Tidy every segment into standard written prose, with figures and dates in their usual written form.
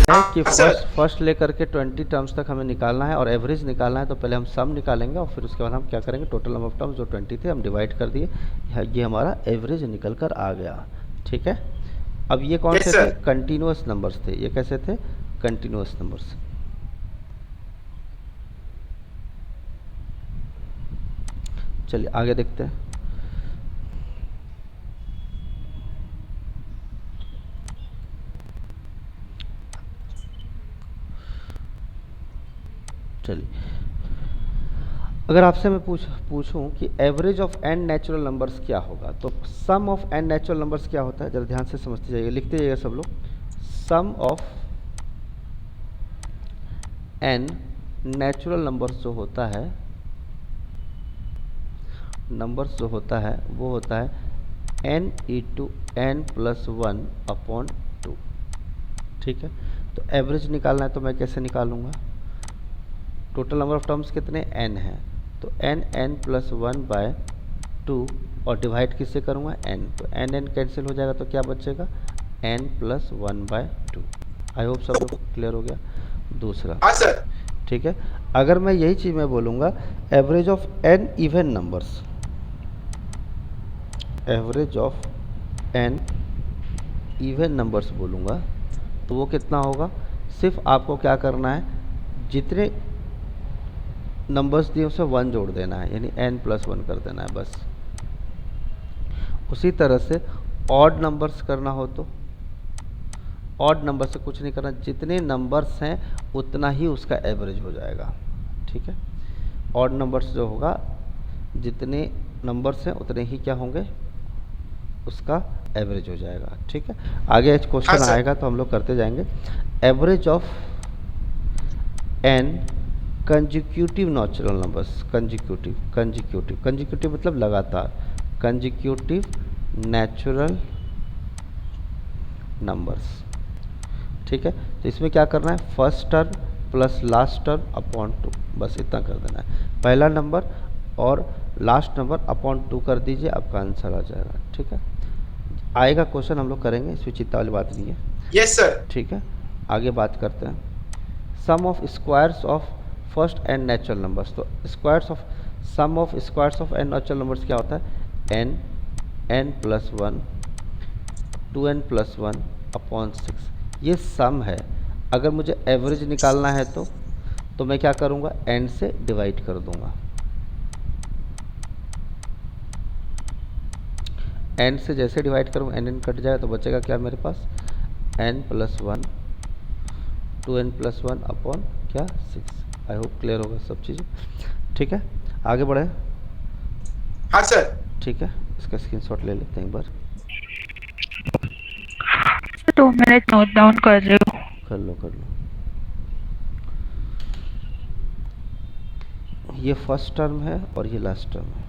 है कि हाँ फर्स्ट सर। फर्स्ट लेकर के 20 टर्म्स तक हमें निकालना है और एवरेज निकालना है। तो पहले हम सम निकालेंगे और फिर उसके बाद हम क्या करेंगे, टोटल नंबर ऑफ टर्म्स जो 20 थे हम डिवाइड कर दिए, ये हमारा एवरेज निकल कर आ गया। ठीक है। अब ये कौन यस से थे, सर। कंटिन्यूअस नंबर्स थे। ये कैसे थे, कंटिन्यूअस नंबर्स। चलिए आगे देखते हैं। चलिए, अगर आपसे मैं पूछूं कि average of n natural numbers क्या होगा, तो sum of n natural numbers क्या होता है, जरा ध्यान से समझते जाइए, लिखते जाइएगा सब लोग। सम ऑफ एन नेचुरल नंबर्स जो होता है, नंबर्स जो होता है वो होता है n into n plus one upon two. ठीक है। तो एवरेज निकालना है तो मैं कैसे निकालूंगा, टोटल नंबर ऑफ टर्म्स कितने एन है, तो n n plus one by two, और डिवाइड किससे करूँगा, एन, तो एन एन कैंसिल हो जाएगा तो क्या बचेगा, n plus one by two. I hope सब लोग क्लियर हो गया। दूसरा, हाँ सर। ठीक है, अगर मैं यही चीज़ मैं बोलूँगा average of n even numbers, average of n even numbers बोलूँगा, तो वो कितना होगा, सिर्फ आपको क्या करना है, जितने नंबर्स दिए उसे वन जोड़ देना है, यानी एन प्लस वन कर देना है बस। उसी तरह से ऑड नंबर्स करना हो तो ऑड नंबर से कुछ नहीं करना, जितने नंबर्स हैं उतना ही उसका एवरेज हो जाएगा। ठीक है। ऑड नंबर्स जो होगा, जितने नंबर्स हैं उतने ही क्या होंगे, उसका एवरेज हो जाएगा। ठीक है। आगे हाँ क्वेश्चन सर। आएगा तो हम लोग करते जाएंगे। Average of n consecutive natural numbers, consecutive consecutive consecutive मतलब लगातार, कंजिक्यूटिव नेचुरल नंबर्स। ठीक है। तो इसमें क्या करना है, first term plus last term upon two, बस इतना कर देना है। पहला नंबर और लास्ट नंबर अपॉन टू कर दीजिए, आपका आंसर आ जाएगा। ठीक है। आएगा क्वेश्चन, हम लोग करेंगे, इसमें चिंता वाली बात नहीं है। Yes sir. ठीक है। आगे बात करते हैं, sum of squares of first n natural numbers. तो squares of, sum of squares of n natural numbers क्या होता है, n n plus one, two n plus one upon six, ये सम है। अगर मुझे एवरेज निकालना है तो मैं क्या करूँगा, एन से डिवाइड कर दूंगा। एन से जैसे डिवाइड करूँ एन एन कट जाए तो बचेगा क्या मेरे पास, n plus one, two n plus one upon क्या, सिक्स। आई होप क्लियर होगा सब चीज़ें। ठीक है। आगे बढ़े। हाँ सर। ठीक है, इसका स्क्रीनशॉट ले लेते हैं एक बार। 2 मिनट नोट डाउन कर रही हूँ। कर लो कर लो। ये फर्स्ट टर्म है और ये लास्ट टर्म है।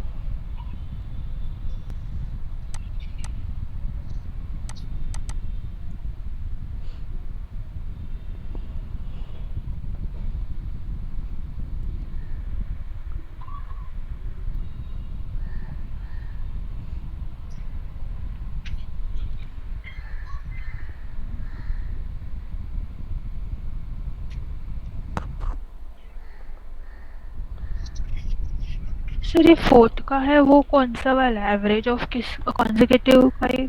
सर ये फोर्थ का है, वो कौन सा वाला है, एवरेज ऑफ किस कॉन्जिक्यूटिव का ही?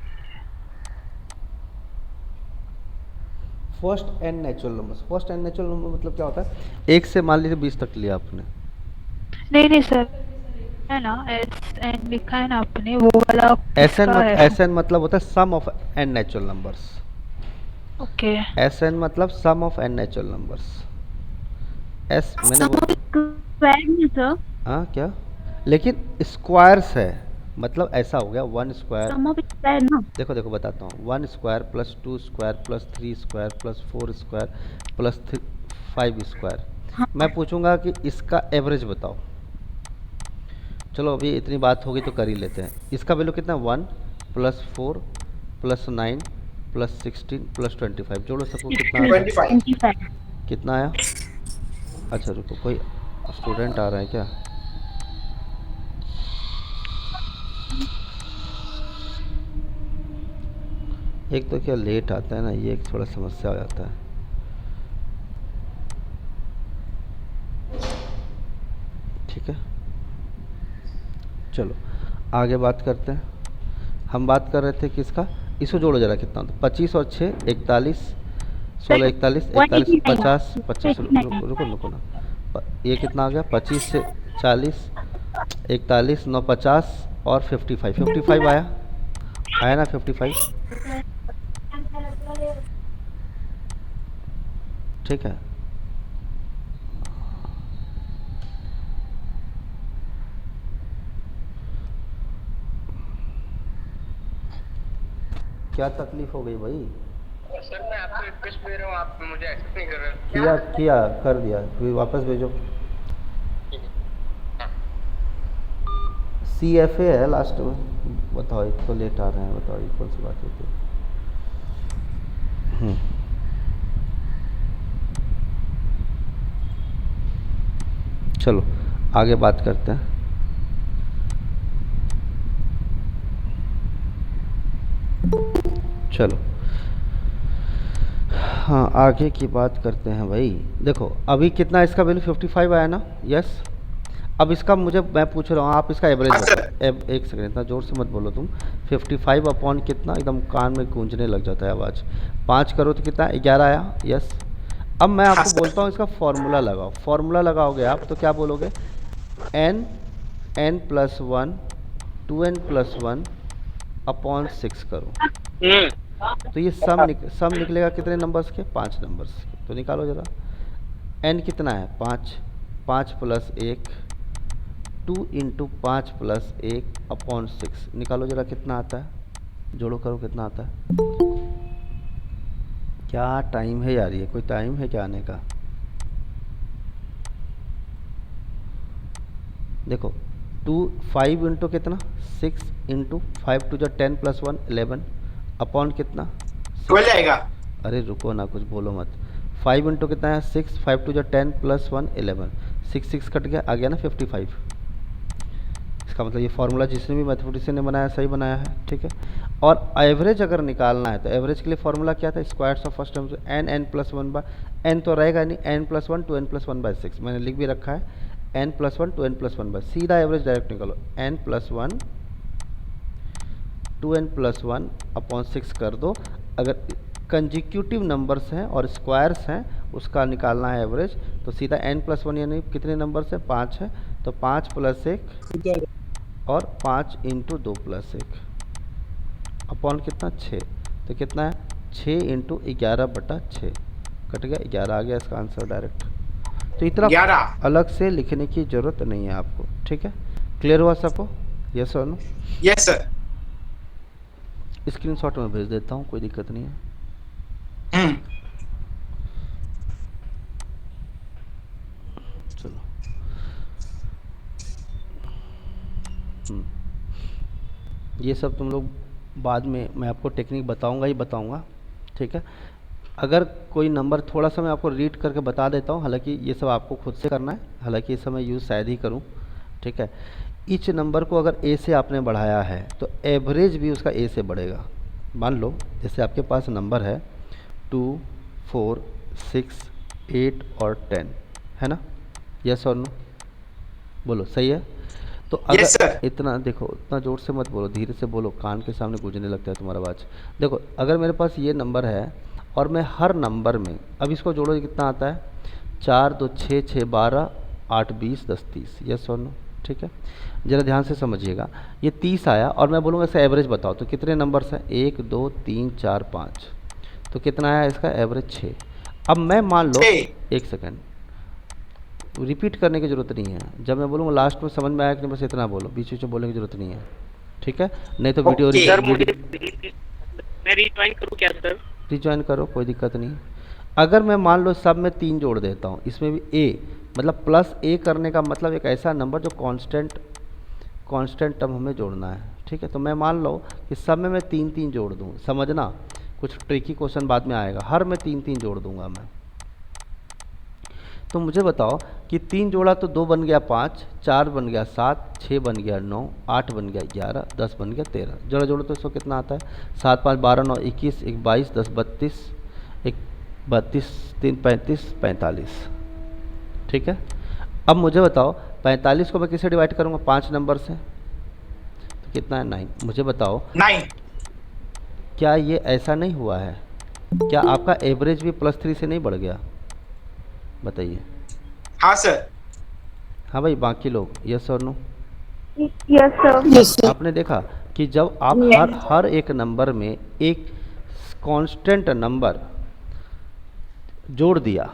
First n natural numbers, first n natural number मतलब क्या होता है, एक से मान लीजिए 20 तक लिया आपने। नहीं नहीं सर, है ना, एस एन लिखा है ना आपने, वो वाला किसका है? एस एन मतलब होता है sum of n natural numbers. Okay. S n मतलब sum of n natural numbers. S मैंने स्क्वायर में सर, हाँ क्या, लेकिन स्क्वायर्स है, मतलब ऐसा हो गया one square. Sum of square ना। देखो देखो बताता हूँ, one square plus two square plus three square plus four square plus five square. हाँ। मैं पूछूंगा कि इसका एवरेज बताओ। चलो अभी इतनी बात होगी तो कर ही लेते हैं। इसका वैल्यू कितना, one plus four plus nine plus sixteen plus twenty five, जोड़ो सबको कितना आता है, 25। 25। कितना आया। अच्छा रुको, कोई स्टूडेंट आ रहा है क्या, एक तो क्या लेट आता है ना, ये एक थोड़ा समस्या हो जाता है। ठीक है, चलो आगे बात करते हैं। हम बात कर रहे थे किसका, इसको जोड़ो जरा कितना होता है, 25 और 6 41, 16 41 41 50 25, रुको रुको रुको ना, ये कितना आ गया, 25 से 40 41 9 50 और 55 आया, आया ना 55, ठीक है। क्या तकलीफ हो गई भाई? सर मैं आपको रिक्वेस्ट दे रहा हूँ, आप मुझे एक्सेप्ट नहीं कर रहे हो। किया कर दिया, फिर वापस भेजो। CFA है लास्ट में, बताओ इसको लेट आ रहे हैं, बताओ ये कौन सी बात होती है। चलो आगे बात करते हैं। चलो हाँ आगे की बात करते हैं भाई। देखो अभी कितना इसका वैल्यू 55 आया ना, यस। अब इसका मैं पूछ रहा हूँ, आप इसका एवरेज बताओ। एक सेकंड, इतना जोर से मत बोलो तुम। 55 अपॉन कितना, एकदम कान में गूंजने लग जाता है आवाज़। 5 करो तो कितना, 11 आया, यस। अब मैं आपको बोलता हूँ इसका फॉर्मूला लगाओ। फॉर्मूला लगाओगे आप तो क्या बोलोगे, n+1 2n+1 अपॉन 6 करो, तो ये सम निकलेगा कितने नंबर्स के, 5 नंबर्स के। तो निकालो जरा, n कितना है 5, 5 + 1 2 × 5 + 1 अपॉन 6, निकालो जरा कितना आता है, जोड़ो करो कितना आता है। क्या टाइम है यार, ये कोई टाइम है क्या आने का? देखो 5 × कितना 6 × 5 × 10 + 1 11 अपॉन कितना 12 जाएगा। अरे रुको ना, कुछ बोलो मत। 5 × कितना है 6, 5 × 10 + 1 11, 6 कट गया, आ गया ना 55। इसका मतलब ये फार्मूला जिसने भी मैथमेटिशियन ने बनाया सही बनाया है, ठीक है। और एवरेज अगर निकालना है तो एवरेज के लिए फार्मूला क्या था, squares of first term n+1 n तो रहेगा नहीं, n+1 2n+1/6 मैंने लिख भी रखा है, n+1 2n+1/, सीधा एवरेज डायरेक्ट निकालो, n+1 2n+1 अपॉन 6 कर दो। अगर कंजिक्यूटिव नंबर्स हैं और स्क्वायर्स हैं उसका निकालना है एवरेज, तो सीधा n+1 यानी कितने नंबर्स हैं, 5 है, तो 5 + 1 और 5 × 2 + 1 अपॉन कितना 6, तो कितना है 6 × 11/6 कट गया, 11 आ गया इसका आंसर डायरेक्ट। तो इतना 11 अलग से लिखने की ज़रूरत नहीं है आपको, ठीक है। क्लियर हुआ सबको, यस और नो? Yes sir. स्क्रीनशॉट में भेज देता हूँ, कोई दिक्कत नहीं है। चलो ये सब तुम लोग बाद में मैं आपको टेक्निक बताऊंगा ही बताऊंगा, ठीक है। अगर कोई नंबर थोड़ा सा मैं आपको रीड करके बता देता हूँ, हालांकि ये सब आपको खुद से करना है, हालांकि इस समय यूज़ शायद ही करूँ, ठीक है। ईच नंबर को अगर ए से आपने बढ़ाया है तो एवरेज भी उसका ए से बढ़ेगा। मान लो जैसे आपके पास नंबर है 2 4 6 8 और 10 है ना, यस और नो, बोलो सही है। तो अगर yes, इतना देखो, इतना जोर से मत बोलो, धीरे से बोलो, कान के सामने गूंजने लगता है तुम्हारा आवाज़। देखो अगर मेरे पास ये नंबर है और मैं हर नंबर में, अब इसको जोड़ो कितना आता है, 4 2 6 6 12 8 20 10 30, यस और नो, ठीक है। ज़रा ध्यान से समझिएगा, ये 30 आया और मैं बोलूँगा इसका एवरेज बताओ, तो कितने नंबर्स हैं, 1 2 3 4 5, तो कितना आया इसका एवरेज 6। अब मैं मान लो, एक सेकेंड, रिपीट करने की ज़रूरत नहीं है, जब मैं बोलूँगा लास्ट में समझ में आया कि नहीं बस इतना बोलो, बीच बीच में बोलने की ज़रूरत नहीं है, ठीक है। नहीं तो वीडियो मैं रिज्वाइन करूँ क्या सर? रिज्वाइन करो, कोई दिक्कत नहीं। अगर मैं मान लो सब में 3 जोड़ देता हूँ, इसमें भी ए, मतलब +a करने का मतलब एक ऐसा नंबर जो कांस्टेंट टर्म हमें जोड़ना है, ठीक है। तो मैं मान लो कि सब में मैं 3 3 जोड़ दूँ, समझना कुछ ट्रिकी क्वेश्चन बाद में आएगा, हर में 3 3 जोड़ दूंगा मैं। तो मुझे बताओ कि 3 जोड़ा तो 2 बन गया 5, 4 बन गया 7, 6 बन गया 9, 8 बन गया 11, 10 बन गया 13, जोड़ा जोड़ो तो इसको कितना आता है, 7 5 12 9 21 1 22 10 32 1 32 3 35 45, ठीक है। अब मुझे बताओ 45 को मैं किससे डिवाइड करूँगा? 5 नंबर से, तो कितना है? 9। मुझे बताओ 9। क्या ये ऐसा नहीं हुआ है? क्या आपका एवरेज भी +3 से नहीं बढ़ गया? बताइए। हाँ सर। हाँ भाई, बाकी लोग यस और नो? Yes sir. आपने देखा कि जब आप हर एक नंबर में एक कांस्टेंट नंबर जोड़ दिया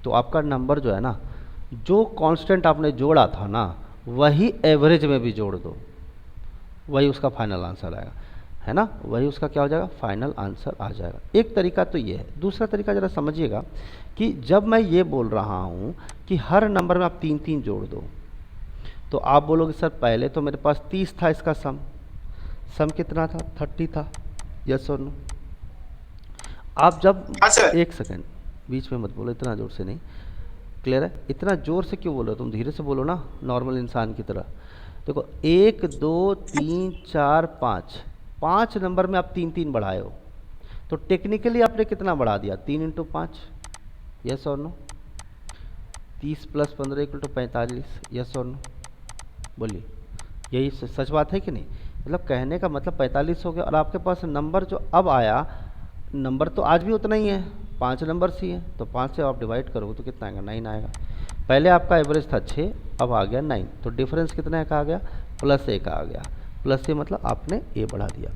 तो आपका नंबर जो है ना, जो कांस्टेंट आपने जोड़ा था ना, वही एवरेज में भी जोड़ दो, वही उसका फाइनल आंसर आएगा, है ना? वही उसका क्या हो जाएगा? फाइनल आंसर आ जाएगा। एक तरीका तो ये है। दूसरा तरीका ज़रा समझिएगा कि जब मैं ये बोल रहा हूँ कि हर नंबर में आप 3-3 जोड़ दो, तो आप बोलोगे सर पहले तो मेरे पास 30 था, इसका सम कितना था? 30 था। यस और नो? आप जब हाँ सर। एक सेकेंड, बीच में मत बोलो, इतना जोर से नहीं। क्लियर है? इतना जोर से क्यों बोल रहे हो? तुम धीरे से बोलो ना, नॉर्मल इंसान की तरह। देखो 1 2 3 4 5 नंबर में आप 3-3 बढ़ाए हो, तो टेक्निकली आपने कितना बढ़ा दिया? 3 × 5। यस और नो? 30 + 15 = 45। यस और नो? बोलिए, यही सच बात है कि नहीं? मतलब कहने का मतलब 45 हो गया, और आपके पास नंबर जो अब आया, नंबर तो आज भी उतना ही है, 5 नंबर ही है, तो 5 से आप डिवाइड करोगे तो कितना आएगा? 9 आएगा। पहले आपका एवरेज था 6, अब आ गया 9, तो डिफरेंस कितना का आ गया? +1 आ गया। +1 मतलब आपने ए बढ़ा दिया।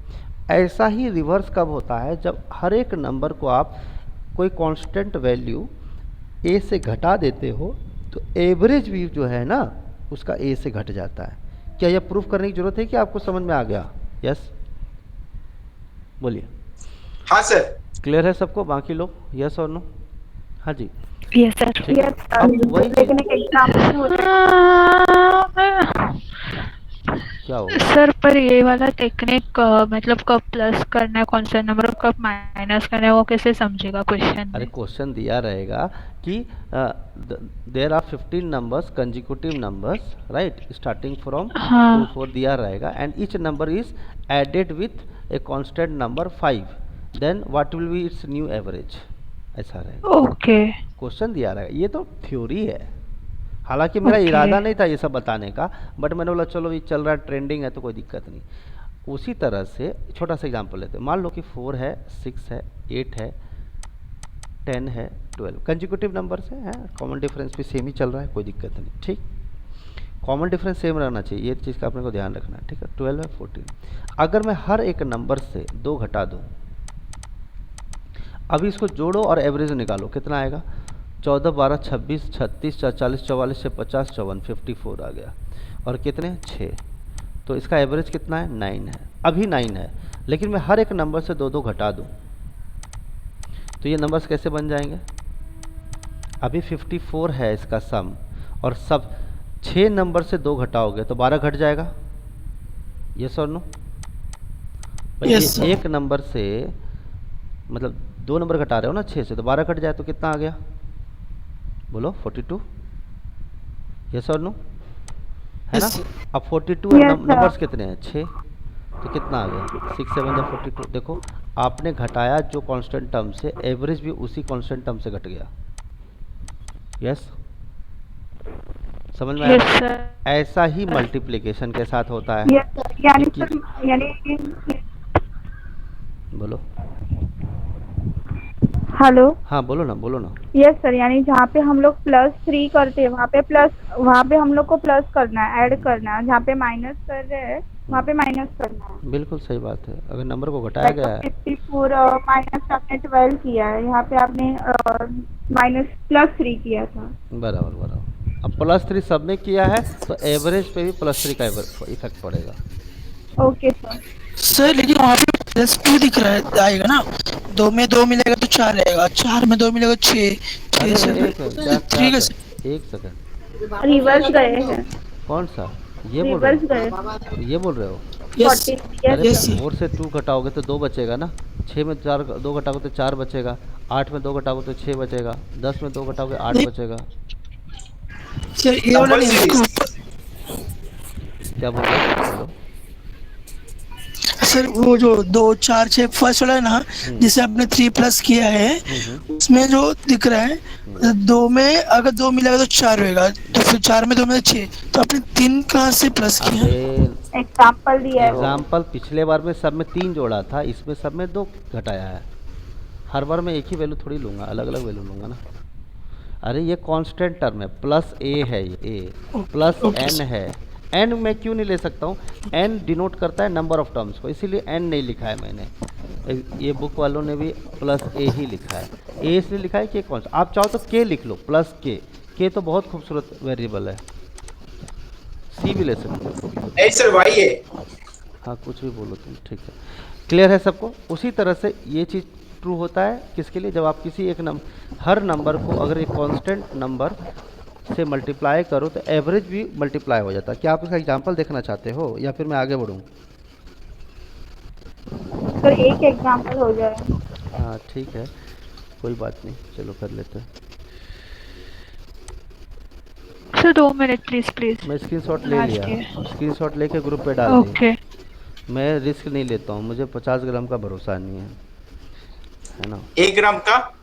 ऐसा ही रिवर्स कब होता है? जब हर एक नंबर को आप कोई कांस्टेंट वैल्यू ए से घटा देते हो, तो एवरेज भी जो है ना, उसका ए से घट जाता है। क्या यह प्रूफ करने की जरूरत है कि आपको समझ में आ गया? यस बोलिए। हाँ सर। क्लियर है सबको? बाकी लोग यस और नो? हाँ जी, यस सर। ठीक है। अब वही लेकिन एक एग्जाम्पल क्या होगा? सर, पर ये वाला टेक्निक मतलब कब प्लस करना है कौन सा नंबर, कब माइनस करना है, वो कैसे समझेगा क्वेश्चन अरे में? क्वेश्चन दिया रहेगा कि there are 15 numbers consecutive numbers, right, starting from 2 4 दिया रहेगा, and each number is added with a constant number 5, then what will be its new average, ऐसा रहेगा। ओके। क्वेश्चन दिया रहेगा। ये तो थ्योरी है, हालांकि मेरा Okay. इरादा नहीं था ये सब बताने का, बट मैंने बोला चलो ये चल रहा है, ट्रेंडिंग है, तो कोई दिक्कत नहीं। उसी तरह से छोटा सा एग्जांपल लेते हैं। मान लो कि 4 है, 6 है, 8 है, 10 है, 12 कंजिक्यूटिव नंबर से है, कॉमन डिफरेंस भी सेम ही चल रहा है, कोई दिक्कत नहीं। ठीक, कॉमन डिफरेंस सेम रहना चाहिए, ये चीज़ का अपने को ध्यान रखना है। ठीक है, 12 है, 14। अगर मैं हर एक नंबर से 2 घटा दूँ, अभी इसको जोड़ो और एवरेज निकालो, कितना आएगा? 14 12 26 36 40 44 से 50 54 54 आ गया, और कितने? 6। तो इसका एवरेज कितना है? 9 है। अभी 9 है, लेकिन मैं हर एक नंबर से 2 2 घटा दूं, तो ये नंबर्स कैसे बन जाएंगे? अभी 54 है इसका सम, और सब 6 नंबर से 2 घटाओगे तो 12 घट जाएगा। यस और नो? Yes, sir. एक नंबर से, मतलब 2 नंबर घटा रहे हो ना 6 से, तो 12 घट जाए तो कितना आ गया? बोलो 42। यस और नो? है ना? Yes, sir. अब 42 Yes, sir. नंबर्स कितने हैं? 6, तो कितना आ गया? 6 7 जा 42। देखो आपने घटाया जो कांस्टेंट टर्म से, एवरेज भी उसी कांस्टेंट टर्म से घट गया। यस, समझ में आया? Yes sir. ऐसा ही मल्टीप्लिकेशन के साथ होता है। यस सर, यानी कि- सर, यानी बोलो। हेलो। हाँ बोलो ना। यस सर, यानी जहाँ पे हम लोग +3 करते हैं, वहाँ पे हम लोग को प्लस करना है, ऐड करना है। जहाँ पे माइनस कर रहे हैं वहाँ पे माइनस करना है। बिल्कुल सही बात है। अगर नंबर को घटाया गया है, 54 माइनस आपने 12 किया है, यहाँ पे आपने +3 किया था। बराबर। अब +3 सब में किया है, तो एवरेज पे भी +3 का इफेक्ट पड़ेगा। Okay sir. सर लेकिन वहाँ पे +2 दिख रहा है, आएगा ना? 2 में 2 मिलेगा तो 4 रहेगा, 4 में 2 मिलेगा 6 अरे से ठीक है सर। एक सेकंड, रिवर्स गए हैं। कौन सा? ये बोल रहे रिवर्स गए। हो? ये बोल रहे हो? यस 40 अरे yes, sir. 4 से 2 घटाओगे तो 2 बचेगा ना, 6 में 2 घटाओगे तो 4 बचेगा, 8 में 2 घटाओगे तो 6 बचेगा, 10 में 2 घटाओगे 8 नहीं। बचेगा। सर ये वाला नहीं, इसके ऊपर क्या बोल रहे हो? बोलो। सर वो जो 2 4 6 फर्स्ट वाला है ना, जिसे आपने 3 प्लस किया है, उसमें जो दिख रहा है 2 में अगर 2 मिलेगा तो 4 होएगा, तो फिर 4 में 2 में 6, तो आपने 3 कहाँ से प्लस किया? एग्जाम्पल दिया है वो। एग्जाम्पल पिछले बार में सब में 3 जोड़ा था, इसमें सब में 2 घटाया है। हर बार मैं एक ही वैल्यू थोड़ी लूँगा, अलग अलग वैल्यू लूँगा ना। अरे ये कांस्टेंट टर्म है, प्लस ए है, ये ए प्लस एन है। एन मैं क्यों नहीं ले सकता हूँ? एन डिनोट करता है नंबर ऑफ टर्म्स को, इसीलिए एन नहीं लिखा है मैंने। ये बुक वालों ने भी प्लस ए ही लिखा है। ए इसलिए लिखा है कि कौन, आप चाहो तो के लिख लो, प्लस के तो बहुत खूबसूरत वेरिएबल है। सी भी ले सकते हो। नहीं सर वही है। हाँ कुछ भी बोलो तुम, ठीक है। क्लियर है सबको? उसी तरह से ये चीज़ ट्रू होता है किसके लिए? जब आप किसी एक हर नंबर को अगर एक कांस्टेंट नंबर से मल्टीप्लाई करो तो एवरेज भी मल्टीप्लाई हो जाता है। क्या आप इसका एग्जांपल देखना चाहते हो या फिर मैं आगे बढ़ूँ? तो एक एग्जाम्पल हो जाए। हाँ ठीक है, कोई बात नहीं, चलो कर लेते हैं। Sir 2 minute please. मैं स्क्रीनशॉट ले लिया, स्क्रीनशॉट लेके ग्रुप पे डाल दी। ओके। मैं रिस्क नहीं लेता हूँ, मुझे 50 ग्राम का भरोसा नहीं है ना। 1 ग्राम का?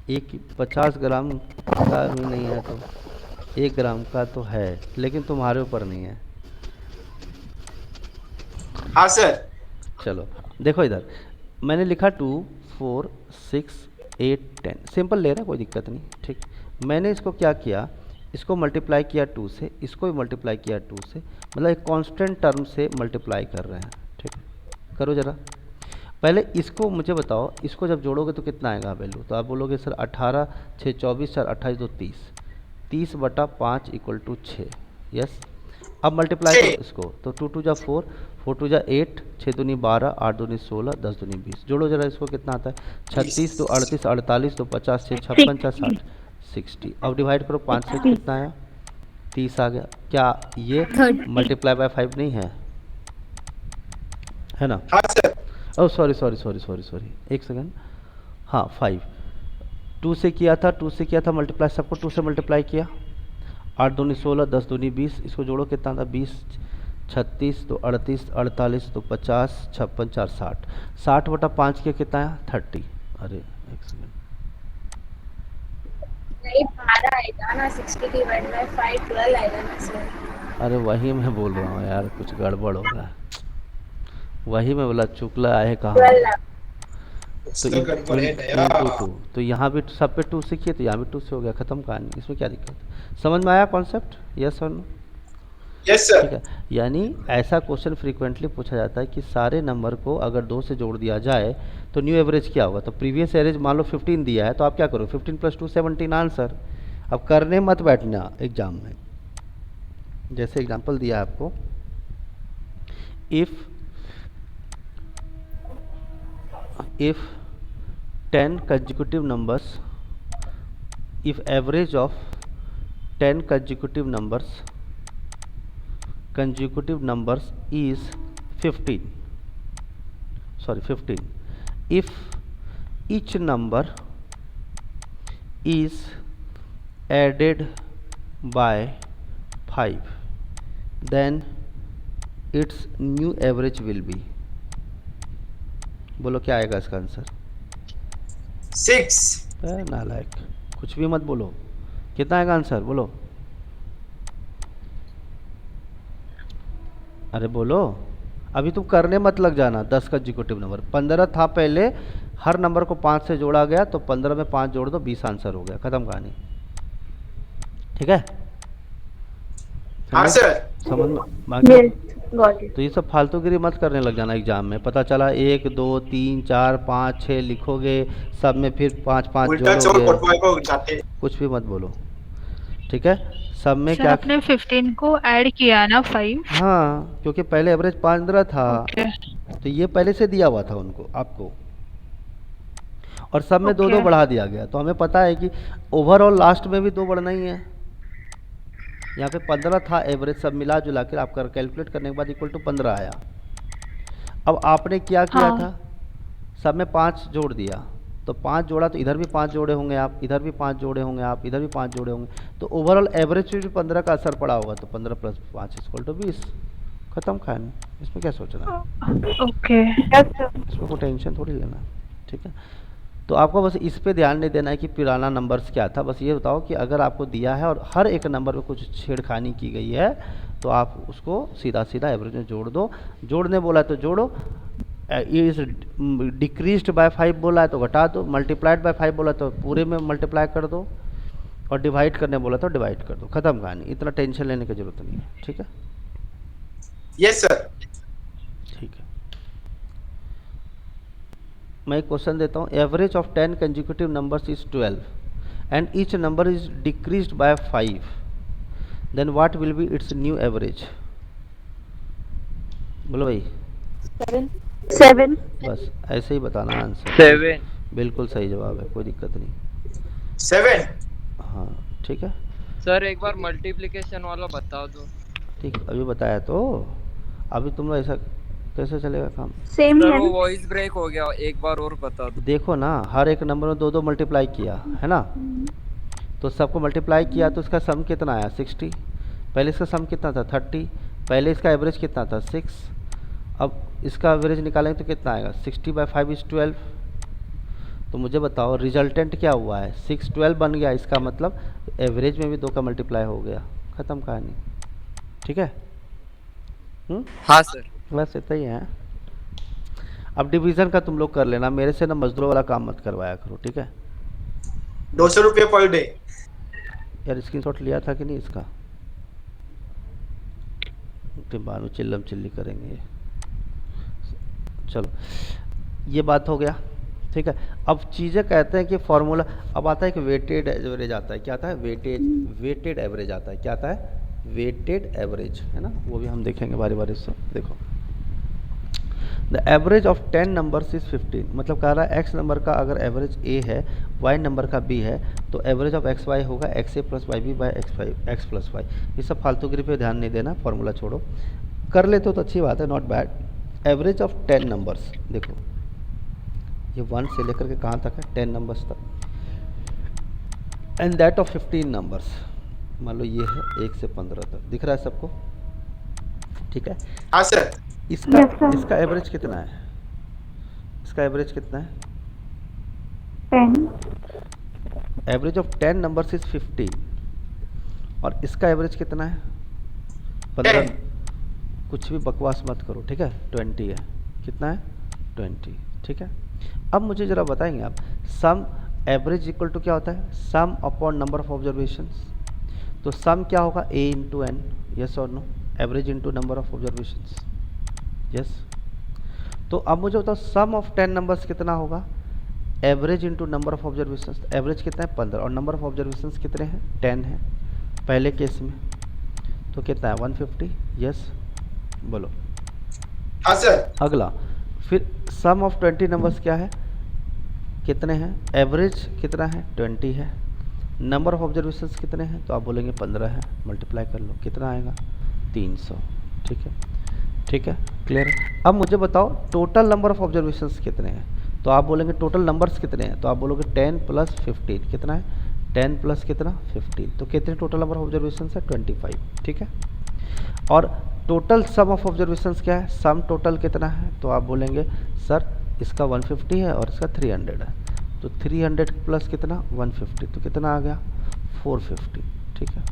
एक 50 ग्राम का भी नहीं है तो 1 ग्राम का तो है, लेकिन तुम्हारे ऊपर नहीं है। हाँ सर। चलो देखो इधर मैंने लिखा 2 4 6 8 10, सिंपल ले रहा है, कोई दिक्कत नहीं, ठीक। मैंने इसको क्या किया, इसको मल्टीप्लाई किया 2 से, इसको भी मल्टीप्लाई किया 2 से, मतलब एक कांस्टेंट टर्म से मल्टीप्लाई कर रहे हैं, ठीक। करो ज़रा, पहले इसको मुझे बताओ, इसको जब जोड़ोगे तो कितना आएगा वैल्यू? तो आप बोलोगे सर 18 6 24 4 28 2 30, 30/5 = 6। यस, अब मल्टीप्लाई करो इसको, तो 2 2 जा 4, 4 2 जा 8, 6 दूनी 12, 8 दूनी 16, 10 दूनी 20। जोड़ो जरा इसको, कितना आता है? 36 2 38, 48 2 50, 6 56 4 60, 60। अब डिवाइड करो 5 से, कितना आया? 30 आ गया। क्या ये मल्टीप्लाई बाय 5 नहीं है ना? हाँ सर। ओह सॉरी, एक सेकंड। हाँ 5 2 से किया था मल्टीप्लाई, सबको 2 से मल्टीप्लाई किया। 8 दूनी 16, 10 दूनी 20, इसको जोड़ो, कितना था? 20 36 तो 38, 48 तो 50, 56 4 60, 60/5 के कितना है? 30। अरे एक सेकंड, नहीं 12 आएगा ना, 60 डिवाइड बाय 5 12 आएगा ना सर। अरे वही मैं बोल रहा हूँ यार, कुछ गड़बड़ हो रहा है, वही मैं बोला, चुकला है कहाँ? तो टू, तो यहाँ भी सब पे 2 से किए तो यहाँ भी 2 से हो गया, खत्म कहानी। इसमें क्या दिक्कत है? समझ में आया कॉन्सेप्ट? यस और नो? Yes sir. ठीक है, यानी ऐसा क्वेश्चन फ्रीक्वेंटली पूछा जाता है कि सारे नंबर को अगर 2 से जोड़ दिया जाए तो न्यू एवरेज क्या होगा। तो प्रीवियस एवरेज मान लो 15 दिया है, तो आप क्या करो? 15 + 2 17 आंसर। अब करने मत बैठना एग्जाम में, जैसे एग्जाम्पल दिया आपको, if 10 consecutive numbers, if average of 10 consecutive numbers is 15, if each number is added by 5, then its new average will be, बोलो क्या आएगा इसका आंसर? 6। नालायक, कुछ भी मत बोलो, कितना आएगा आंसर? बोलो, अरे बोलो, अभी तुम करने मत लग जाना। 10 का एग्जीक्यूटिव नंबर 15 था पहले, हर नंबर को 5 से जोड़ा गया तो 15 में 5 जोड़ दो, 20 आंसर हो गया, खत्म कहानी, ठीक है? हाँ सर। समझ में बाकी? Got it. तो ये सब फालतूगिरी मत करने लग जाना एग्जाम में। पता चला 1 2 3 4 5 6 लिखोगे, सब में फिर 5 5 उल्टा चोर जोड़ोगे, पटवाई को जाते। कुछ भी मत बोलो, ठीक है? सब में सर क्या? आपने 15 को ऐड किया ना 5? हाँ, क्योंकि पहले एवरेज 15 था, ओके। तो ये पहले से दिया हुआ था उनको, आपको, और सब में 2 2 बढ़ा दिया गया। तो हमें पता है कि ओवरऑल लास्ट में भी 2 बढ़ना ही है। यहाँ पे 15 था एवरेज, सब मिला जुला कर आप कैलकुलेट करने के बाद = 15 आया। अब आपने क्या किया था? सब में 5 जोड़ दिया, तो 5 जोड़ा तो इधर भी 5 जोड़े होंगे आप, इधर भी 5 जोड़े होंगे आप, इधर भी 5 जोड़े होंगे, तो ओवरऑल एवरेज पे भी 15 का असर पड़ा होगा। तो 15 + 5 = 20, ख़त्म कहानी, इसमें क्या सोचना, ओके। Yes sir. इसमें कोई टेंशन थोड़ी लेना। ठीक है, तो आपको बस इस पे ध्यान नहीं देना है कि पुराना नंबर्स क्या था, बस ये बताओ कि अगर आपको दिया है और हर एक नंबर में कुछ छेड़खानी की गई है तो आप उसको सीधा सीधा एवरेज में जोड़ दो। जोड़ने बोला है तो जोड़ो, इज डिक्रीज्ड बाय 5 बोला है तो घटा दो, मल्टीप्लाइड बाय 5 बोला तो पूरे में मल्टीप्लाई कर दो, और डिवाइड करने बोला तो डिवाइड कर दो, ख़त्म कहानी, इतना टेंशन लेने की जरूरत नहीं है। ठीक है, यस सर। ठीक है, मैं एक क्वेश्चन देता हूँ। Average of 10 consecutive numbers is 12 and each number is decreased by 5, then what will be its new average? बोलो भाई। 7। बस ऐसे ही बताना आंसर। 7। बिल्कुल सही जवाब है, कोई दिक्कत नहीं। 7। हाँ ठीक है, सर एक बार मल्टीप्लिकेशन वाला बता दो। ठीक, अभी बताया तो, अभी तुम लोग ऐसा कैसे चलेगा काम? सेम सर है वो ना? वॉइस ब्रेक हो गया, एक बार और बता दो। देखो ना, हर एक नंबर में 2 मल्टीप्लाई किया है ना, तो सबको मल्टीप्लाई किया तो इसका सम कितना आया? 60। पहले इसका सम कितना था? 30। पहले इसका एवरेज कितना था? 6। अब इसका एवरेज निकालेंगे तो कितना आएगा? 60 बाय 5 इज 12। तो मुझे बताओ रिजल्टेंट क्या हुआ है? 6 12 बन गया, इसका मतलब एवरेज में भी 2 का मल्टीप्लाई हो गया, ख़त्म कहानी। ठीक है, हाँ सर। बस इतना ही है। अब डिवीज़न का तुम लोग कर लेना, मेरे से ना मजदूरों वाला काम मत करवाया करो, ठीक है? 200 रुपये पर डे। यार स्क्रीनशॉट लिया था कि नहीं इसका? बानू चिल्लम चिल्ली करेंगे ये। चलो ये बात हो गया, ठीक है। अब चीज़ें कहते हैं कि फॉर्मूला, अब आता है कि वेटेड एवरेज आता है। क्या आता है? वेटेड एवरेज आता है। क्या आता है? वेटेड एवरेज, है ना, वो भी हम देखेंगे बारी बारी से। देखो, the average of 10 numbers is 15, मतलब कह रहा है x नंबर का अगर एवरेज a है, y नंबर का b है, तो एवरेज ऑफ एक्स वाई होगा x a plus y b by x plus y. ये सब फालतूगिरी पे ध्यान नहीं देना, फॉर्मूला छोड़ो। कर लेते हो तो अच्छी बात है, not bad. Average of 10 numbers, देखो ये 1 से लेकर के कहाँ तक है? 10 नंबर्स तक, एंड दैट ऑफ 15 नंबर्स। मान लो ये है 1 से 15 तक, दिख रहा है सबको? ठीक है। हाँ सर। इसका Yes, sir. इसका एवरेज कितना है? इसका एवरेज कितना है? 10। एवरेज ऑफ 10 नंबर्स इज 15, और इसका एवरेज कितना है? 15। कुछ भी बकवास मत करो, ठीक है? 20 है। कितना है? 20, ठीक है। अब मुझे ज़रा बताएंगे आप, सम एवरेज इक्वल टू क्या होता है? Sum upon number of observations. तो सम क्या होगा? a इंटू एन, यस और no? Average into number of observations, yes. तो अब मुझे बताओ सम ऑफ 10 नंबर्स कितना होगा? Average into number of observations. Average कितना है? 15, और नंबर ऑफ ऑब्जर्वेशंस कितने हैं? 10 है पहले केस में, तो कितना है? 150, यस बोलो। हाँ सर। अगला फिर सम ऑफ 20 नंबर्स क्या है? कितने हैं? एवरेज कितना है? 20 है। नंबर ऑफ ऑब्जर्वेशंस कितने हैं? तो आप बोलेंगे 15 है, मल्टीप्लाई कर लो, कितना आएगा? 300, ठीक है। ठीक है, क्लियर है। अब मुझे बताओ टोटल नंबर ऑफ ऑब्जर्वेशंस कितने हैं? तो आप बोलेंगे टोटल नंबर्स कितने हैं? तो आप बोलोगे 10 प्लस 15, कितना है? 10 प्लस कितना? 15, तो कितने टोटल नंबर ऑफ ऑब्जर्वेशंस है? 25, ठीक है। और टोटल सम ऑफ ऑब्जर्वेशंस क्या है? सम टोटल कितना है? तो आप बोलेंगे सर इसका 150 है और इसका 300 है, तो 300 प्लस कितना? 150, तो कितना आ गया? 450, ठीक है,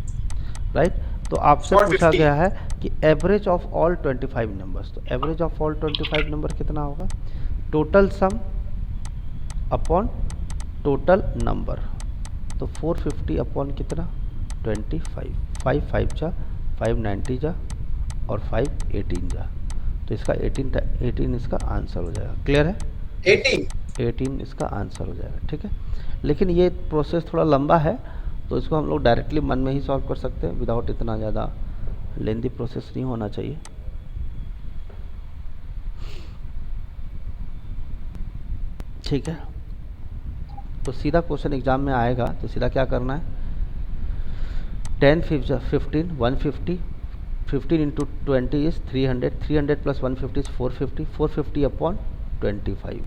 राइट। तो आपसे पूछा गया है कि एवरेज ऑफ ऑल 25 नंबर्स, तो एवरेज ऑफ ऑल 25 नंबर कितना होगा? Total sum upon total number, तो 450 अपॉन कितना? 25, 5 5 जा 590 जा और 5 18 जा, तो इसका 18 इसका आंसर हो जाएगा। क्लियर है? 18 इसका आंसर हो जाएगा, ठीक है। लेकिन ये प्रोसेस थोड़ा लंबा है, तो इसको हम लोग डायरेक्टली मन में ही सॉल्व कर सकते हैं, विदाउट इतना ज़्यादा लेंदी प्रोसेस नहीं होना चाहिए। ठीक है, तो सीधा क्वेश्चन एग्जाम में आएगा तो सीधा क्या करना है? 10 15 150, 15 into 20 is 300, 300 plus 150 is 450, 450 upon 25,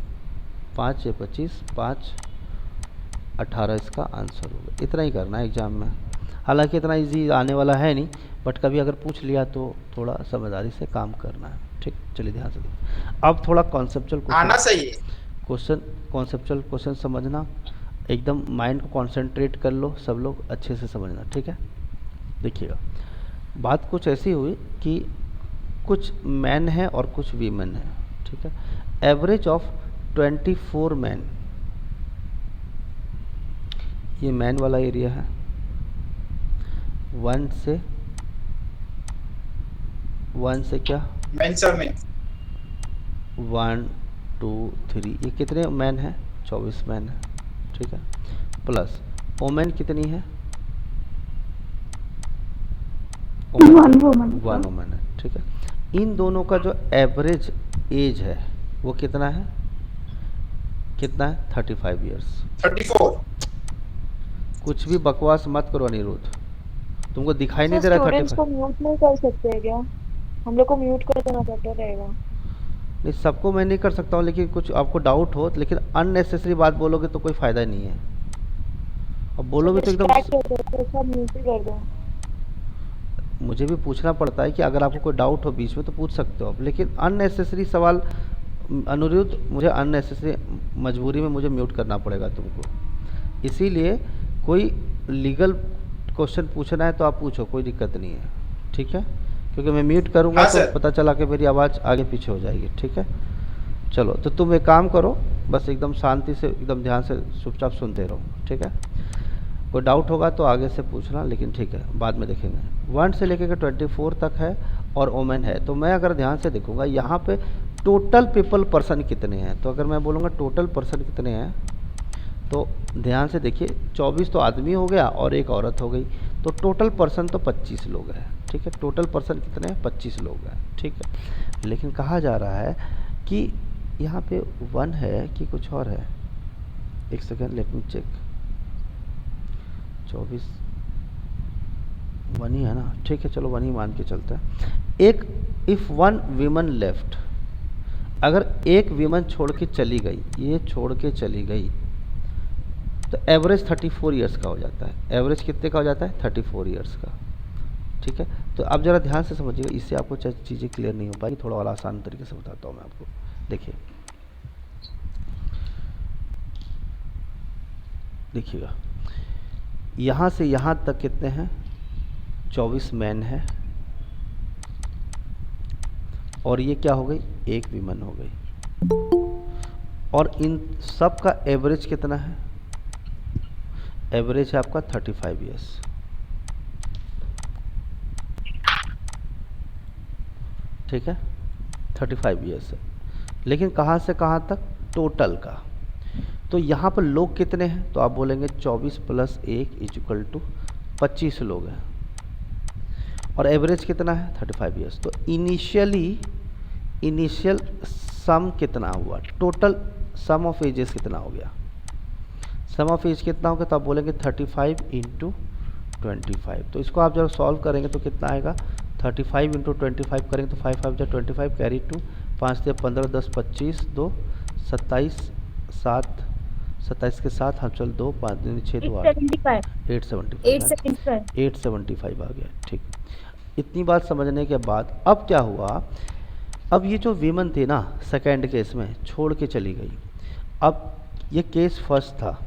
5 से 25, 5 18 इसका आंसर होगा। इतना ही करना है एग्जाम में। हालांकि इतना इजी आने वाला है नहीं, बट कभी अगर पूछ लिया तो थोड़ा समझदारी से काम करना है। ठीक, चलिए ध्यान से देखिए। अब थोड़ा कॉन्सेप्चुअल आना चाहिए। कॉन्सेप्चुअल क्वेश्चन समझना, एकदम माइंड को कंसंट्रेट कर लो, सब लोग अच्छे से समझना। ठीक है, देखिएगा बात कुछ ऐसी हुई कि कुछ मैन है और कुछ वीमेन है। ठीक है, एवरेज ऑफ 24 मैन, ये मैन वाला एरिया है, 1 से क्या मेंशन में 1 2 3, ये कितने मैन है? 24 मैन है। ठीक है, प्लस वोमेन कितनी है? 1 वुमन। 1 वोमेन है। ठीक है, इन दोनों का जो एवरेज एज है वो कितना है? 35 ईयर्स। 34। कुछ भी बकवास मत करो अनिरुद्ध, तुमको दिखाई नहीं दे रहा? स्टूडेंट्स को म्यूट नहीं कर सकते हैं क्या? हम लोग को म्यूट कर देना बेटर रहेगा। नहीं, सबको मैं नहीं कर सकता हूँ, लेकिन कुछ आपको डाउट हो, लेकिन अननेसेसरी बात बोलोगे तो कोई फ़ायदा नहीं है। और बोलोगे तो एकदम सब म्यूट ही कर दो। मुझे भी पूछना पड़ता है कि अगर आपको कोई डाउट हो बीच में तो पूछ सकते हो आप, लेकिन अननेसेसरी सवाल अनुरुद्ध, मुझे अननेसेसरी मजबूरी में मुझे म्यूट करना पड़ेगा तुमको। इसीलिए कोई लीगल क्वेश्चन पूछना है तो आप पूछो, कोई दिक्कत नहीं है। ठीक है, क्योंकि मैं म्यूट करूँगा हाँ तो सर। पता चला कि मेरी आवाज़ आगे पीछे हो जाएगी। ठीक है, चलो तो तुम एक काम करो, बस एकदम शांति से, एकदम ध्यान से चुपचाप सुनते रहो। ठीक है, कोई डाउट होगा तो आगे से पूछना, लेकिन ठीक है बाद में देखेंगे। 1 से लेकर के 24 तक है और वोमेन है। तो मैं अगर ध्यान से देखूंगा यहाँ पे टोटल पीपल पर्सन कितने हैं, तो अगर मैं बोलूँगा टोटल पर्सन कितने हैं, तो ध्यान से देखिए 24 तो आदमी हो गया और एक औरत हो गई, तो टोटल पर्सन तो 25 लोग हैं। ठीक है, टोटल पर्सन कितने हैं? 25 लोग हैं। ठीक है, लेकिन कहा जा रहा है कि यहाँ पे 1 है कि कुछ और है। एक सेकेंड, लेट मी चेक। 24 1 ही है ना? ठीक है, चलो 1 ही मान के चलते हैं। एक इफ़ 1 वीमन लेफ्ट, अगर एक वीमन छोड़ के चली गई, ये छोड़ के चली गई, तो एवरेज 34 ईयर्स का हो जाता है। एवरेज कितने का हो जाता है? 34 ईयर्स का। ठीक है, तो अब ज़रा ध्यान से समझिएगा, इससे आपको चीज़ें क्लियर नहीं हो पाएगी। थोड़ा और आसान तरीके से बताता हूँ मैं आपको। देखिएगा, यहाँ से यहाँ तक कितने हैं? 24 मैन है, और ये क्या हो गई? एक वीमन हो गई। और इन सब का एवरेज कितना है? एवरेज है आपका 35 ईयर्स। ठीक है, 35 ईयर्स है, लेकिन कहाँ से कहाँ तक? टोटल का। तो यहाँ पर लोग कितने हैं? तो आप बोलेंगे 24 + 1 = 25 लोग हैं, और एवरेज कितना है? 35 ईयर्स। तो इनिशियल सम कितना हुआ? टोटल सम ऑफ एजेस कितना हो गया? सम ऑफ एज कितना होगा? तो आप बोलेंगे 35 × 25। तो इसको आप जब सॉल्व करेंगे तो कितना आएगा? 35 × 25 करेंगे तो 5 5 × 25 कैरी 2, 5 से 15 10 25 2 27 7 27 के साथ हम चल 2 5 दिन 6 2 8 875 आ गया। ठीक, इतनी बात समझने के बाद अब क्या हुआ? अब ये जो वीमन थी ना, सेकेंड केस में छोड़ के चली गई। अब ये केस फर्स्ट था।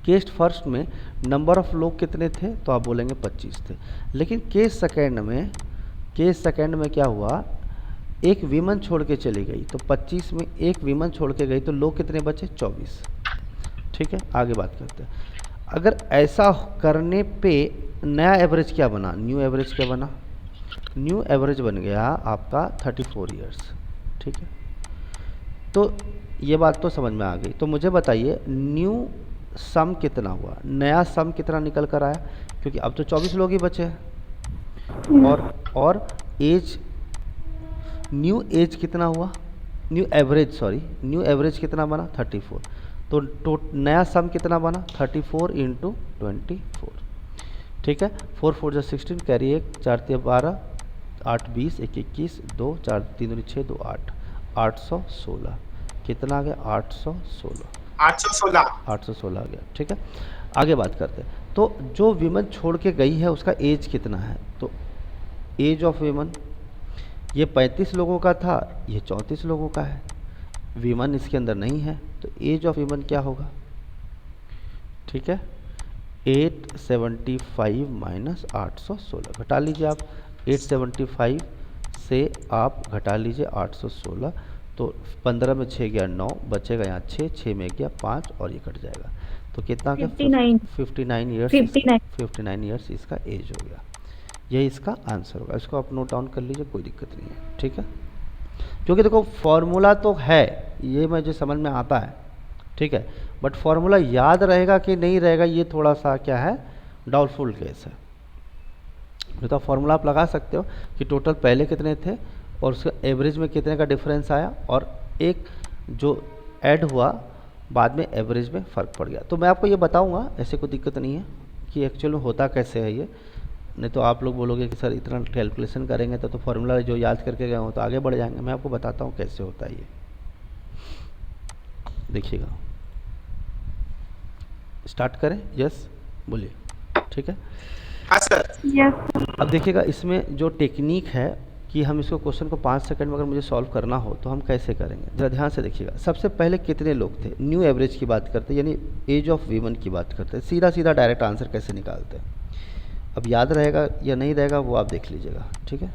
केस फर्स्ट में नंबर ऑफ लोग कितने थे? तो आप बोलेंगे 25 थे। लेकिन केस सेकेंड में क्या हुआ? एक वीमन छोड़ के चली गई, तो 25 में एक वीमन छोड़ के गई, तो लोग कितने बचे? 24। ठीक है, आगे बात करते हैं। अगर ऐसा करने पे नया एवरेज क्या बना? न्यू एवरेज क्या बना? न्यू एवरेज बन गया आपका 34 ईयर्स। ठीक है, तो ये बात तो समझ में आ गई। तो मुझे बताइए न्यू सम कितना हुआ? नया सम कितना निकल कर आया? क्योंकि अब तो 24 लोग ही बचे हैं। और एज, न्यू एज कितना हुआ? न्यू एवरेज कितना बना? 34। तो नया सम कितना बना? 34 × 24। ठीक है, 4 4 16 कैरी 1 4 3 12 8 20 1 21 2 4 3 6 2 8 816। कितना आ गया? 816। 816 816 आ गया। ठीक है, आगे बात करते हैं। तो जो विमन छोड़ के गई है उसका एज कितना है? तो एज ऑफ विमन, ये 35 लोगों का था, ये 34 लोगों का है। विमन इसके अंदर नहीं है, तो एज ऑफ विमन क्या होगा? ठीक है, 875 माइनस 816 घटा लीजिए आप। 875 से आप घटा लीजिए 816, तो 15 में 6 गया 9, बचेगा यहाँ 6 में गया 5 और ये कट जाएगा। तो कितना गया? 59 ईयर्स। 59 ईयर्स इसका एज हो गया। यही इसका आंसर होगा। इसको आप नोट डाउन कर लीजिए, कोई दिक्कत नहीं है। ठीक है, क्योंकि देखो फॉर्मूला तो है, ये मुझे समझ में आता है। ठीक है, बट फॉर्मूला याद रहेगा कि नहीं रहेगा ये थोड़ा सा क्या है, डाउटफुल केस है। तो फॉर्मूला आप लगा सकते हो कि टोटल पहले कितने थे और उसका एवरेज में कितने का डिफरेंस आया, और एक जो ऐड हुआ बाद में एवरेज में फ़र्क पड़ गया। तो मैं आपको ये बताऊंगा, ऐसे कोई दिक्कत नहीं है कि एक्चुअल में होता कैसे है ये। नहीं तो आप लोग बोलोगे कि सर इतना कैलकुलेशन करेंगे तो फॉर्मूला जो याद करके गए हो तो आगे बढ़ जाएंगे। मैं आपको बताता हूँ कैसे होता है ये, देखिएगा। स्टार्ट करें? यस बोलिए। ठीक है, हाँ सर। यस। अब देखिएगा इसमें जो टेक्निक है कि हम इसको क्वेश्चन को 5 सेकंड में अगर मुझे सॉल्व करना हो तो हम कैसे करेंगे, जरा ध्यान से देखिएगा। सबसे पहले कितने लोग थे, न्यू एवरेज की बात करते हैं, यानी एज ऑफ वीमन की बात करते हैं। सीधा सीधा डायरेक्ट आंसर कैसे निकालते हैं, अब याद रहेगा या नहीं रहेगा वो आप देख लीजिएगा। ठीक है,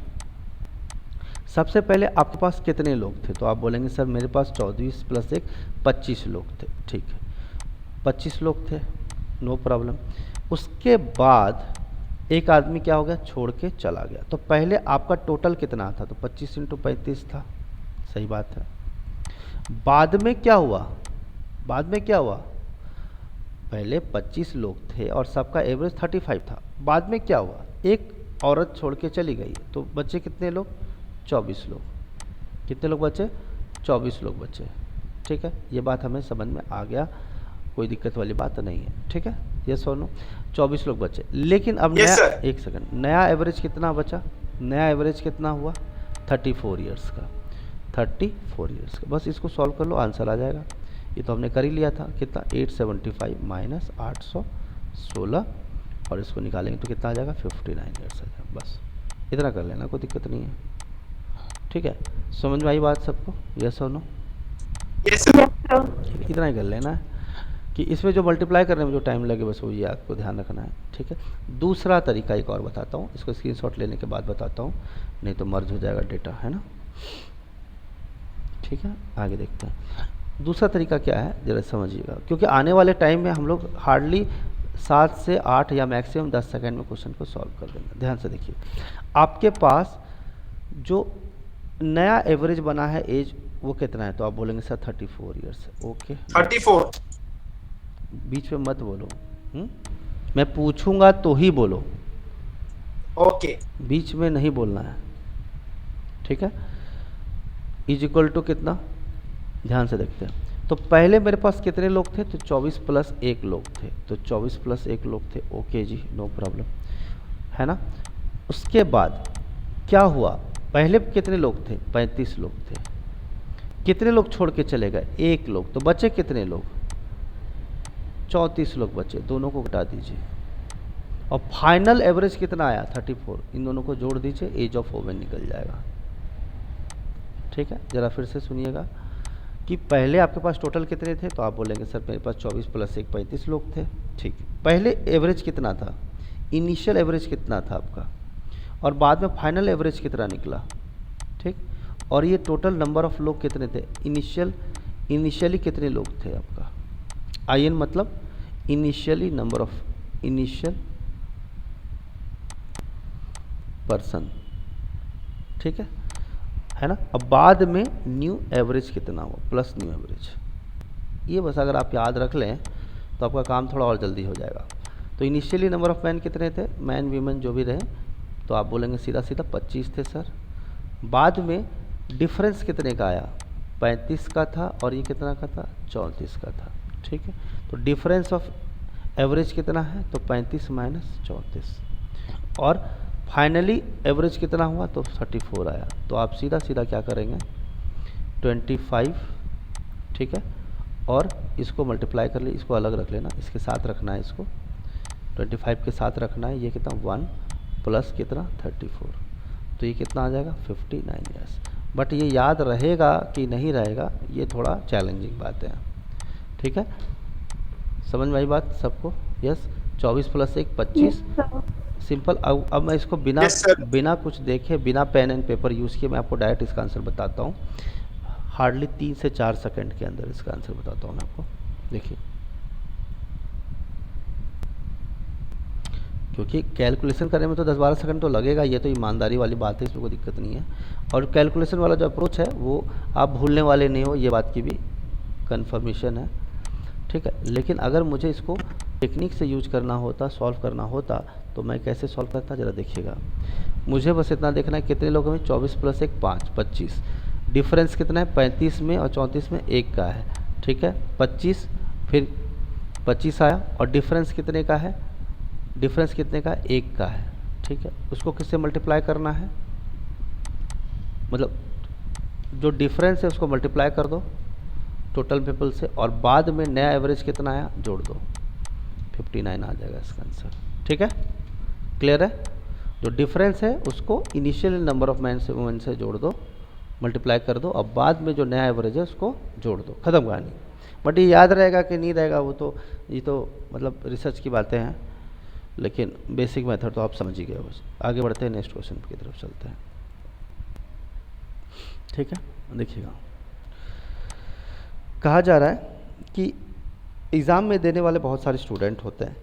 सबसे पहले आपके पास कितने लोग थे, तो आप बोलेंगे सर मेरे पास 24 प्लस 1 25 लोग थे। ठीक है, 25 लोग थे, नो प्रॉब्लम। उसके बाद एक आदमी क्या हो गया, छोड़ के चला गया। तो पहले आपका टोटल कितना था, तो 25 × 35 था। सही बात है। बाद में क्या हुआ, बाद में क्या हुआ, पहले 25 लोग थे और सबका एवरेज 35 था। बाद में क्या हुआ, एक औरत छोड़ के चली गई, तो बच्चे कितने लोग, 24 लोग। कितने लोग बचे, 24 लोग बचे। ठीक है, ये बात हमें समझ में आ गया, कोई दिक्कत वाली बात नहीं है। ठीक है, ये सोनो 24 लोग बचे। लेकिन अब Yes, नया, sir. एक सेकंड, नया एवरेज कितना बचा, नया एवरेज कितना हुआ, 34 ईयर्स का। 34 ईयर्स का, बस इसको सॉल्व कर लो, आंसर आ जाएगा। ये तो हमने कर ही लिया था, कितना 875 माइनस 816, और इसको निकालेंगे तो कितना आ जाएगा, 59 ईयर्स आ जाएगा। बस इतना कर लेना, कोई दिक्कत नहीं है। ठीक है, समझ में आई बात सबको? यस और नो? Yes sir. इतना ही कर लेना है कि इसमें जो मल्टीप्लाई करने में जो टाइम लगे बस वो ये आपको ध्यान रखना है। ठीक है, दूसरा तरीका एक और बताता हूँ, इसको स्क्रीनशॉट लेने के बाद बताता हूँ, नहीं तो मर्ज हो जाएगा डेटा, है ना। ठीक है, आगे देखते हैं। दूसरा तरीका क्या है ज़रा समझिएगा, क्योंकि आने वाले टाइम में हम लोग हार्डली 7 से 8 या मैक्सिमम 10 सेकेंड में क्वेश्चन को सॉल्व कर देंगे। ध्यान से देखिए, आपके पास जो नया एवरेज बना है एज वो कितना है, तो आप बोलेंगे सर 34 ईयर्स है। ओके, 34। बीच में मत बोलो, मैं पूछूंगा तो ही बोलो, ओके। बीच में नहीं बोलना है। ठीक है, इज इक्वल टू कितना, ध्यान से देखते हैं। तो पहले मेरे पास कितने लोग थे, तो 24 प्लस 1 लोग थे, तो 24 प्लस 1 लोग थे। ओके जी, नो प्रॉब्लम, है ना। उसके बाद क्या हुआ, पहले कितने लोग थे, 35 लोग थे। कितने लोग छोड़ के चले गए, 1 लोग, तो बचे कितने लोग, 34 लोग बचे। दोनों को घटा दीजिए और फाइनल एवरेज कितना आया, 34। इन दोनों को जोड़ दीजिए, एज ऑफ वुमेन निकल जाएगा। ठीक है, ज़रा फिर से सुनिएगा कि पहले आपके पास टोटल कितने थे, तो आप बोलेंगे सर मेरे पास 24 प्लस 1 35 लोग थे। ठीक, पहले एवरेज कितना था, इनिशियल एवरेज कितना था आपका, और बाद में फाइनल एवरेज कितना निकला। ठीक, और ये टोटल नंबर ऑफ लोग कितने थे, इनिशियली कितने लोग थे आपका, IN मतलब initially number of initial person. ठीक है ना। अब बाद में न्यू एवरेज कितना हुआ, प्लस न्यू एवरेज। ये बस अगर आप याद रख लें तो आपका काम थोड़ा और जल्दी हो जाएगा। तो इनिशियली नंबर ऑफ मैन कितने थे, मैन वीमेन जो भी रहे, तो आप बोलेंगे सीधा सीधा 25 थे सर। बाद में डिफरेंस कितने का आया, 35 का था, और ये कितना का था, 34 का था। ठीक है, तो डिफरेंस ऑफ एवरेज कितना है, तो 35 माइनस 34, और फाइनली एवरेज कितना हुआ, तो 34 आया। तो आप सीधा सीधा क्या करेंगे, 25, ठीक है, और इसको मल्टीप्लाई कर ले, इसको अलग रख लेना, इसके साथ रखना है, इसको 25 के साथ रखना है। ये कितना 1 प्लस कितना 34, तो ये कितना आ जाएगा 59 ईयर्स। बट ये याद रहेगा कि नहीं रहेगा, ये थोड़ा चैलेंजिंग बात है। ठीक है, समझ में आई बात सबको? Yes, 24 plus 1 25, simple. अब मैं इसको बिना बिना कुछ देखे, बिना पेन एंड पेपर यूज़ किए मैं आपको डायरेक्ट इसका आंसर बताता हूँ। हार्डली 3 से 4 सेकंड के अंदर इसका आंसर बताता हूँ मैं आपको। देखिए, क्योंकि कैलकुलेशन करने में तो 10-12 सेकंड तो लगेगा, ये तो ईमानदारी वाली बात है, इसमें कोई दिक्कत नहीं है। और कैलकुलेशन वाला जो अप्रोच है वो आप भूलने वाले नहीं हो, ये बात की भी कंफर्मेशन है। ठीक है, लेकिन अगर मुझे इसको टेक्निक से यूज करना होता, सॉल्व करना होता, तो मैं कैसे सॉल्व करता ज़रा देखिएगा। मुझे बस इतना देखना है कितने लोगों में 24 प्लस 1 5 25, डिफरेंस कितना है 35 में और 34 में 1 का है। ठीक है, 25 फिर 25 आया और डिफरेंस कितने का है, डिफरेंस कितने का है 1 का है। ठीक है, उसको किससे मल्टीप्लाई करना है, मतलब जो डिफरेंस है उसको मल्टीप्लाई कर दो टोटल पीपल से, और बाद में नया एवरेज कितना आया जोड़ दो, 59 आ जाएगा इसका आंसर। ठीक है, क्लियर है? जो डिफरेंस है उसको इनिशियल नंबर ऑफ मैन से वुमेन से जोड़ दो, मल्टीप्लाई कर दो, और बाद में जो नया एवरेज है उसको जोड़ दो, खत्म कहानी। बट ये याद रहेगा कि नहीं रहेगा वो तो, ये तो मतलब रिसर्च की बातें हैं, लेकिन बेसिक मेथड तो आप समझ ही गए। बस आगे बढ़ते हैं, नेक्स्ट क्वेश्चन की तरफ चलते हैं। ठीक है, देखिएगा, कहा जा रहा है कि एग्ज़ाम में देने वाले बहुत सारे स्टूडेंट होते हैं,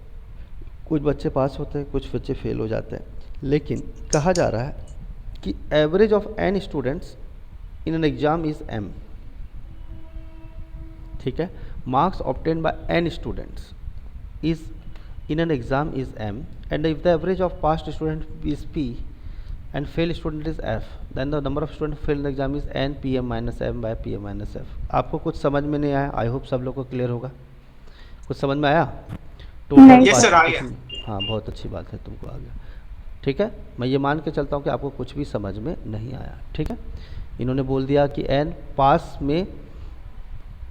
कुछ बच्चे पास होते हैं, कुछ बच्चे फेल हो जाते हैं, लेकिन कहा जा रहा है कि average of n students in an exam is m। ठीक है, marks obtain bye n students is in an exam is m, and if the average of passed student is p and fail student is f, then the number of students fail in the exam is n pm minus m by pm minus f। आपको कुछ समझ में नहीं आया? आई hope सब लोग को clear होगा। कुछ समझ में आया? Yes sir, आ गया। हाँ, बहुत अच्छी बात है, तुमको आ गया। ठीक है, मैं ये मान के चलता हूँ कि आपको कुछ भी समझ में नहीं आया। ठीक है, इन्होंने बोल दिया कि n पास में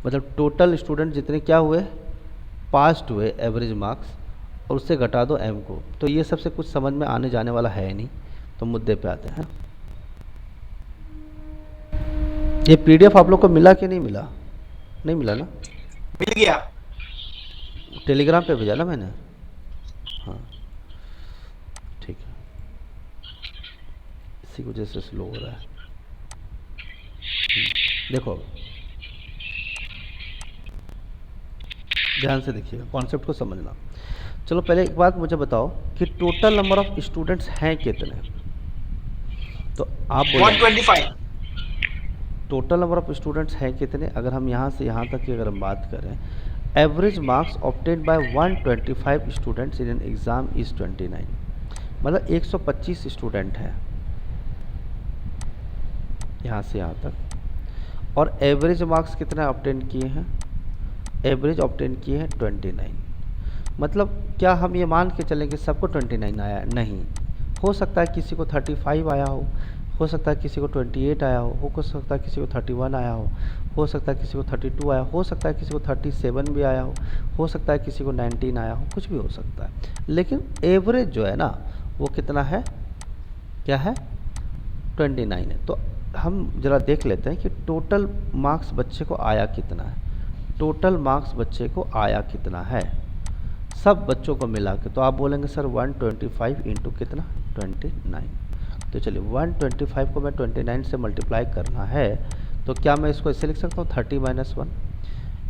मतलब टोटल स्टूडेंट जितने क्या हुए पास्ड हुए एवरेज मार्क्स, और उससे घटा दो m को। तो ये सबसे कुछ समझ में आने जाने वाला है नहीं, तो मुद्दे पे आते हैं। ये PDF आप लोग को मिला कि नहीं मिला? नहीं मिला ना? मिल गया, टेलीग्राम पे भेजा ना मैंने। हाँ ठीक है, इसी वजह से स्लो हो रहा है। देखो ध्यान से देखिएगा, कॉन्सेप्ट को समझना। चलो पहले एक बात मुझे बताओ कि टोटल नंबर ऑफ स्टूडेंट्स हैं कितने? तो आप बोलो 125। टोटल नंबर ऑफ स्टूडेंट्स हैं कितने? अगर हम यहाँ से यहाँ तक की अगर हम बात करें, average marks obtained by 125 students in an exam is 29, मतलब 125 स्टूडेंट हैं यहाँ से यहाँ तक, और एवरेज मार्क्स कितना ऑब्टेन किए हैं? एवरेज ऑब्टेन किए हैं 29। मतलब क्या हम ये मान के चलें कि सबको 29 आया? नहीं, हो सकता है किसी को 35 आया हो सकता है किसी को 28 आया हो सकता है किसी को 31 आया हो सकता है किसी को 32 आया हो सकता है किसी को 37 भी आया हो सकता है किसी को 19 आया हो, कुछ भी हो सकता है। लेकिन एवरेज जो है ना वो कितना है? क्या है? 29 है। तो हम ज़रा देख लेते हैं कि टोटल मार्क्स बच्चे को आया कितना है। टोटल मार्क्स बच्चे को आया कितना है सब बच्चों को मिला के? तो आप बोलेंगे सर 125 इंटू कितना? 29। तो चलिए 125 को मैं 29 से मल्टीप्लाई करना है, तो क्या मैं इसको ऐसे लिख सकता हूँ 30 - 1।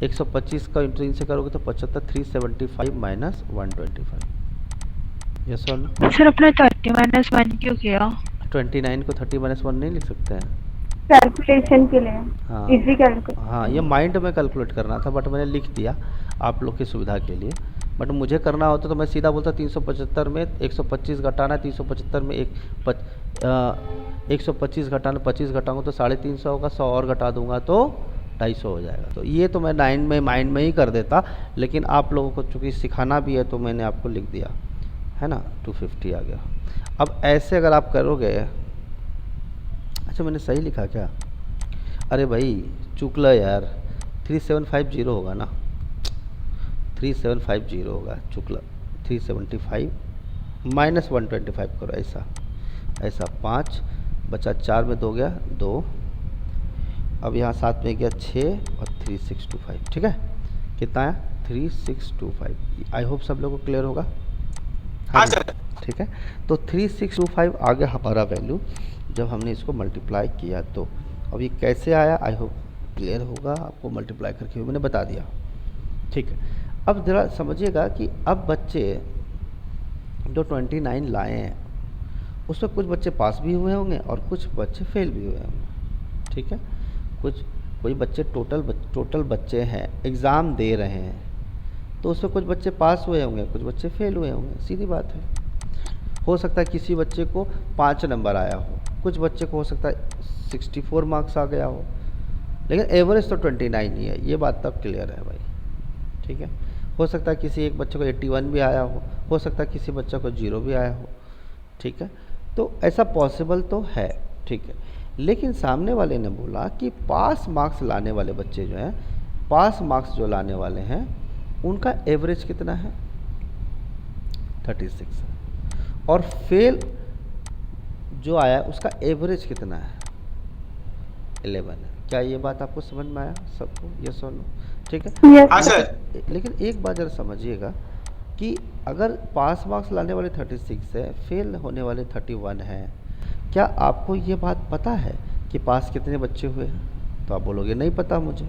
125 का इंटू 3 से करोगे तो 75, 375 माइनस 125। यस और नो? सर अपने 30 - 1 क्यों किया? 29 को 30 - 1 नहीं लिख सकते हैं? कैलकुलेशन के लिए। हाँ इजी कैलकुलेशन। हाँ, ये माइंड में कैलकुलेट करना था, बट मैंने लिख दिया आप लोग की सुविधा के लिए। बट मुझे करना होता तो मैं सीधा बोलता 375 में 125 घटाना है, 375 में 125 घटाना 25 घटाऊंगा तो 350 होगा, 100 और घटा दूंगा तो 250 हो जाएगा। तो ये तो मैं माइंड में ही कर देता, लेकिन आप लोगों को चूँकि सिखाना भी है तो मैंने आपको लिख दिया है ना, 250 आ गया। अब ऐसे अगर आप करोगे, अच्छा मैंने सही लिखा क्या? अरे भाई चूक ला यार, 3750 होगा ना, 3750 होगा, चुकला 375 माइनस 125 करो, ऐसा ऐसा 5 बचा 4 में 2 गया 2, अब यहाँ 7 में गया 6 और 3625, ठीक है। कितना आया 3625। आई होप सब लोगों को क्लियर होगा। हाँ सर। ठीक है, तो 3625 आ गया हमारा वैल्यू जब हमने इसको मल्टीप्लाई किया। तो अब ये कैसे आया, आई होप क्लियर होगा आपको, मल्टीप्लाई करके हुए मैंने बता दिया। ठीक है, अब ज़रा समझिएगा कि अब बच्चे जो 29 लाए हैं उसमें कुछ बच्चे पास भी हुए होंगे और कुछ बच्चे फेल भी हुए होंगे। ठीक है, कोई बच्चे टोटल बच्चे हैं एग्ज़ाम दे रहे हैं, तो उसमें कुछ बच्चे पास हुए होंगे, कुछ बच्चे फेल हुए होंगे, सीधी बात है। हो सकता है किसी बच्चे को 5 नंबर आया हो, कुछ बच्चे को हो सकता है 64 मार्क्स आ गया हो, लेकिन एवरेज तो 29 ही है, ये बात तब क्लियर है भाई। ठीक है, हो सकता है किसी एक बच्चे को 81 भी आया हो सकता है किसी बच्चे को 0 भी आया हो। ठीक है, तो ऐसा पॉसिबल तो है। ठीक है, लेकिन सामने वाले ने बोला कि पास मार्क्स लाने वाले बच्चे जो हैं, पास मार्क्स जो लाने वाले हैं उनका एवरेज कितना है 36 है, और फेल जो आया उसका एवरेज कितना है 11 है। क्या ये बात आपको समझ में आया सबको, यस और नो? ठीक है, हाँ सर। लेकिन एक बात जरा समझिएगा कि अगर पास मार्क्स लाने वाले 36 है, फेल होने वाले 31 है, क्या आपको ये बात पता है कि पास कितने बच्चे हुए हैं? तो आप बोलोगे नहीं पता मुझे।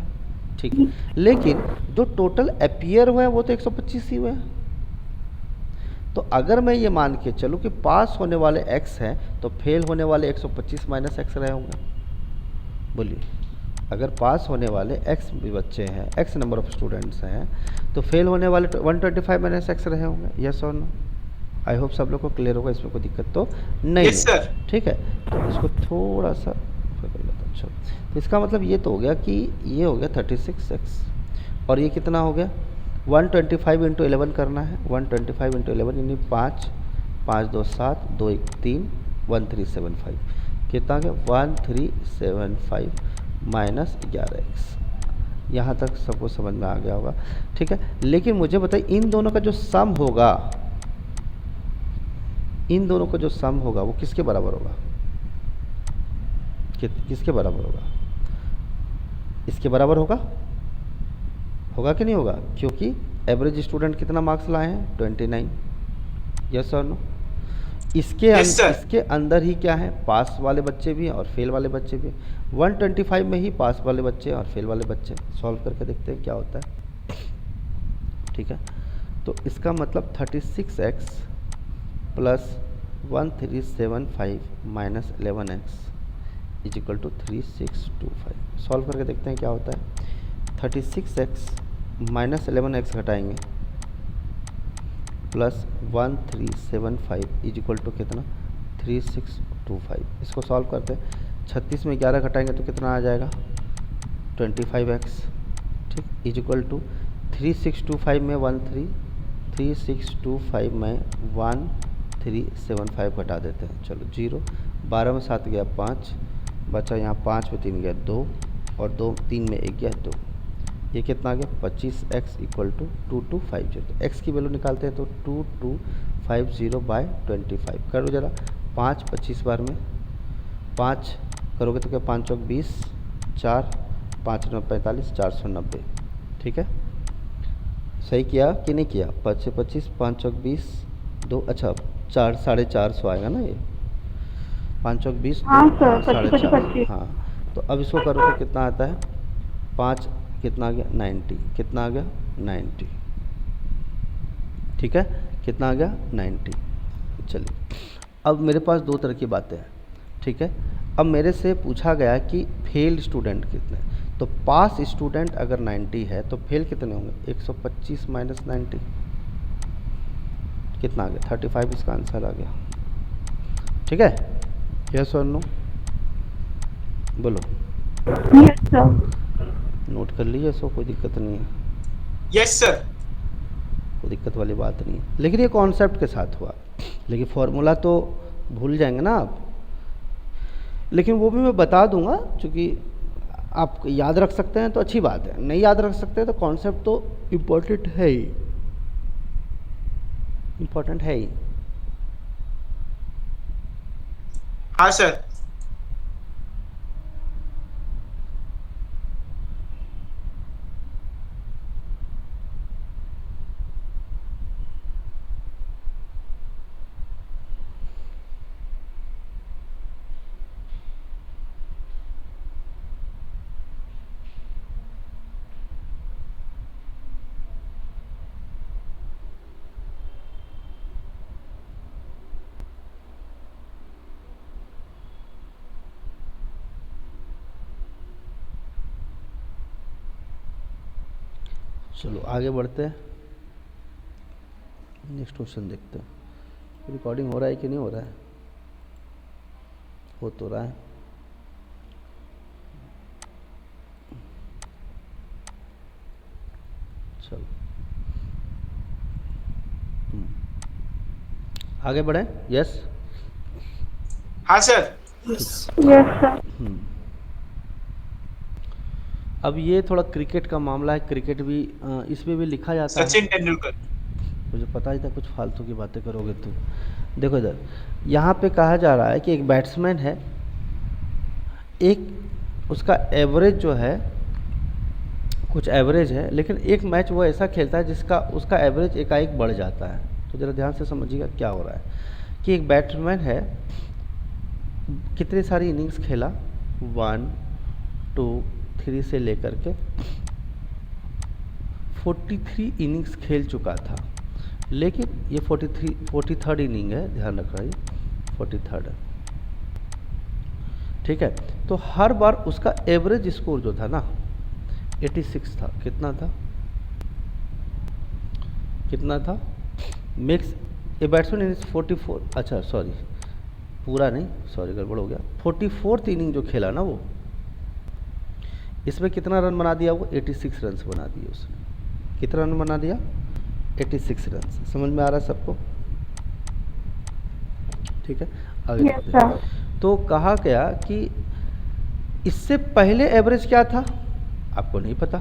ठीक है, लेकिन जो टोटल अपीयर हुए हैं वो तो 125 ही हुए हैं। तो अगर मैं ये मान के चलूँ कि पास होने वाले x हैं तो फेल होने वाले 125 माइनस x रहे होंगे। बोलिए, अगर पास होने वाले x बच्चे हैं, x नंबर ऑफ स्टूडेंट्स हैं, तो फेल होने वाले 125 माइनस x रहे होंगे, यस और नो? आई होप सब लोग को क्लियर होगा, इसमें कोई दिक्कत तो नहीं yes, है। sir. ठीक है, तो इसको थोड़ा सा कर लेता हूं। अच्छा, तो इसका मतलब ये तो हो गया कि ये हो गया 36x और ये कितना हो गया 125 इंटू 11 करना है। 125 इंटू 11 यानी 5 5 2 7 2 1 3 1375 कितना आ गया 1375 माइनस 11x। यहाँ तक सबको समझ में आ गया होगा। ठीक है, लेकिन मुझे बताइए इन दोनों का जो सम होगा, इन दोनों का जो सम होगा वो किसके बराबर होगा? किसके बराबर होगा? इसके बराबर होगा, होगा कि नहीं होगा? क्योंकि एवरेज स्टूडेंट कितना मार्क्स लाए हैं 29, यस और नो? इसके अंदर ही क्या है, पास वाले बच्चे भी हैं और फेल वाले बच्चे भी। 125 में ही पास वाले बच्चे और फेल वाले बच्चे। सॉल्व करके देखते हैं क्या होता है। ठीक है, तो इसका मतलब 36x plus 1375 minus 11x is equal to 3625। Solve करके देखते हैं क्या होता है। 36x माइनस 11x घटाएंगे प्लस 1375 इज इक्वल टू कितना 3625। इसको सॉल्व करते हैं। 36 में 11 घटाएंगे तो कितना आ जाएगा 25x। ठीक, इज इक्वल टू 3625 में 3625 में 1375 घटा देते हैं। चलो 0, 12 में 7 गया 5, बचा यहाँ 5 में 3 गया 2 और 2 3 में 1 गया 2। ये कितना आ गया 25x इक्वल टू 2250। तो x की वैल्यू निकालते हैं तो 2250 बाय 25 करो जरा। 5 25 बार में 5 करोगे तो क्या 5 चौक 20, 4 5 9 45 490। ठीक है, सही किया कि नहीं किया? 5 25 5 चौक 20 2, अच्छा 4 450 आएगा ना ये 5 चौक 20 हाँ सर, 450। हाँ, तो अब इसको करो तो कितना आता है 5 कितना आ गया 90, कितना आ गया 90। ठीक है, कितना आ गया 90। चलिए, अब मेरे पास दो तरह की बातें हैं। ठीक है, अब मेरे से पूछा गया कि फेल्ड स्टूडेंट कितने, तो पास स्टूडेंट अगर 90 है तो फेल कितने होंगे 125 माइनस 90 कितना आ गया 35। इसका आंसर आ गया। ठीक है, यस और नो? बोलो। Yes sir. नोट कर लीजिए, सो कोई दिक्कत नहीं है। Yes sir. कोई दिक्कत वाली बात नहीं है, लेकिन ये कॉन्सेप्ट के साथ हुआ, लेकिन फॉर्मूला तो भूल जाएंगे ना आप। लेकिन वो भी मैं बता दूंगा, क्योंकि आप याद रख सकते हैं तो अच्छी बात है, नहीं याद रख सकते तो कॉन्सेप्ट तो इम्पोर्टेंट है ही, इम्पोर्टेंट है ही। हाँ सर। चलो आगे बढ़ते हैं, नेक्स्ट क्वेश्चन देखते हैं। रिकॉर्डिंग हो रहा है कि नहीं हो रहा है? हो तो रहा है। चलो आगे बढ़ें। यस हाँ सर। Yes sir. अब ये थोड़ा क्रिकेट का मामला है, क्रिकेट भी इसमें भी लिखा जाता है। सचिन तेंदुलकर। मुझे पता ही था कुछ फालतू की बातें करोगे तुम। देखो इधर, यहाँ पे कहा जा रहा है कि एक बैट्समैन है, एक उसका एवरेज जो है कुछ एवरेज है, लेकिन एक मैच वो ऐसा खेलता है जिसका उसका एवरेज एकाएक बढ़ जाता है। तो ज़रा ध्यान से समझिएगा क्या हो रहा है कि एक बैट्समैन है, कितनी सारी इनिंग्स खेला, 1 2 3 से लेकर के 43 इनिंग्स खेल चुका था, लेकिन ये 43rd इनिंग है, ध्यान रखना, ये 43rd है, ठीक है। तो हर बार उसका एवरेज स्कोर जो था ना 86 था। कितना था? कितना था? मिक्स ए बैट्समैन इज 44, अच्छा सॉरी पूरा नहीं, सॉरी गड़बड़ हो गया। 44th इनिंग जो खेला ना वो, इसमें कितना रन बना दिया वो? 86 रन बना दिए उसने। कितना रन बना दिया? 86 रन। समझ में आ रहा है सबको? ठीक है, आगे बढ़ते हैं। तो कहा गया कि इससे पहले एवरेज क्या था? आपको नहीं पता,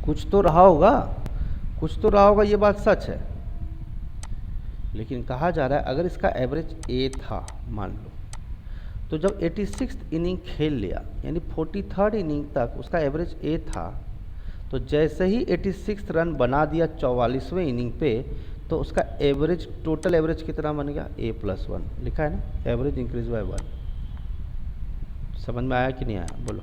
कुछ तो रहा होगा, कुछ तो रहा होगा, ये बात सच है। लेकिन कहा जा रहा है अगर इसका एवरेज ए था मान लो, तो जब 86th इनिंग खेल लिया यानी 43rd इनिंग तक उसका एवरेज ए था, तो जैसे ही 86 रन बना दिया 44वें इनिंग पे, तो उसका एवरेज, टोटल एवरेज कितना बन गया? A+1 लिखा है ना, एवरेज इंक्रीज बाय 1। समझ में आया कि नहीं आया? बोलो।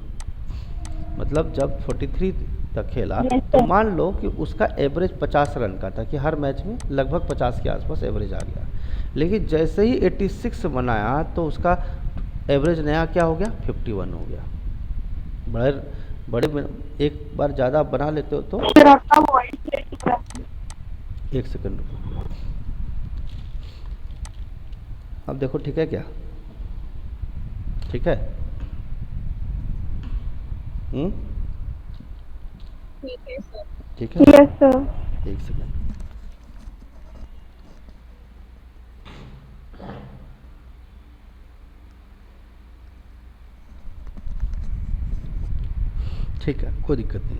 मतलब जब 43 तक खेला तो मान लो कि उसका एवरेज 50 रन का था, कि हर मैच में लगभग 50 के आसपास एवरेज आ गया। लेकिन जैसे ही 86 बनाया तो उसका एवरेज नया क्या हो गया? 51 हो गया। बड़े एक बार ज़्यादा बना लेते हो तो एक सेकंड रुको, अब देखो ठीक है क्या? ठीक है, ठीक है सर। ठीक है, यस सर। एक सेकंड। ठीक है, कोई दिक्कत नहीं।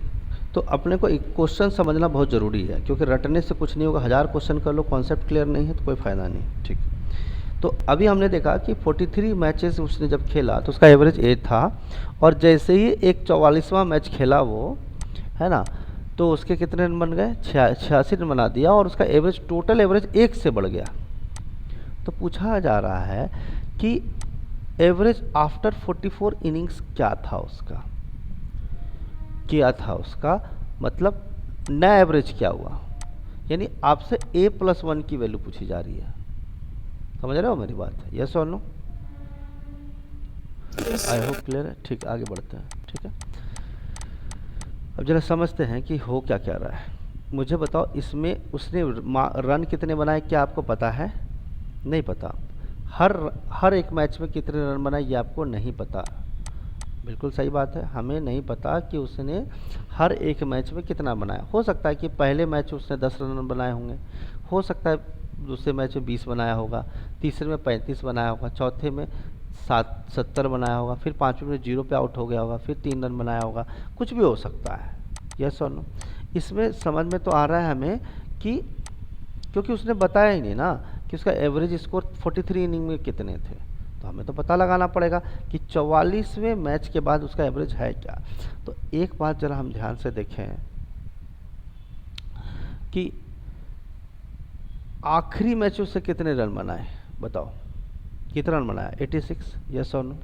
तो अपने को एक क्वेश्चन समझना बहुत ज़रूरी है, क्योंकि रटने से कुछ नहीं होगा। 1000 क्वेश्चन कर लो, कॉन्सेप्ट क्लियर नहीं है तो कोई फ़ायदा नहीं। ठीक, तो अभी हमने देखा कि 43 मैचेस उसने जब खेला तो उसका एवरेज ए था, और जैसे ही एक 44वां मैच खेला वो, है ना, तो उसके कितने रन बन गए? 86 रन बना दिया, और उसका एवरेज, टोटल एवरेज 1 से बढ़ गया। तो पूछा जा रहा है कि एवरेज आफ्टर 44 इनिंग्स क्या था उसका, क्या था उसका, मतलब नया एवरेज क्या हुआ। यानी आपसे A+1 की वैल्यू पूछी जा रही है। समझ रहे हो मेरी बात? यस और नो? आई होप क्लियर है। ठीक, आगे बढ़ते हैं। ठीक है, अब जरा समझते हैं कि हो क्या क्या रहा है। मुझे बताओ, इसमें उसने रन कितने बनाए, क्या आपको पता है? नहीं पता। हर एक मैच में कितने रन बनाए ये आपको नहीं पता। बिल्कुल सही बात है, हमें नहीं पता कि उसने हर एक मैच में कितना बनाया। हो सकता है कि पहले मैच उसने 10 रन बनाए होंगे, हो सकता है दूसरे मैच में 20 बनाया होगा, तीसरे में 35 बनाया होगा, चौथे में 70 बनाया होगा, फिर 5वें में 0 पे आउट हो गया होगा, फिर 3 रन बनाया होगा, कुछ भी हो सकता है। यस और नो? इसमें समझ में तो आ रहा है हमें कि क्योंकि उसने बताया ही नहीं ना कि उसका एवरेज स्कोर 43 इनिंग में कितने थे, तो हमें तो पता लगाना पड़ेगा कि 44वें मैच के बाद उसका एवरेज है क्या। तो एक बात जरा हम ध्यान से देखें कि आखिरी मैच उससे कितने रन बनाए, बताओ कितना रन बनाया? 86। यस और नो?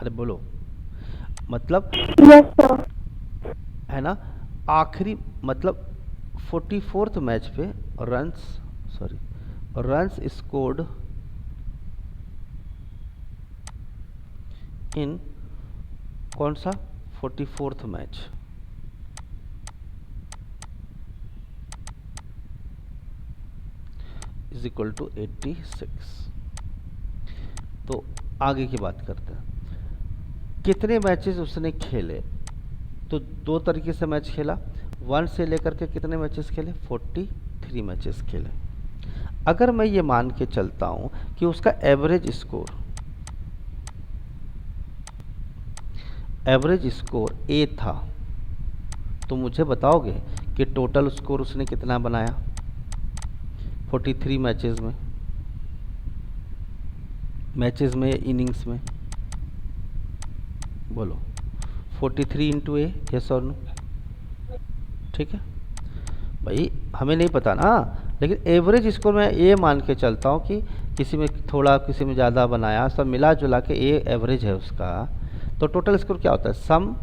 अरे बोलो, मतलब यस सर। है ना, आखिरी मतलब 44th मैच पे रन्स स्कोर्ड इन कौन सा 44th match, is equal to 86। तो आगे की बात करते हैं, कितने मैचेस उसने खेले? तो दो तरीके से मैच खेला, 1 से लेकर के कितने मैचेस खेले? 43 मैचेस खेले। अगर मैं ये मान के चलता हूं कि उसका एवरेज स्कोर ए था, तो मुझे बताओगे कि टोटल स्कोर उसने कितना बनाया 43 मैचेस में इनिंग्स में? बोलो 43 इंटू ए, यस और नो? ठीक है भाई, हमें नहीं पता ना, लेकिन एवरेज स्कोर में ए मान के चलता हूँ कि किसी में थोड़ा किसी में ज़्यादा बनाया, सब मिला जुला के ए एवरेज है उसका। तो टोटल स्कोर क्या होता है? सम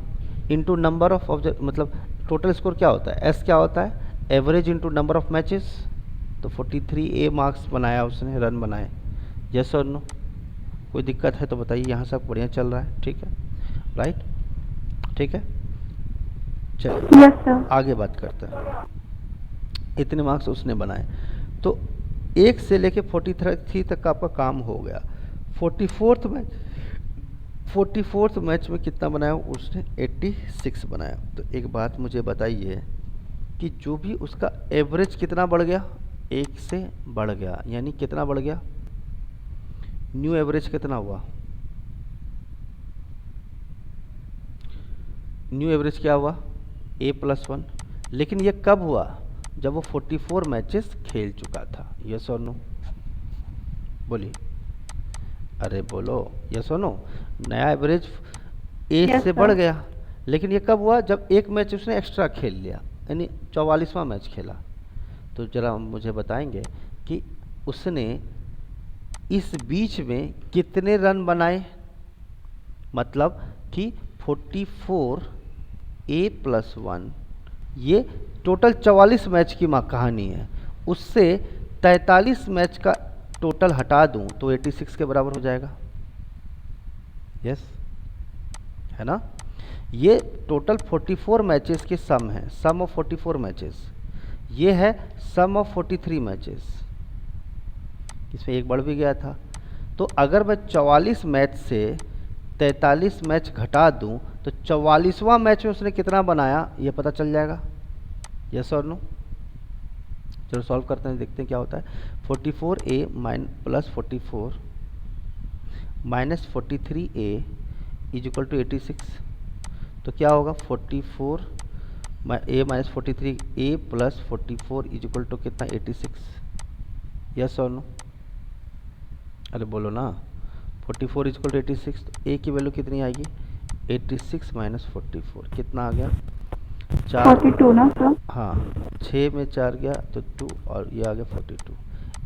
इंटू नंबर ऑफ ऑब्जेक्ट, मतलब टोटल स्कोर क्या होता है? एस क्या होता है? Average into number of matches. तो 43 ए मार्क्स बनाया उसने, रन बनाए। यस और नो? कोई दिक्कत है तो बताइए, यहाँ सब बढ़िया चल रहा है, ठीक है, राइट, ठीक है। चलिए यस सर। आगे बात करते हैं। इतने मार्क्स उसने बनाए, तो 1 से लेके 43 तक का आपका काम हो गया। 44th मैच में कितना बनाया? उसने 86 बनाया। तो एक बात मुझे बताइए कि जो भी उसका एवरेज कितना बढ़ गया? 1 से बढ़ गया, यानी कितना बढ़ गया? न्यू एवरेज कितना हुआ? न्यू एवरेज क्या हुआ? A+1। लेकिन ये कब हुआ? जब वो 44 मैचेस खेल चुका था। यस और नो? बोलिए, अरे बोलो यस और नो? नया एवरेज ए Yes, से sir. बढ़ गया, लेकिन ये कब हुआ? जब एक मैच उसने एक्स्ट्रा खेल लिया, यानी 44वां मैच खेला। तो जरा मुझे बताएंगे कि उसने इस बीच में कितने रन बनाए? मतलब कि 44 A+1, ये टोटल 44 मैच की कहानी है। उससे 43 मैच का टोटल हटा दूं तो 86 के बराबर हो जाएगा। यस, है ना? ये टोटल 44 मैचेस के सम है, सम ऑफ 44 मैचेस। ये है सम ऑफ 43 मैचेस। इसमें एक बढ़ भी गया था। तो अगर मैं 44 मैच से 43 मैच घटा दूं तो 44वां मैच में उसने कितना बनाया ये पता चल जाएगा। यस और नो? चलो सॉल्व करते हैं, देखते हैं क्या होता है। 44A plus 44 minus 43A is equal to 86। तो क्या होगा? 44 A minus 43A plus 44 is equal to कितना? 86। यस और नो? अरे बोलो ना। 44 इज इक्वल टू 86, तो A की वैल्यू कितनी आएगी? 86 माइनस 44 कितना आ गया? 4। 42 ना सर? हाँ, 6 में 4 गया तो 2 और ये आ गया 42।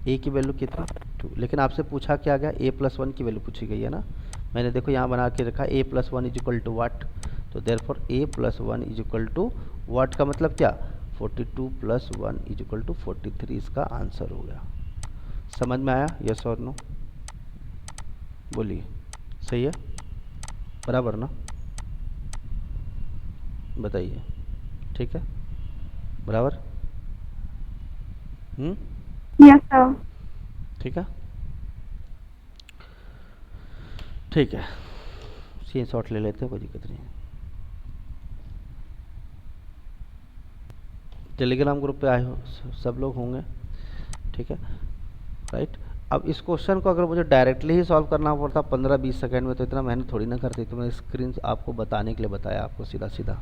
A की वैल्यू कितनी? 2। लेकिन आपसे पूछा क्या गया? A+1 की वैल्यू पूछी गई है ना। मैंने देखो यहाँ बना के रखा A+1 is equal to what. तो therefore A+1 is equal to what का मतलब क्या? 42 + 1 इज इक्वल टू 43 इसका आंसर हो गया। समझ में आया? यस और नो? बोलिए, सही है? बराबर ना? बताइए, ठीक है, बराबर? Yes sir. ठीक है, ठीक है, सीन शॉट ले लेते हैं, कोई दिक्कत नहीं है। टेलीग्राम ग्रुप पे आए हो सब लोग होंगे, ठीक है, राइट। अब इस क्वेश्चन को अगर मुझे डायरेक्टली ही सॉल्व करना पड़ता 15-20 सेकंड में, तो इतना मेहनत थोड़ी ना करती। तो मैंने स्क्रीन आपको बताने के लिए बताया आपको सीधा सीधा।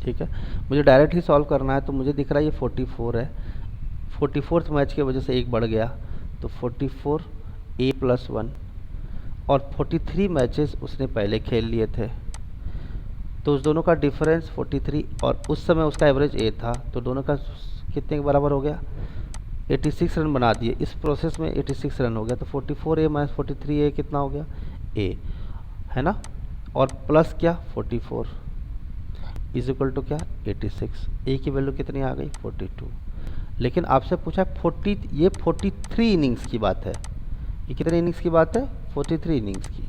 ठीक है, मुझे डायरेक्ट ही सॉल्व करना है। तो मुझे दिख रहा है ये 44 है, 44th मैच की वजह से एक बढ़ गया, तो 44 A+1, और 43 मैचेस उसने पहले खेल लिए थे, तो उस दोनों का डिफरेंस 43, और उस समय उसका एवरेज A था, तो दोनों का कितने के बराबर हो गया? 86 रन बना दिए। इस प्रोसेस में 86 रन हो गया, तो 44A - 43A कितना हो गया? A, है ना। और प्लस क्या? 44 इज इक्वल टू क्या? 86। A की वैल्यू कितनी आ गई? 42। लेकिन आपसे पूछा ये 43 इनिंग्स की बात है। ये कितने इनिंग्स की बात है? 43 इनिंग्स की।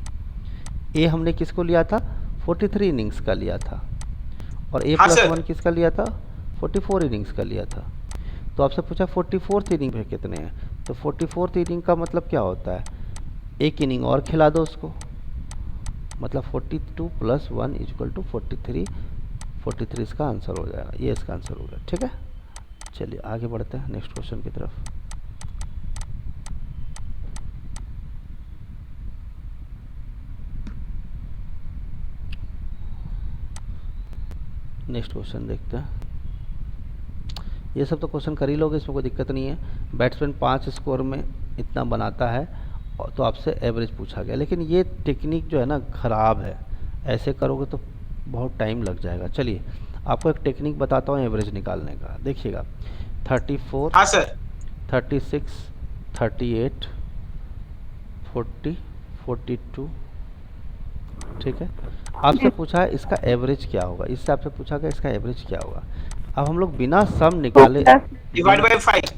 A हमने किसको लिया था? 43 इनिंग्स का लिया था। और A+1 किसका लिया था? 44 इनिंग्स का लिया था। तो आपसे पूछा 44th इनिंग में कितने हैं, तो 44th इनिंग का मतलब क्या होता है? एक इनिंग और खिला दो उसको, मतलब 42 + 1 = 43। 43 इसका आंसर हो जाएगा, ये इसका आंसर हो गया। ठीक है, चलिए आगे बढ़ते हैं नेक्स्ट क्वेश्चन की तरफ। नेक्स्ट क्वेश्चन देखते हैं। ये सब तो क्वेश्चन कर ही लोगे, इसमें कोई दिक्कत नहीं है। बैट्समैन 5 स्कोर में इतना बनाता है, तो आपसे एवरेज पूछा गया। लेकिन ये टेक्निक जो है ना ख़राब है, ऐसे करोगे तो बहुत टाइम लग जाएगा। चलिए आपको एक टेक्निक बताता हूँ एवरेज निकालने का। देखिएगा 34, हाँ सर, 36, 38, 40, 42। ठीक है, आपसे पूछा है इसका एवरेज क्या होगा, इससे आपसे पूछा गया इसका एवरेज क्या होगा। अब हम लोग बिना सम निकाले, डिवाइड बाय 5।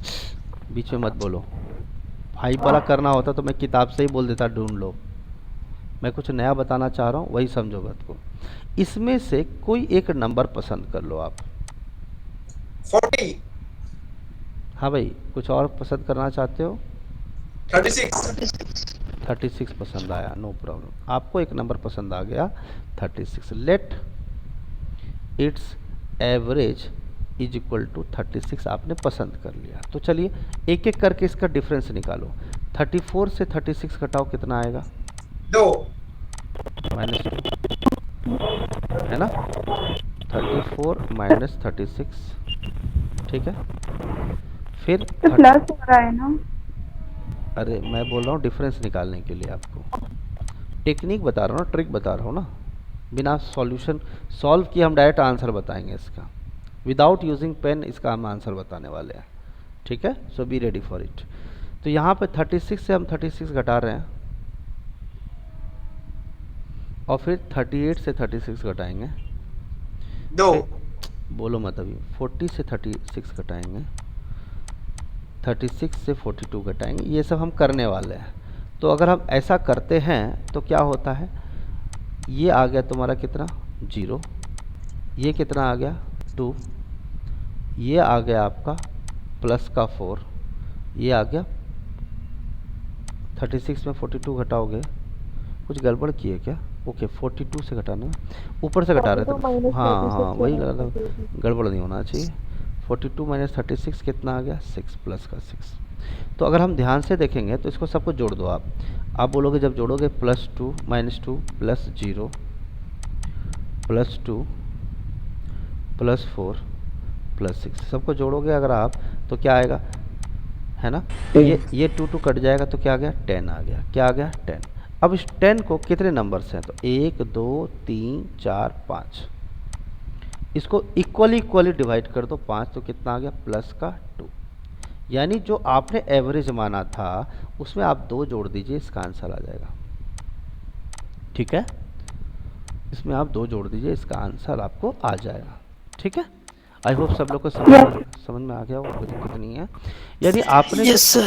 बीच में मत बोलो। 5 वाला करना होता तो मैं किताब से ही बोल देता ढूंढ लो। मैं कुछ नया बताना चाह रहा हूँ, वही समझो बात को। इसमें से कोई एक नंबर पसंद कर लो आप। 40, हाँ भाई, कुछ और पसंद करना चाहते हो? 36, 36 पसंद आया, नो प्रॉब्लम। आपको एक नंबर पसंद आ गया 36। Let its average is equal to 36 आपने पसंद कर लिया। तो चलिए एक एक करके इसका डिफरेंस निकालो। 34 से 36 घटाओ, कितना आएगा? 2, -2, है ना। 34 - 36, ठीक है। फिर तो प्लस हो रहा है ना। अरे मैं बोल रहा हूँ डिफरेंस निकालने के लिए, आपको टेक्निक बता रहा हूँ, ट्रिक बता रहा हूँ ना। बिना सॉल्यूशन सॉल्व किए हम डायरेक्ट आंसर बताएंगे इसका, विदाउट यूजिंग पेन इसका हम आंसर बताने वाले हैं। ठीक है, सो बी रेडी फॉर इट। तो यहाँ पे 36 से हम 36 घटा रहे हैं, और फिर 38 से 36 घटाएंगे। 2, बोलो मत अभी। 40 से 36 घटाएंगे, 36 से 42 घटाएंगे। ये सब हम करने वाले हैं। तो अगर हम ऐसा करते हैं तो क्या होता है, ये आ गया तुम्हारा कितना? 0। ये कितना आ गया? 2। ये आ गया आपका प्लस का 4। ये आ गया 36 में 42 घटाओगे, कुछ गड़बड़ की है क्या? ओके, 42 से घटाना, ऊपर से घटा रहे थे। हाँ, वही लगा, गड़बड़ नहीं होना चाहिए। 42 - 36 कितना आ गया? 6 प्लस का 6। तो अगर हम ध्यान से देखेंगे तो इसको सबको जोड़ दो आप बोलोगे, जब जोड़ोगे +2 - 2 + 0 +2 +4 +6, सबको जोड़ोगे अगर आप तो क्या आएगा, है ना। ये 2 कट जाएगा तो क्या आ गया? 10 आ गया। क्या आ गया? 10। अब इस 10 को कितने नंबर्स हैं? तो 1 2 3 4 5। इसको इक्वली डिवाइड कर दो 5, तो कितना आ गया? प्लस का 2। यानी जो आपने एवरेज माना था उसमें आप 2 जोड़ दीजिए, इसका आंसर आ जाएगा। ठीक है, इसमें आप 2 जोड़ दीजिए, इसका आंसर आपको आ जाएगा। ठीक है, आई होप सब लोग को समझ में आ गया होगा, कोई दिक्कत नहीं है। यदि आपने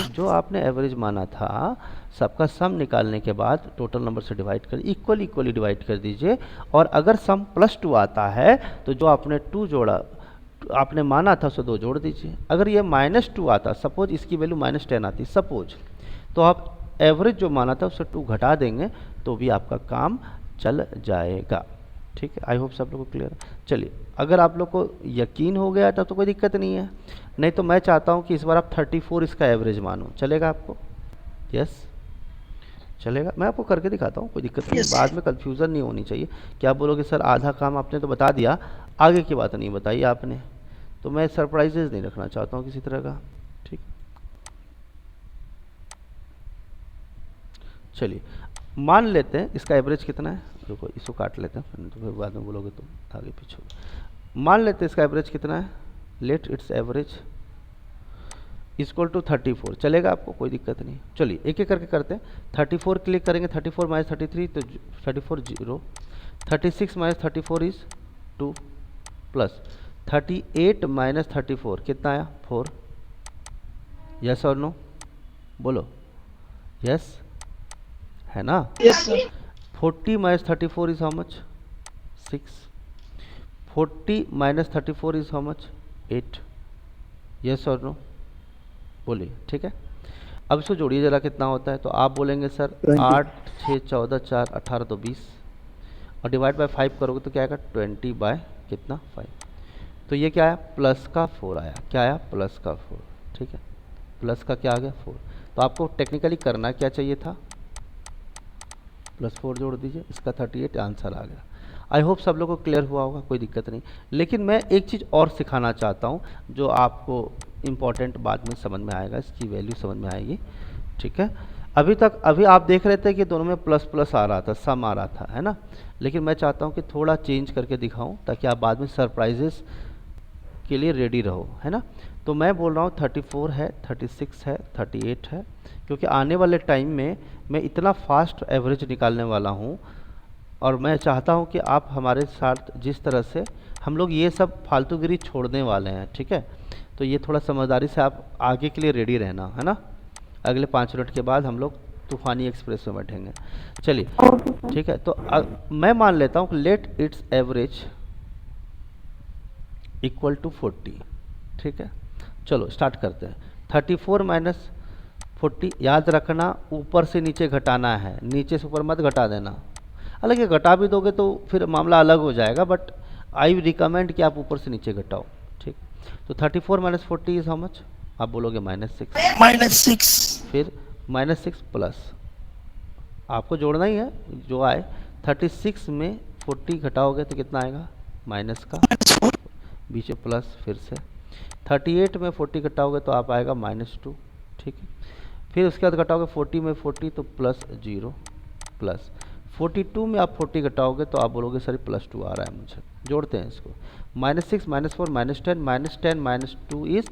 जो आपने एवरेज माना था, सबका सम निकालने के बाद टोटल नंबर से डिवाइड कर इक्वली डिवाइड कर दीजिए। और अगर सम +2 आता है तो जो आपने 2 जोड़ा आपने माना था उसे 2 जोड़ दीजिए। अगर ये -2 आता, सपोज इसकी वैल्यू -10 आती सपोज, तो आप एवरेज जो माना था उससे 2 घटा देंगे तो भी आपका काम चल जाएगा। ठीक है, आई होप सब लोग को क्लियर है। चलिए, अगर आप लोग को यकीन हो गया तब तो कोई दिक्कत नहीं है, नहीं तो मैं चाहता हूँ कि इस बार आप 34 इसका एवरेज मानो। चलेगा आपको? यस चलेगा, मैं आपको करके दिखाता हूँ, कोई दिक्कत नहीं है। Yes. बाद में कन्फ्यूज़न नहीं होनी चाहिए कि आप बोलोगे सर आधा काम आपने तो बता दिया, आगे की बात नहीं बताई आपने, तो मैं सरप्राइजेज नहीं रखना चाहता हूँ किसी तरह का। ठीक, चलिए मान लेते हैं इसका एवरेज कितना है, रुको इसको काट लेते हैं, फिर तो फिर बाद में बोलोगे तो आगे पीछे होगा। मान लेते हैं इसका एवरेज कितना है, let its average equal to 34। चलेगा आपको? कोई दिक्कत नहीं। चलिए एक एक करके करते हैं। 34 क्लिक करेंगे, 34 माइनस 33 तो 34 0, 36 माइनस 34 इज 2 प्लस 38 माइनस 34 कितना आया 4। यस और नो बोलो, यस है ना? Yes sir. 40 minus 34 is how much 6, 40 minus 34 is how much 8। Yes और नो बोलिए, ठीक है। अब इसको जोड़िए जरा कितना होता है, तो आप बोलेंगे सर 8 6 14 4 18 तो 20 और डिवाइड बाय 5 करोगे तो क्या आएगा 20 बाय कितना 5। तो ये क्या आया प्लस का 4 आया, क्या आया प्लस का 4, ठीक है, प्लस का क्या आ गया 4। तो आपको टेक्निकली करना क्या चाहिए था, प्लस 4 जोड़ दीजिए, इसका 38 आंसर आ गया। आई होप सब लोगों को क्लियर हुआ होगा, कोई दिक्कत नहीं। लेकिन मैं एक चीज़ और सिखाना चाहता हूँ जो आपको इम्पॉर्टेंट बाद में समझ में आएगा, इसकी वैल्यू समझ में आएगी, ठीक है। अभी आप देख रहे थे कि दोनों में प्लस प्लस आ रहा था, सम आ रहा था, है ना। लेकिन मैं चाहता हूँ कि थोड़ा चेंज करके दिखाऊँ ताकि आप बाद में सरप्राइजेस के लिए रेडी रहो, है ना। तो मैं बोल रहा हूँ 34 है, 36 है, 38 है, क्योंकि आने वाले टाइम में मैं इतना फास्ट एवरेज निकालने वाला हूँ और मैं चाहता हूँ कि आप हमारे साथ जिस तरह से हम लोग ये सब फालतूगिरी छोड़ने वाले हैं, ठीक है। तो ये थोड़ा समझदारी से आप आगे के लिए रेडी रहना, है ना। अगले 5 मिनट के बाद हम लोग तूफानी एक्सप्रेस में बैठेंगे। चलिए ठीक है, तो मैं मान लेता हूँ कि let its average equal to 40, ठीक है। चलो स्टार्ट करते हैं। 34 माइनस 40 याद रखना ऊपर से नीचे घटाना है, नीचे से ऊपर मत घटा देना। हालांकि घटा भी दोगे तो फिर मामला अलग हो जाएगा, बट आई रिकमेंड कि आप ऊपर से नीचे घटाओ, ठीक। तो 34 माइनस 40 इज हाउ मच, आप बोलोगे -6, फिर -6 प्लस आपको जोड़ना ही है जो आए। 36 में 40 घटाओगे तो कितना आएगा माइनस का, बीच में प्लस, फिर से 38 में 40 घटाओगे तो आप आएगा -2, ठीक है। फिर उसके बाद घटाओगे 40 में 40 तो +0 प्लस 42 में आप 40 घटाओगे तो आप बोलोगे सर +2 आ रहा है मुझे। जोड़ते हैं इसको, -6 -4 -10 -2 इज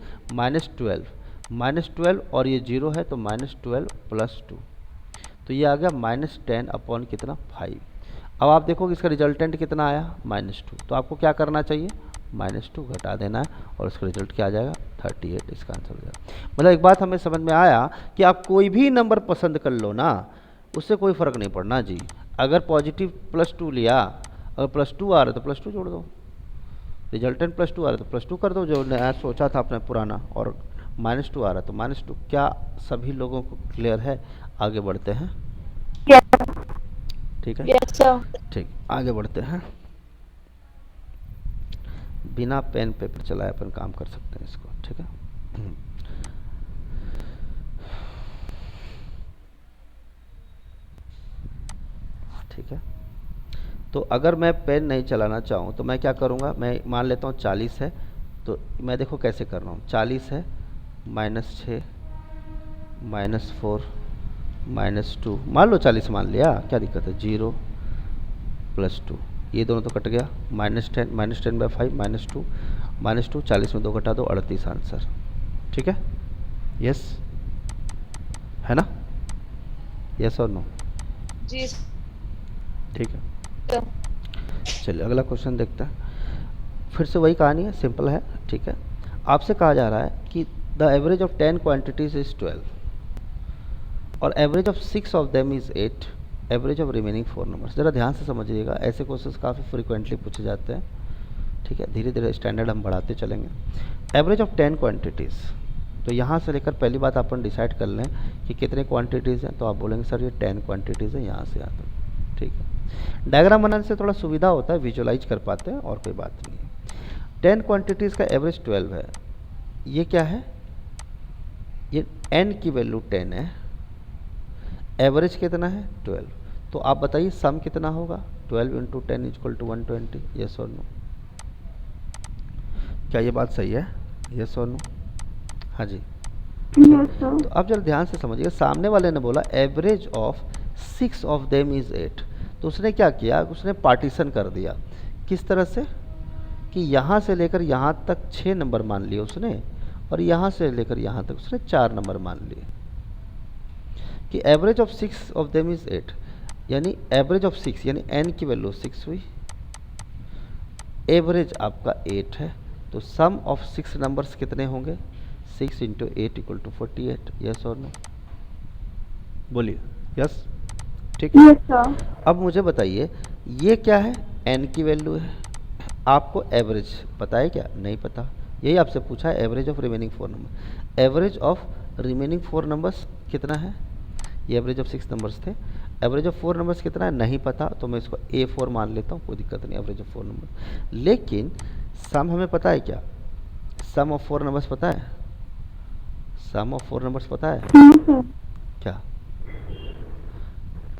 -12 और ये 0 है तो -12 + 2, तो ये आ गया -10 अपॉन कितना 5। अब आप देखोगे इसका रिजल्टेंट कितना आया -2, तो आपको क्या करना चाहिए -2 घटा देना है और इसका रिजल्ट क्या आ जाएगा 38, इसका आंसर हो जाएगा। मतलब एक बात हमें समझ में आया कि आप कोई भी नंबर पसंद कर लो ना, उससे कोई फ़र्क नहीं पड़ना जी। अगर पॉजिटिव +2 लिया, अगर +2 आ रहा है तो +2 जोड़ दो, रिजल्टेंट +2 आ रहा है तो +2 कर दो जो नया सोचा था आपने पुराना, और -2 आ रहा है तो -2। क्या सभी लोगों को क्लियर है? आगे बढ़ते हैं, ठीक है। Yes sir. ठीक, आगे बढ़ते हैं। बिना पेन पेपर चलाए अपन काम कर सकते हैं इसको, ठीक है। ठीक है, तो अगर मैं पेन नहीं चलाना चाहूँ तो मैं क्या करूँगा, मैं मान लेता हूँ 40 है, तो मैं देखो कैसे कर रहा हूँ। 40 है, -6 -4 -2, मान लो 40 मान लिया, क्या दिक्कत है, 0 + 2, ये दोनों तो कट गया, -10 बाय 5 -2 40 में 2 घटा दो 38 आंसर, ठीक है। यस है ना, यस और नो, जी ठीक है। चलिए अगला क्वेश्चन देखते हैं। फिर से वही कहानी है, सिंपल है, ठीक है। आपसे कहा जा रहा है कि the average of 10 quantities is 12 और average of 6 of them is 8, average of remaining 4 numbers. ज़रा ध्यान से समझिएगा, ऐसे क्वेश्चंस काफ़ी फ्रिक्वेंटली पूछे जाते हैं, ठीक है। धीरे धीरे स्टैंडर्ड हम बढ़ाते चलेंगे। एवरेज ऑफ 10 क्वांटिटीज़, तो यहाँ से लेकर पहली बात अपन डिसाइड कर लें कि कितने क्वांटिटीज़ हैं, तो आप बोलेंगे सर ये 10 क्वांटिटीज़ है यहाँ से यहाँ तक, ठीक है। डायग्राम बनाने से थोड़ा सुविधा होता है, विजुअलाइज कर पाते हैं और कोई बात नहीं है। 10 क्वांटिटीज़ का एवरेज 12 है। ये क्या है? ये n की वैल्यू 10 है, एवरेज कितना है 12। तो आप बताइए सम कितना होगा? 12 इंटू 10 इक्वल टू 120। यस और नो? क्या ये बात सही है? यस और नो? हाँ जी। Yes sir. तो आप जरा ध्यान से समझिए, सामने वाले ने बोला average of 6 of them is 8। तो उसने क्या किया? उसने पार्टीशन कर दिया। किस तरह से? कि यहाँ से लेकर यहाँ तक 6 नंबर मान लिए उसने, और यहाँ से लेकर यहाँ तक उसने 4 नंबर मान लिए। कि average of 6 of them is 8, यानी एवरेज ऑफ 6 यानी n की वैल्यू 6 हुई, एवरेज आपका 8 है। तो सम ऑफ 6 नंबर्स कितने होंगे? 6 इंटू 8 इक्वल टू 48। यस और नो? बोलिए यस। ठीक है। Yes sir. अब मुझे बताइए ये क्या है? n की वैल्यू है। आपको एवरेज पता है क्या? नहीं पता। यही आपसे पूछा है average of remaining 4 number. Average of remaining 4 numbers कितना है? ये एवरेज ऑफ 6 नंबर्स थे। एवरेज ऑफ 4 नंबर्स कितना है नहीं पता, तो मैं इसको A4 मान लेता हूँ, कोई दिक्कत नहीं। एवरेज ऑफ 4 नंबर, लेकिन सम हमें पता है क्या? सम ऑफ 4 नंबर्स पता है? सम ऑफ 4 नंबर्स पता है क्या?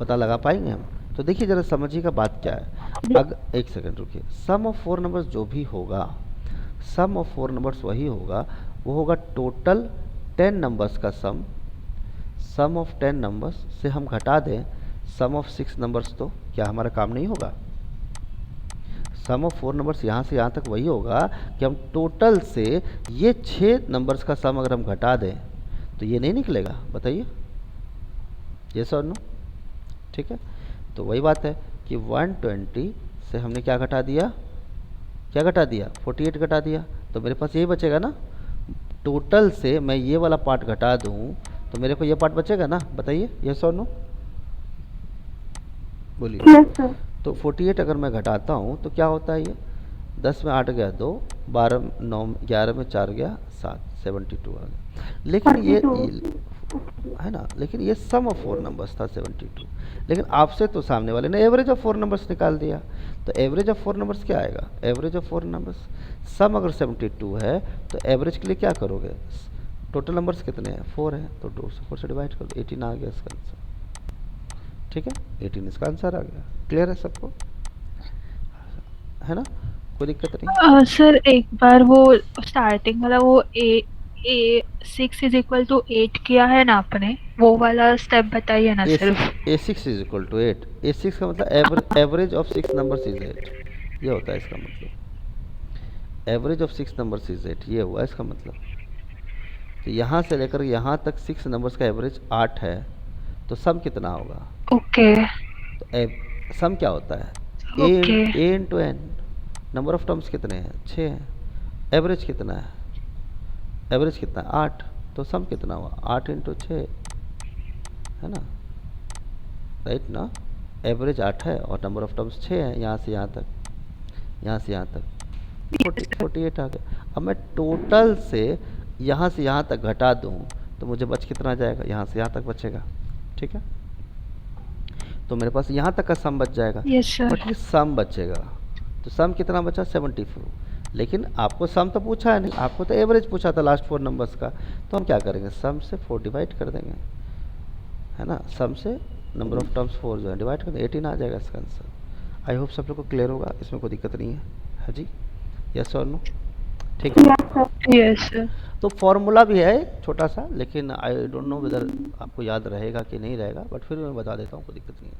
पता लगा पाएंगे हम? तो देखिए जरा समझिएगा बात क्या है। अगर एक सेकंड रुकिए, सम ऑफ 4 नंबर्स जो भी होगा, सम ऑफ 4 नंबर्स वही होगा, वो होगा टोटल 10 नंबर्स का सम। सम ऑफ 10 नंबर्स से हम घटा दें सम ऑफ 6 नंबर्स, तो क्या हमारा काम नहीं होगा? सम ऑफ 4 नंबर्स यहाँ से यहाँ तक वही होगा कि हम टोटल से ये 6 नंबर्स का सम अगर हम घटा दें तो ये नहीं निकलेगा? बताइए यस और नो? ठीक है। तो वही बात है कि 120 से हमने क्या घटा दिया? क्या घटा दिया? 48 घटा दिया। तो मेरे पास यही बचेगा ना। टोटल से मैं ये वाला पार्ट घटा दूं तो मेरे को ये पार्ट बचेगा ना? बताइए यस और नो? बोलिए। Yes sir. तो 48 अगर मैं घटाता हूँ तो क्या होता है? ये 10 में 8 गया 2, 12 9 11 में 4 गया 7, 72 आ गया। लेकिन ये है ना, लेकिन ये सम ऑफ 4 नंबर्स था 72। लेकिन आपसे तो सामने वाले ने एवरेज ऑफ 4 नंबर्स निकाल दिया। तो एवरेज ऑफ 4 नंबर्स क्या आएगा? एवरेज ऑफ 4 नंबर्स, सम अगर 72 है तो एवरेज के लिए क्या करोगे? टोटल नंबर्स कितने हैं? 4 है, तो 2 से 4 से डिवाइड कर दो, 18 आ गया इसका आंसर। ठीक है, 18 इसका आंसर आ गया। क्लियर है सबको? है ना, कोई दिक्कत नहीं? सर एक बार वो स्टार्टिंग वाला वो ए 6 इज इक्वल टू 8 किया है ना आपने, वो वाला स्टेप बताइए ना सिर्फ। A6 is equal to 8। A6 का मतलब एवरेज ऑफ 6 नंबर्स इज 8, ये होता है इसका मतलब। एवरेज ऑफ 6 नंबर्स इज 8, ये हुआ इसका मतलब। तो यहाँ से लेकर यहाँ तक 6 नंबर्स का एवरेज 8 है, तो सम कितना होगा? ओके। तो सम क्या होता है? A into n। Number of terms कितने हैं? 6 हैं। एवरेज कितना है? एवरेज कितना है? 8। तो सम कितना हुआ? 8 इंटू 6, है ना, राइट ना? एवरेज 8 है और नंबर ऑफ टर्म्स 6 है। यहाँ से यहाँ तक, यहाँ से यहाँ तक 48 आ गया। अब मैं टोटल से यहाँ से यहाँ तक घटा दूँ तो मुझे बच कितना जाएगा? यहाँ से यहाँ तक बचेगा। ठीक है, तो मेरे पास यहाँ तक का सम बच जाएगा। Yes sir. बट ये सम बचेगा, तो सम कितना बचा? 74। लेकिन आपको सम तो पूछा है नहीं, आपको तो एवरेज पूछा था लास्ट 4 नंबर्स का। तो हम क्या करेंगे? सम से 4 डिवाइड कर देंगे, है ना। सम से नंबर ऑफ टर्म्स 4 जो है डिवाइड कर देंगे, 18 आ जाएगा इसका आंसर। आई होप सब लोग को क्लियर होगा, इसमें कोई दिक्कत नहीं है जी? यस और नो? ठीक है। Yes sir. तो फॉर्मूला भी है छोटा सा, लेकिन आई डोंट नो वेदर आपको याद रहेगा कि नहीं रहेगा, बट फिर मैं बता देता हूँ, कोई दिक्कत नहीं है,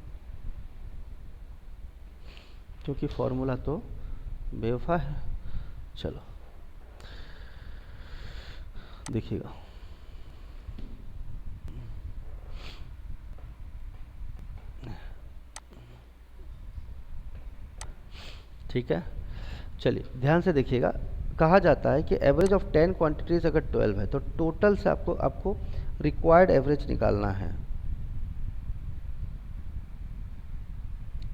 क्योंकि फॉर्मूला तो बेवफा है। चलो देखिएगा, ठीक है। चलिए ध्यान से देखिएगा, कहा जाता है कि एवरेज ऑफ 10 क्वांटिटीज अगर 12 है तो टोटल से आपको रिक्वायर्ड एवरेज निकालना है।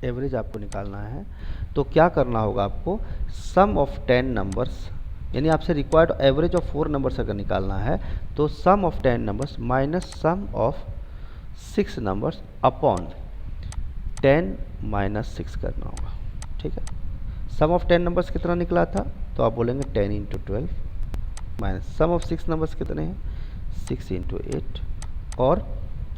एवरेज आपको निकालना है तो क्या करना होगा आपको? सम ऑफ 10 नंबर्स, यानी आपसे रिक्वायर्ड एवरेज ऑफ 4 नंबर्स अगर निकालना है तो sum of 10 numbers minus sum of 6 numbers upon 10 minus 6 करना होगा। ठीक है, सम ऑफ 10 नंबर्स कितना निकला था, तो आप बोलेंगे 10 into 12 minus sum of 6 numbers कितने हैं, 6 इंटू 8 और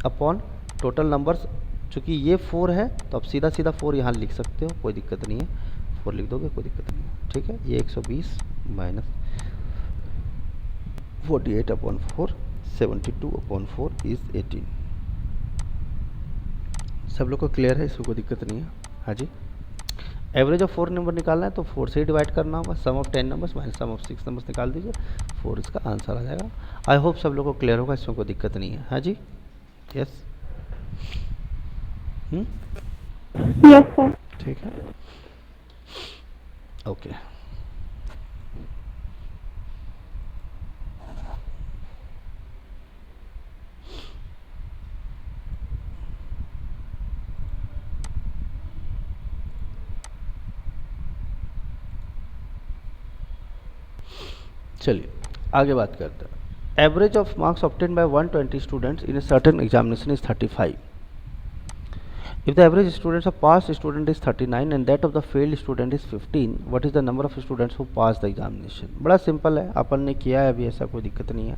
अपॉन टोटल नंबर्स। चूँकि ये 4 है तो आप सीधा सीधा 4 यहाँ लिख सकते हो, कोई दिक्कत नहीं है, 4 लिख दोगे कोई दिक्कत नहीं है। ठीक है, ये 120 माइनस 48 अपॉन 4, 72 अपॉन 4 इज 18। सब लोग को क्लियर है, इसमें कोई दिक्कत नहीं है। हाँ जी, एवरेज ऑफ 4 नंबर निकालना है तो 4 से डिवाइड करना होगा, sum of 10 numbers minus sum of 6 numbers निकाल दीजिए, 4 इसका आंसर आ जाएगा। आई होप सब लोग को क्लियर होगा, इसमें कोई दिक्कत नहीं है। हाँ जी, यस यस सर। ठीक है, ओके। चलिए आगे बात करते हैं। Average of marks obtain bye 120 students in a certain examination is 35। If the average students of passed student is 39 and that of the failed student is 15, what is the number of students who passed the examination? बड़ा simple है, अपन ने किया है अभी, ऐसा कोई दिक्कत नहीं है।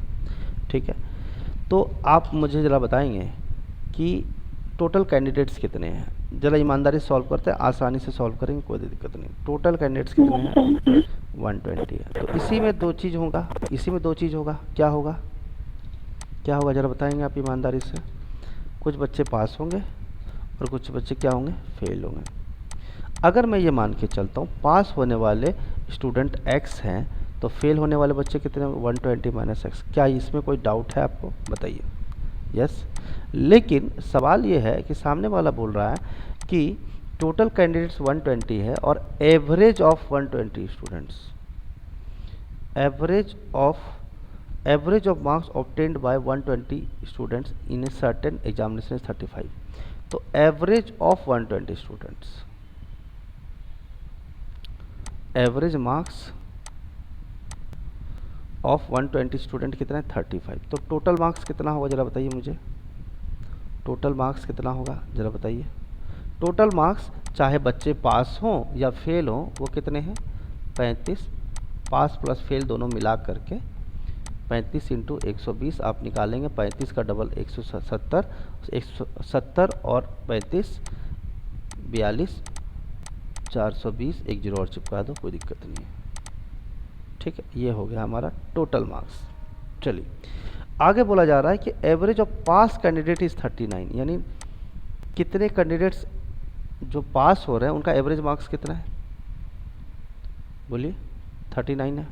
ठीक है, तो आप मुझे ज़रा बताएंगे कि टोटल कैंडिडेट्स कितने हैं। ज़रा ईमानदारी से सॉल्व करते हैं, आसानी से सॉल्व करेंगे, कोई दिक्कत नहीं। टोटल कैंडिडेट्स कितने हैं, 120 है। तो इसी में दो चीज़ होगा, इसी में दो चीज़ होगा। क्या होगा, क्या होगा ज़रा बताएंगे आप ईमानदारी से। कुछ बच्चे पास होंगे और कुछ बच्चे क्या होंगे, फेल होंगे। अगर मैं ये मान के चलता हूँ पास होने वाले स्टूडेंट x हैं तो फेल होने वाले बच्चे कितने, 120 माइनस एक्स। क्या इसमें कोई डाउट है आपको, बताइए। यस, लेकिन सवाल ये है कि सामने वाला बोल रहा है कि टोटल कैंडिडेट्स 120 है और average of 120 students, average of marks obtained by 120 students in a certain examination is 35। तो average of 120 students, average marks of 120 student कितना है, 35। तो टोटल मार्क्स कितना होगा जरा बताइए मुझे, टोटल मार्क्स कितना होगा जरा बताइए। टोटल मार्क्स चाहे बच्चे पास हों या फेल हों वो कितने हैं, 35। पास प्लस फेल दोनों मिला करके 35 इंटू 120 आप निकालेंगे, 35 का डबल 170, 170 और 35 42, 420, एक जीरो और चिपका दो, कोई दिक्कत नहीं है। ठीक है, ये हो गया हमारा टोटल मार्क्स। चलिए आगे बोला जा रहा है कि average of pass candidate is 39, यानी कितने कैंडिडेट्स जो पास हो रहे हैं उनका एवरेज मार्क्स कितना है, बोलिए 39 है।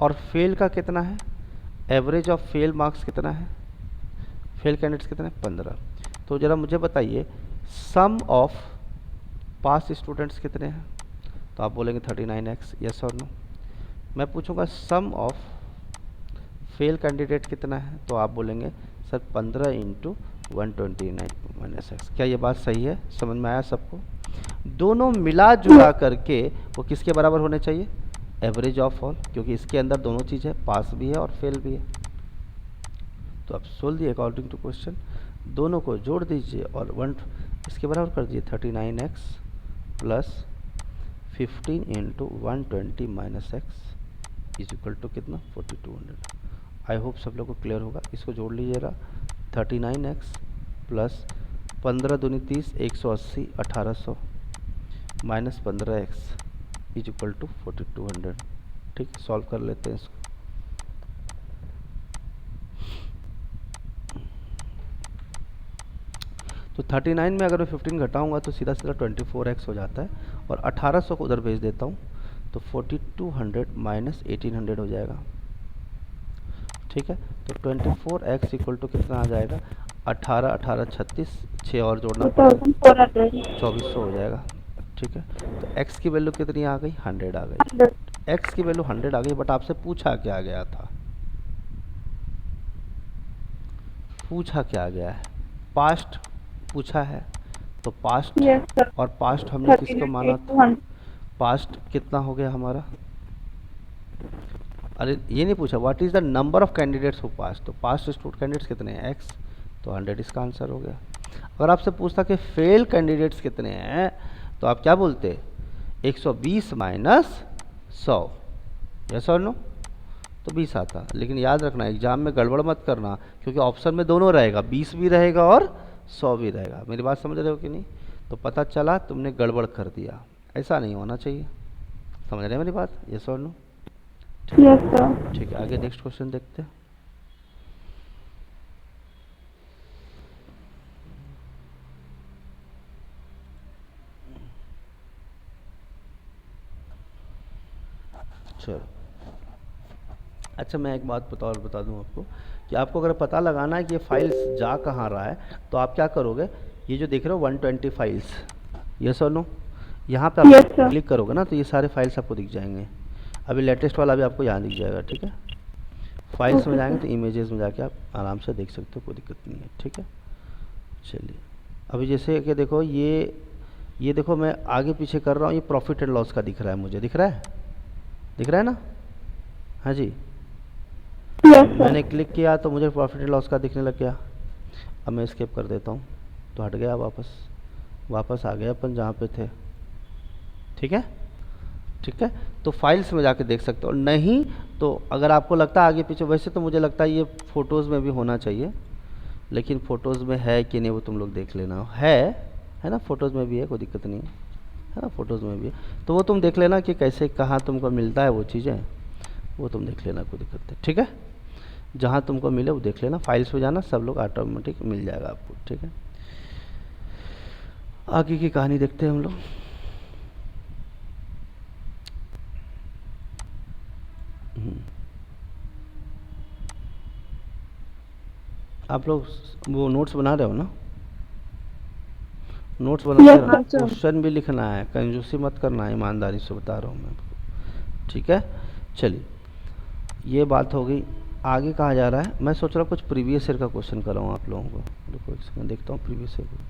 और फेल का कितना है, एवरेज ऑफ फेल मार्क्स कितना है, फेल कैंडिडेट्स कितना है, 15। तो ज़रा मुझे बताइए सम ऑफ पास स्टूडेंट्स कितने हैं, तो आप बोलेंगे 39x, यस और नो। मैं पूछूंगा सम ऑफ फेल कैंडिडेट कितना है, तो आप बोलेंगे सर 15 इंटू 129 माइनस एक्स। क्या ये बात सही है, समझ में आया सबको। दोनों मिला जुला करके वो किसके बराबर होने चाहिए, एवरेज ऑफ ऑल, क्योंकि इसके अंदर दोनों चीज़ है, पास भी है और फेल भी है। तो आप सोल्व दिए अकॉर्डिंग टू क्वेश्चन, दोनों को जोड़ दीजिए और इसके बराबर कर दीजिए 39x plus 15 into 120 minus x is equal to कितना, 4200। आई होप सब लोग को क्लियर होगा। इसको जोड़ लीजिएगा, 39x प्लस 15 दूनी 30, 180, 1800 minus 15x is equal to 4200। ठीक, सॉल्व कर लेते हैं इसको। तो 39 में अगर मैं 15 घटाऊंगा तो सीधा सीधा 24x हो जाता है और 1800 को उधर भेज देता हूँ तो 4200 माइनस 1800 हो जाएगा। ठीक है, तो 24x इक्वल टू कितना आ जाएगा, 18 18 36, 6 और जोड़ना पड़ेगा, 2400 हो जाएगा। ठीक है, तो x की वैल्यू कितनी आ गई, 100 आ गई। x की वैल्यू 100 आ गई, बट आपसे पूछा क्या गया था, पूछा क्या गया है, पास्ट पूछा है। तो पास्ट और पास्ट हमने किसको माना था, पास्ट कितना हो गया हमारा, अरे ये नहीं पूछा what is the number of candidates who पास, तो पास्ट स्टूडेंट कैंडिडेट्स कितने हैं, x, तो 100 इसका आंसर हो गया। अगर आपसे पूछता कि फेल कैंडिडेट्स कितने हैं तो आप क्या बोलते? 120 माइनस 100, यस और नो, तो 20 आता। लेकिन याद रखना एग्जाम में गड़बड़ मत करना, क्योंकि ऑप्शन में दोनों रहेगा, 20 भी रहेगा और 100 भी रहेगा। मेरी बात समझ रहे हो कि नहीं? तो पता चला तुमने गड़बड़ कर दिया, ऐसा नहीं होना चाहिए। समझ रहे हैं मेरी बात? यस और नो? Yes sir. ठीक है, आगे नेक्स्ट क्वेश्चन देखते हैं। चलो, अच्छा मैं एक बात बता दूं आपको कि आपको अगर पता लगाना है कि ये फाइल्स जा कहाँ रहा है तो आप क्या करोगे, ये जो देख रहे हो 120 फाइल्स, यस और नो, यहाँ पे आप क्लिक करोगे ना तो ये सारे फाइल्स आपको दिख जाएंगे। अभी लेटेस्ट वाला भी आपको यहाँ दिख जाएगा, ठीक है। फाइल्स में जाएंगे तो इमेजेस में जाके आप आराम से देख सकते हो, कोई दिक्कत नहीं है, ठीक है। चलिए, अभी जैसे कि देखो ये देखो मैं आगे पीछे कर रहा हूँ, ये प्रॉफिट एंड लॉस का दिख रहा है, मुझे दिख रहा है ना? हाँ जी, मैंने क्लिक किया तो मुझे प्रॉफिट एंड लॉस का दिखने लग गया। अब मैं स्किप कर देता हूँ तो हट गया, वापस आ गया अपन जहाँ पे थे, ठीक है। तो फाइल्स में जाके देख सकते हो, नहीं तो अगर आपको लगता है आगे पीछे, वैसे तो मुझे लगता है ये फ़ोटोज़ में भी होना चाहिए, लेकिन फ़ोटोज़ में है कि नहीं वो तुम लोग देख लेना। है ना, फ़ोटोज़ में भी है, कोई दिक्कत नहीं है ना, फ़ोटोज़ में भी है तो वो तुम देख लेना कि कैसे कहाँ तुमको मिलता है वो चीज़ें, वो तुम देख लेना, कोई दिक्कत नहीं, ठीक है। जहाँ तुमको मिले वो देख लेना, फाइल्स में जाना, सब लोग ऑटोमेटिक मिल जाएगा आपको, ठीक है। आगे की कहानी देखते हैं हम लोग। आप लोग वो नोट्स बना रहे हो ना? नोट्स बनाते रहना, क्वेश्चन भी लिखना है, कंजूसी मत करना है, ईमानदारी से बता रहा हूँ मैं आपको, ठीक है। चलिए, ये बात हो गई। आगे कहा जा रहा है, मैं सोच रहा हूँ कुछ प्रीवियस ईयर का क्वेश्चन कराऊँ आप लोगों को। देखो एक सेकंड देखता हूँ प्रीवियस ईयर को।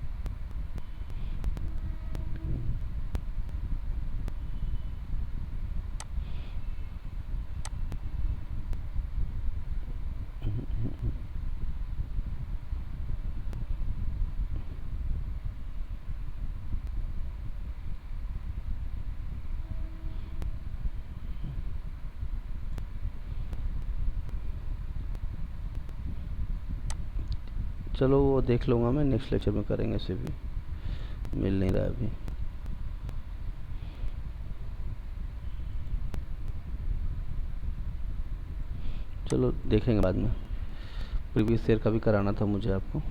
चलो वो देख लूँगा मैं, नेक्स्ट लेक्चर में करेंगे, इसे भी मिल नहीं रहा है अभी। चलो देखेंगे बाद में, प्रीवियस ईयर का भी कराना था मुझे आपको।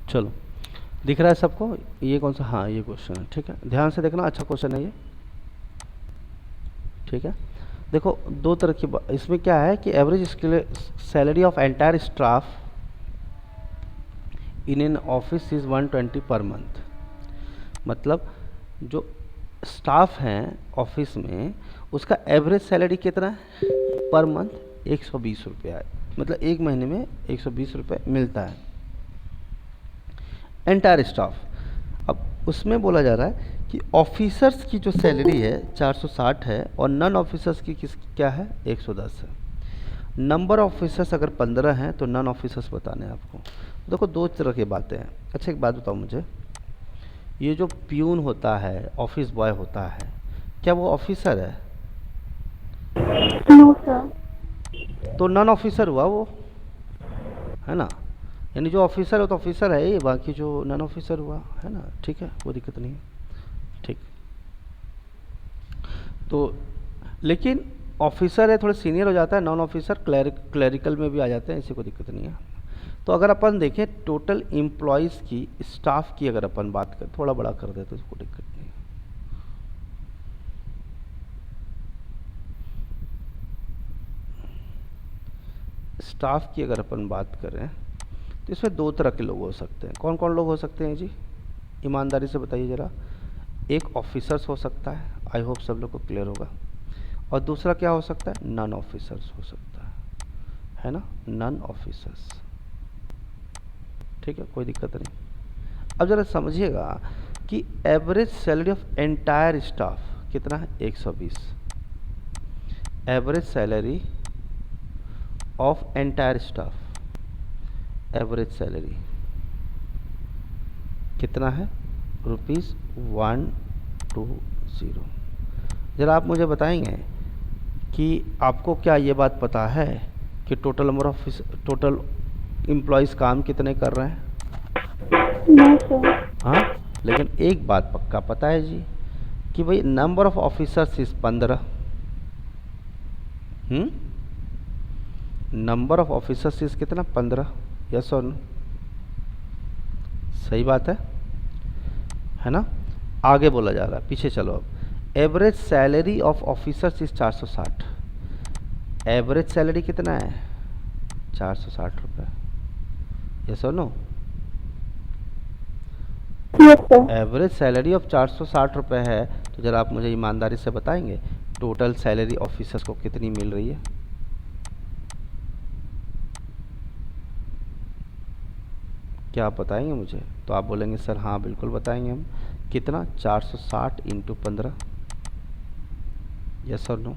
चलो, दिख रहा है सबको? ये कौन सा? हाँ, ये क्वेश्चन है, ठीक है, ध्यान से देखना, अच्छा क्वेश्चन है ये, ठीक है। देखो दो तरह की इसमें क्या है कि average salary of entire staff in an office is 120 per month. मतलब जो स्टाफ हैं ऑफिस में उसका एवरेज सैलरी कितना है पर मंथ? 120 रुपया है, मतलब एक महीने में 120 रुपये मिलता है एंटायर स्टाफ। अब उसमें बोला जा रहा है कि ऑफिसर्स की जो सैलरी है 460 है और नॉन ऑफिसर्स की क्या है? 110 है। नंबर ऑफ ऑफिसर्स अगर 15 हैं तो नॉन ऑफिसर्स बताने हैं आपको। देखो दो तरह की बातें हैं। अच्छा एक बात बताओ मुझे, ये जो प्यून होता है, ऑफिस बॉय होता है, क्या वो ऑफिसर है? No sir. तो नॉन ऑफिसर हुआ वो, है ना। यानी जो ऑफिसर है तो ऑफिसर है ये, बाकी जो नॉन ऑफिसर हुआ, है ना, ठीक है, कोई दिक्कत नहीं है, ठीक। तो लेकिन ऑफिसर है थोड़ा सीनियर हो जाता है, नॉन ऑफिसर क्लरिकल में भी आ जाते हैं, ऐसी कोई दिक्कत नहीं है। तो अगर अपन देखें टोटल एम्प्लॉयज़ की, स्टाफ की अगर अपन बात करें, थोड़ा बड़ा कर देते तो कोई दिक्कत नहीं है। स्टाफ की अगर अपन बात करें तो इसमें दो तरह के लोग हो सकते हैं। कौन कौन लोग हो सकते हैं जी? ईमानदारी से बताइए ज़रा। एक ऑफिसर्स हो सकता है, आई होप सब लोग को क्लियर होगा, और दूसरा क्या हो सकता है? नॉन ऑफिसर्स हो सकता है ना, नॉन ऑफिसर्स। ठीक है, कोई दिक्कत नहीं। अब ज़रा समझिएगा कि average salary of entire staff कितना है, 120। Average salary of entire staff, average salary कितना है, ₹120। ज़रा आप मुझे बताएंगे कि आपको क्या ये बात पता है कि total number of total employees काम कितने कर रहे हैं? नहीं सर। हाँ, लेकिन एक बात पक्का पता है जी कि भाई number of officers is 15। Number of officers is कितना, 15। यस और नो? सही बात है ना? आगे बोला जा रहा है, पीछे चलो। अब average salary of officers is 460। Average salary कितना है, 460 रुपये। यस और नो? एवरेज सैलरी ऑफ 460 रुपये है, तो ज़रा आप मुझे ईमानदारी से बताएंगे टोटल सैलरी ऑफिसर्स को कितनी मिल रही है? क्या आप बताएंगे मुझे? तो आप बोलेंगे सर हाँ बिल्कुल बताएंगे हम। कितना, 460 इंटू 15। यस और नो?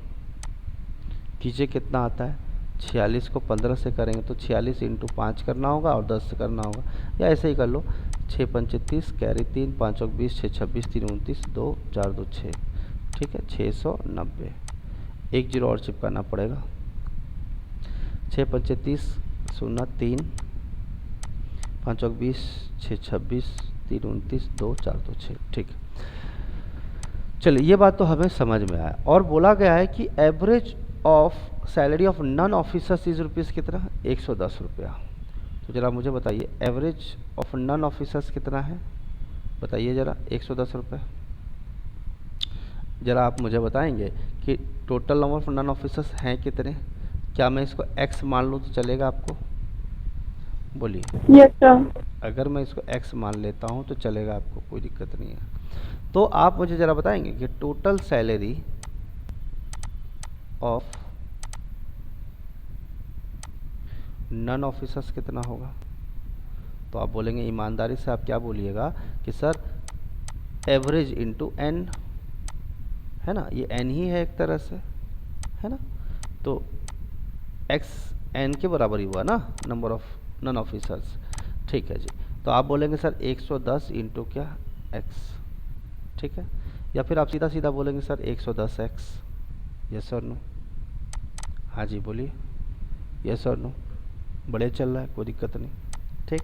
कीजिए कितना आता है। 46 को 15 से करेंगे तो 46 इंटू 5 करना होगा और 10 से करना होगा, या ऐसे ही कर लो। 6 5 30, कैरी 3, 5 और 20, 6 26, 3 29, 2 4 2 6। ठीक है, 690। एक जीरो और चिपकाना पड़ेगा। 6 5 30, 0 3, 5 और 20, 6 26, 3 29, 2 4 2 6। ठीक, चलिए ये बात तो हमें समझ में आया। और बोला गया है कि average of salary of non officers is rupees कितना, 110 रुपया। तो ज़रा मुझे बताइए एवरेज ऑफ नॉन ऑफिसर्स कितना है, बताइए ज़रा। 110 रुपये। ज़रा आप मुझे बताएंगे कि total number of non officers हैं कितने? क्या मैं इसको x मान लूँ तो चलेगा आपको? बोलिए। Yes sir. अगर मैं इसको x मान लेता हूँ तो चलेगा आपको, कोई दिक्कत नहीं है। तो आप मुझे ज़रा बताएंगे कि total salary of non officers कितना होगा? तो आप बोलेंगे ईमानदारी से, आप क्या बोलिएगा कि सर एवरेज इंटू n, है ना, ये n ही है एक तरह से, है ना, तो x n के बराबर ही हुआ ना, नंबर ऑफ नॉन ऑफिसर्स। ठीक है जी, तो आप बोलेंगे सर 110 इंटू क्या, x। ठीक है, या फिर आप सीधा सीधा बोलेंगे सर 110x। यस और नो? हाँ जी बोलिए, यस और नो? बड़े चल रहा है, कोई दिक्कत नहीं। ठीक,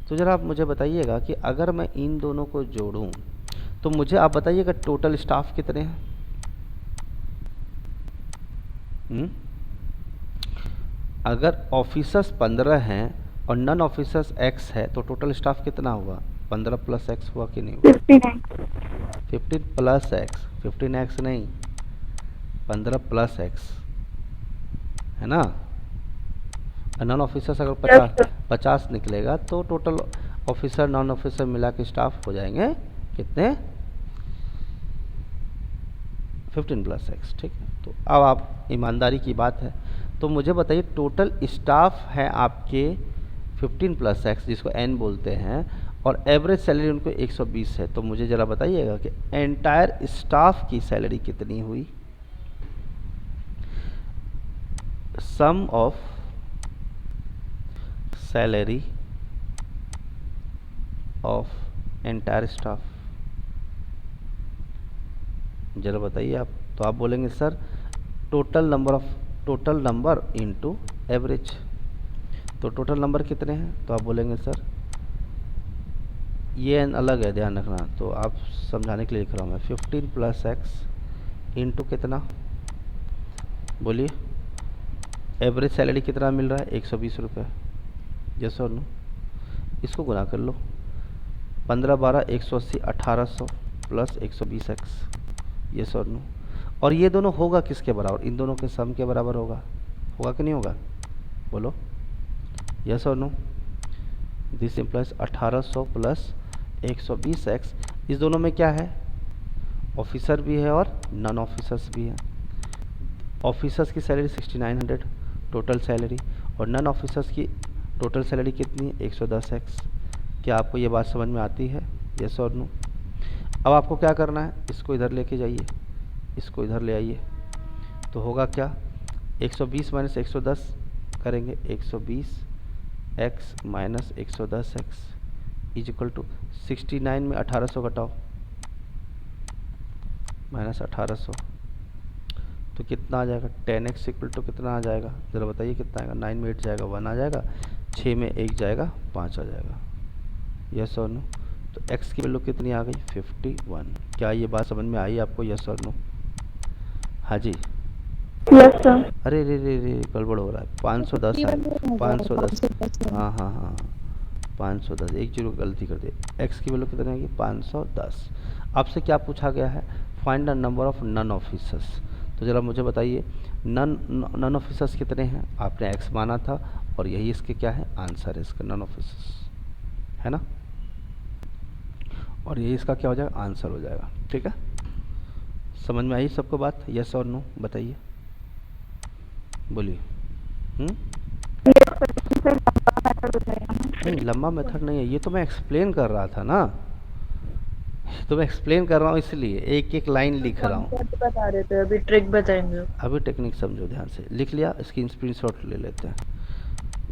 तो ज़रा आप मुझे बताइएगा कि अगर मैं इन दोनों को जोड़ूं तो मुझे आप बताइएगा टोटल स्टाफ कितने हैं? अगर ऑफिसर्स 15 हैं और नॉन ऑफिसर्स x है तो टोटल स्टाफ कितना हुआ? 15 प्लस x हुआ कि नहीं हुआ? 15 प्लस x, 15x नहीं, 15 प्लस x, है ना। नॉन ऑफिसर्स अगर 50 निकलेगा तो टोटल ऑफिसर नॉन ऑफिसर मिला के स्टाफ हो जाएंगे कितने? 15 प्लस x। ठीक है, तो अब आप ईमानदारी की बात है तो मुझे बताइए टोटल स्टाफ है आपके 15 प्लस x जिसको n बोलते हैं, और एवरेज सैलरी उनको 120 है। तो मुझे ज़रा बताइएगा कि एंटायर स्टाफ की सैलरी कितनी हुई? Sum of salary of entire staff, ज़रा बताइए आप। तो आप बोलेंगे sir total number into average. तो टोटल नंबर कितने हैं? तो आप बोलेंगे सर ये n अलग है, ध्यान रखना, तो आप समझाने के लिए लिख रहा हूँ मैं। 15 प्लस x इंटू कितना, बोलिए। एवरेज सैलरी कितना मिल रहा है? 120 रुपये। यस और नो? इसको गुना कर लो, 15 12 180, 1800 प्लस 120x। यस और नो? और ये दोनों होगा किसके बराबर? इन दोनों के सम के बराबर होगा, होगा कि नहीं होगा? बोलो यस और no? This implies 1800 plus 120x। इस दोनों में क्या है? ऑफिसर भी है और नॉन ऑफिसर्स भी है। ऑफिसर्स की सैलरी 6900 टोटल सैलरी, और नॉन ऑफिसर्स की टोटल सैलरी कितनी है 110x। क्या आपको ये बात समझ में आती है? यस और नो? अब आपको क्या करना है, इसको इधर लेके जाइए, इसको इधर ले आइए, तो होगा क्या 120 माइनस 110 करेंगे 120x minus 110x is equal to 69 में 1800 घटाओ माइनस 1800 तो कितना आ जाएगा 10x इक्वल टू कितना आ जाएगा, ज़रा बताइए कितना आएगा। 9 में 8 जाएगा 1 आ जाएगा, 6 में 1 जाएगा 5 आ जाएगा। यस और नो? तो x की वैल्यू कितनी आ गई 51। क्या ये बात समझ में आई आपको? यस और नो? हाँ जी। Yes sir. अरे रे रे रे गड़बड़ हो रहा है। 510 है, 510। हाँ हाँ हाँ 510, एक जीरो गलती कर दे। x की वैल्यू कितनी आएगी 510। आपसे क्या पूछा गया है, find the number of non officers. तो ज़रा मुझे बताइए नॉन ऑफिसर्स कितने हैं। आपने x माना था और यही इसके क्या है आंसर है, इसका नॉन ऑफिसर्स है ना, और यही इसका क्या हो जाएगा आंसर हो जाएगा। ठीक है, समझ में आई सबको बात? यस और नो बताइए, बोलिए। नहीं लंबा मेथड नहीं है, ये तो मैं एक्सप्लेन कर रहा था ना, तो मैं एक्सप्लेन कर रहा हूँ इसलिए एक एक लाइन लिख रहा हूँ। बता रहे थे, अभी ट्रिक बताएंगे। अभी टेक्निक समझो ध्यान से, लिख लिया, इसकी स्क्रीनशॉट ले लेते हैं।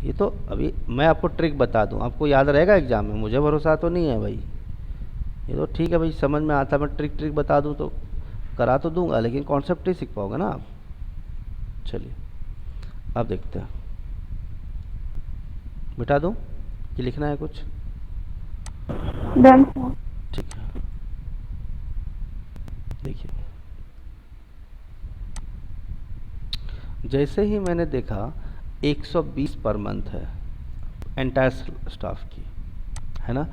ये तो अभी मैं आपको ट्रिक बता दूँ, आपको याद रहेगा एग्जाम में, मुझे भरोसा तो नहीं है भाई। ये तो ठीक है भाई, समझ में आता, मैं ट्रिक बता दूँ तो करा तो दूंगा, लेकिन कॉन्सेप्ट नहीं सीख पाओगे ना आप। चलिए अब देखते हैं, मिटा दूँ कि लिखना है कुछ? Done sir. ठीक है, देखिए जैसे ही मैंने देखा 120 पर मंथ है एंटायर स्टाफ की, है ना।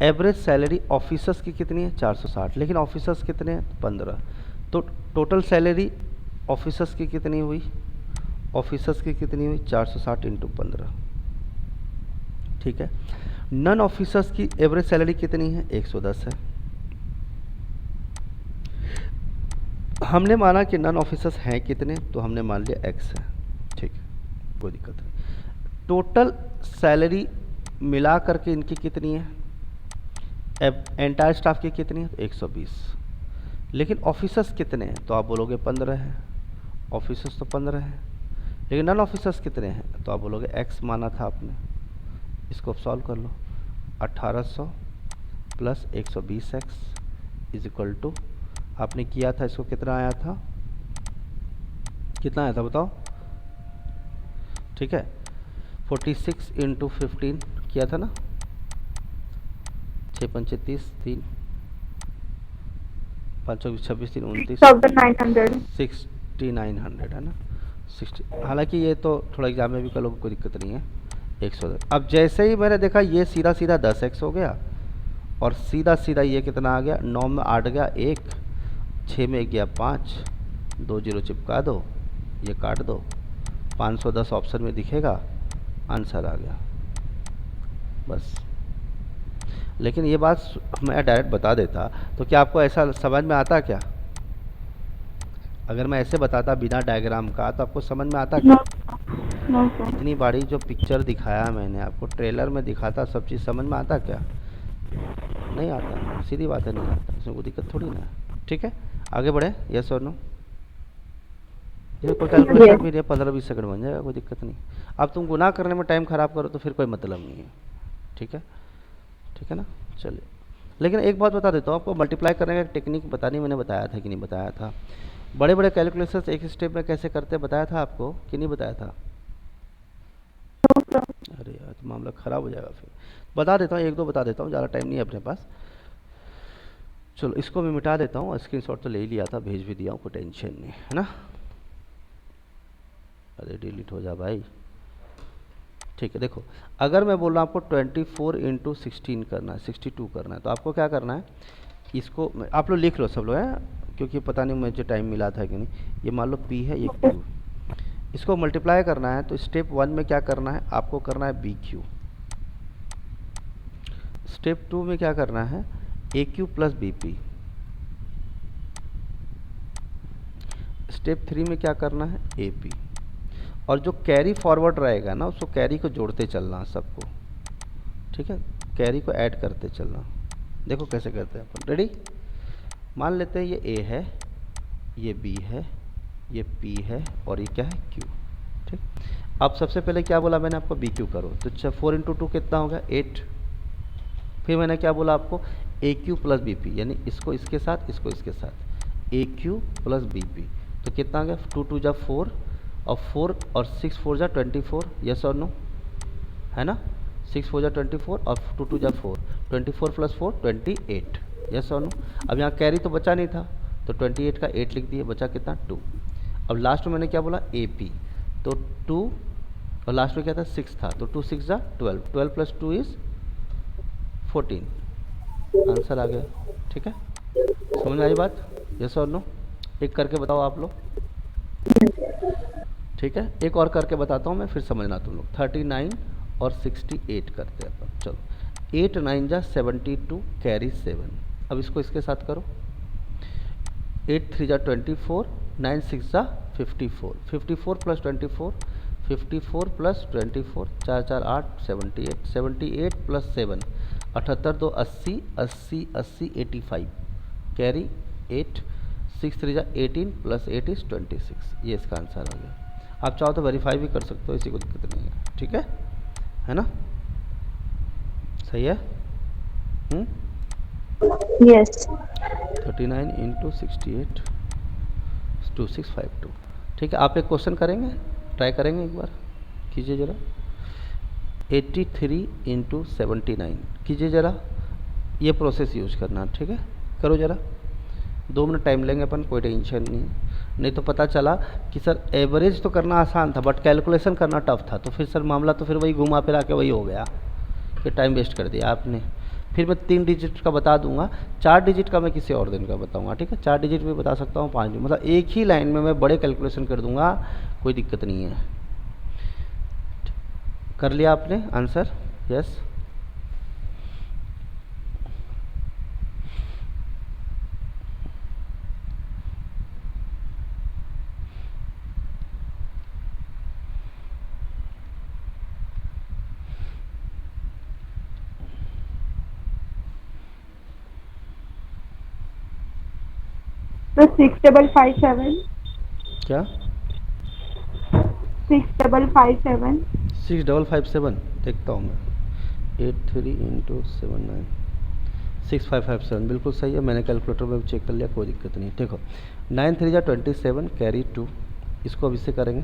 एवरेज सैलरी ऑफिसर्स की कितनी है 460, लेकिन ऑफिसर्स कितने हैं 15, तो टोटल सैलरी ऑफिसर्स की कितनी हुई, ऑफिसर्स की कितनी हुई 460 इंटू 15। ठीक है, नॉन ऑफिसर्स की एवरेज सैलरी कितनी है 110 है। हमने माना कि नॉन ऑफिसर्स हैं कितने, तो हमने मान लिया x है। ठीक है, कोई दिक्कत नहीं। टोटल सैलरी मिला करके इनकी कितनी है, एंटायर स्टाफ की कितनी है तो 120, लेकिन ऑफिसर्स कितने हैं तो आप बोलोगे 15 है, ऑफिसर्स तो 15 है, लेकिन नॉन ऑफिसर्स कितने हैं तो आप बोलोगे x माना था आपने। इसको सॉल्व कर लो, 1800 plus 120x is equal to, आपने किया था इसको कितना आया था, कितना आया था बताओ? ठीक है, 46 इंटू 15 किया था ना, 6 पंचे 30, 3 5 26 3 29, 6900 है ना 60। हालांकि ये तो थोड़ा एग्जाम में भी कर लो, कोई दिक्कत नहीं है। 110। अब जैसे ही मैंने देखा ये सीधा सीधा 10x हो गया, और सीधा सीधा ये कितना आ गया 9 में 8 गया 1, 6 में गया 5, 2 जीरो चिपका दो, ये काट दो, 510 ऑप्शन में दिखेगा, आंसर आ गया बस। लेकिन ये बात मैं डायरेक्ट बता देता तो क्या आपको ऐसा समझ में आता क्या? अगर मैं ऐसे बताता बिना डायग्राम का तो आपको समझ में आता क्या? इतनी बड़ी जो पिक्चर दिखाया मैंने आपको, ट्रेलर में दिखाता, सब चीज़ समझ में आता क्या? नहीं आता, सीधी बात है, नहीं आता, इसमें कोई दिक्कत थोड़ी ना। ठीक है, आगे बढ़े। यस और नो? ये कोई कैलकुलेशन भी नहीं, 15-20 सेकंड बन जाएगा, कोई दिक्कत नहीं। अब तुम गुनाह करने में टाइम ख़राब करो तो फिर कोई मतलब नहीं है। ठीक है, ठीक है ना। चलिए, लेकिन एक बात बता देता हूँ आपको, मल्टीप्लाई करने का टेक्निक बतानी मैंने बताया था कि नहीं बताया था? बड़े बड़े कैलकुलेशंस एक स्टेप में कैसे करते हैं बताया था आपको कि नहीं बताया था? अरे यार तो मामला ख़राब हो जाएगा, फिर बता देता हूँ, एक दो बता देता हूँ, ज़्यादा टाइम नहीं है अपने पास। चलो इसको मैं मिटा देता हूँ, स्क्रीनशॉट तो ले ही लिया था, भेज भी दिया हूँ, कोई टेंशन नहीं है ना। अरे डिलीट हो जा भाई। ठीक है, देखो अगर मैं बोल रहा हूँ आपको 24 इंटू 16 करना है, 62 करना है, तो आपको क्या करना है, इसको आप लोग लिख लो सब लोग हैं, क्योंकि पता नहीं मुझे टाइम मिला था कि नहीं। ये मान लो p है, ये q, इसको मल्टीप्लाई करना है तो स्टेप 1 में क्या करना है आपको, करना है bq। स्टेप 2 में क्या करना है aq प्लस bp। स्टेप 3 में क्या करना है ap। और जो कैरी फॉरवर्ड रहेगा ना उसको कैरी को जोड़ते चलना सबको, ठीक है, कैरी को ऐड करते चलना। देखो कैसे करते हैं अपन, रेडी। मान लेते हैं ये ए है, ये बी है, ये पी है और ये क्या है क्यू, ठीक। अब सबसे पहले क्या बोला मैंने आपको, बी क्यू करो, तो 4 × 2 कितना हो गया 8। फिर मैंने क्या बोला आपको, ए क्यू प्लस बी पी, यानी इसको इसके साथ, इसको इसके साथ, ए क्यू प्लस बी पी, तो कितना आ गया 2 × 2 = 4 और 4 और 6 × 4 = 24, यस और नो, है ना। 6 × 4 = 24 और 2 × 2 = 4, 24 + 4 28, यस और नो। अब यहाँ कैरी तो बचा नहीं था तो 28 का 8 लिख दिए, बचा कितना 2। अब लास्ट में मैंने क्या बोला ए पी, तो 2 और लास्ट में क्या था 6 था, तो 2 × 6 = 12, 12 + 2 = 14, आंसर आ गया, ठीक है। समझ में आई बात, यस और नो। एक करके बताओ आप लोग, ठीक है। एक और करके बताता हूँ मैं, फिर समझना तुम लोग। 39 और 68 करते हैं अपन, चलो। 8 × 9 = 72, कैरी 7। अब इसको इसके साथ करो, 8 × 3 = 24, 9 × 6 = 54, 54 + 24, 54 + 24, 4 × 4 = 8, 78, 78 + 7 78, 2 80, 80 80 85, कैरी 8, 6 × 3 = 18 + 8 = 26, ये इसका आंसर हो गया। आप चाहो तो वेरीफाई भी कर सकते हो, इसी को दिक्कत नहीं है, ठीक है ना, सही है। यस 39 × 68 2652, ठीक है। आप एक क्वेश्चन करेंगे, ट्राई करेंगे, एक बार कीजिए ज़रा। 83 × 79 कीजिए ज़रा, ये प्रोसेस यूज करना, ठीक है। करो ज़रा, 2 मिनट टाइम लेंगे अपन, कोई टेंशन नहीं। नहीं तो पता चला कि सर एवरेज तो करना आसान था बट कैलकुलेशन करना टफ था, तो फिर सर मामला तो फिर वही घुमा फिरा के वही हो गया कि टाइम वेस्ट कर दिया आपने। फिर मैं 3 डिजिट का बता दूंगा, 4 डिजिट का मैं किसी और दिन का बताऊंगा, ठीक है। 4 डिजिट भी बता सकता हूँ, 5 भी, मतलब एक ही लाइन में मैं बड़े कैलकुलेशन कर दूंगा, कोई दिक्कत नहीं है। कर लिया आपने आंसर, यस। तो 6557, क्या 6557, 6557 देखता हूँ मैं, 83 × 79 6557 बिल्कुल सही है, मैंने कैलकुलेटर में चेक कर लिया, कोई दिक्कत नहीं। देखो 9 × 3 = 27, कैरी 2, इसको अब इससे करेंगे।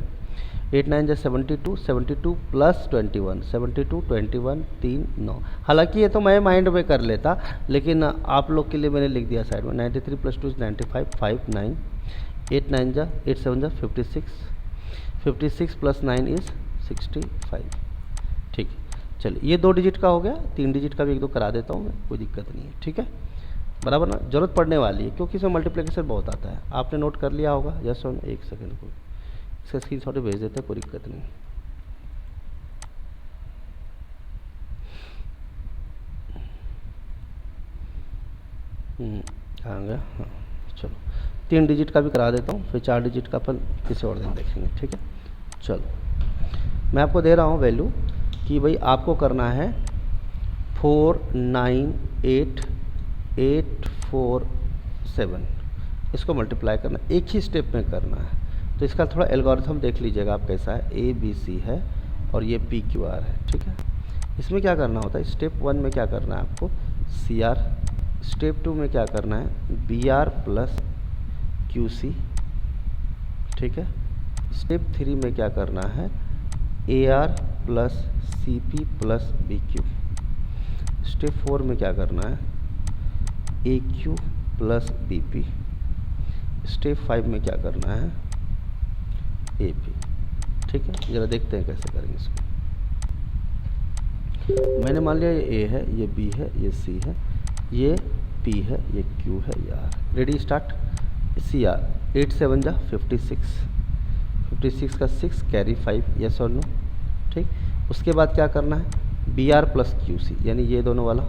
8 × 9 = 72, 72 + 21, 72 21 3 9। हालांकि ये तो मैं माइंड में कर लेता, लेकिन आप लोग के लिए मैंने लिख दिया साइड में। 93 + 2 = 95, 5 9, 8 7 = 56, 56 + 9 = 65, ठीक है। चलिए ये 2 डिजिट का हो गया, 3 डिजिट का भी 1-2 करा देता हूँ मैं, कोई दिक्कत नहीं है, ठीक है। बराबर ना, जरूरत पड़ने वाली है क्योंकि इसमें मल्टीप्लिकेशन बहुत आता है। आपने नोट कर लिया होगा, जस्ट ऑन एक सेकेंड को इसका स्क्रीनशॉट भेज देते हैं, कोई दिक्कत नहीं। आ गया, हाँ चलो 3 डिजिट का भी करा देता हूँ, फिर 4 डिजिट का अपन किसी और दिन देखेंगे, ठीक है। चलो मैं आपको दे रहा हूँ वैल्यू कि भाई आपको करना है 498847, इसको मल्टीप्लाई करना, एक ही स्टेप में करना है। तो इसका थोड़ा एल्गोरिथम देख लीजिएगा आप कैसा है। ABC है और ये PQR है, ठीक है। इसमें क्या करना होता है, स्टेप 1 में क्या करना है आपको CR, स्टेप 2 में क्या करना है BR + QC, ठीक है। स्टेप 3 में क्या करना है AR + CP + BQ। स्टेप 4 में क्या करना है AQ + BP। स्टेप 5 में क्या करना है AP, ठीक है। ज़रा देखते हैं कैसे करेंगे इसको। मैंने मान लिया ये A है, ये B है, ये C है, ये P है, ये Q है, ये R। Ready start. CR 8 7 = 56, 56 का 6, कैरी 5, यस और नो, ठीक। उसके बाद क्या करना है BR + QC, यानी ये दोनों वाला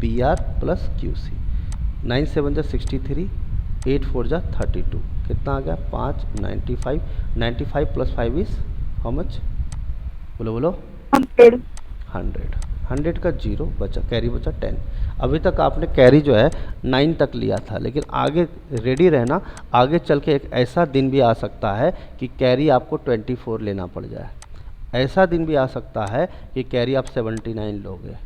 BR + QC। 9 7 = 63, 8 4 = 32, कितना आ गया 5 95, 95 + 5 = हाउ मच, बोलो बोलो। 100। 100 का 0 बचा, कैरी बचा 10। अभी तक आपने कैरी जो है 9 तक लिया था, लेकिन आगे रेडी रहना, आगे चल के एक ऐसा दिन भी आ सकता है कि कैरी आपको 24 लेना पड़ जाए। ऐसा दिन भी आ सकता है कि कैरी आप 79 लोगे,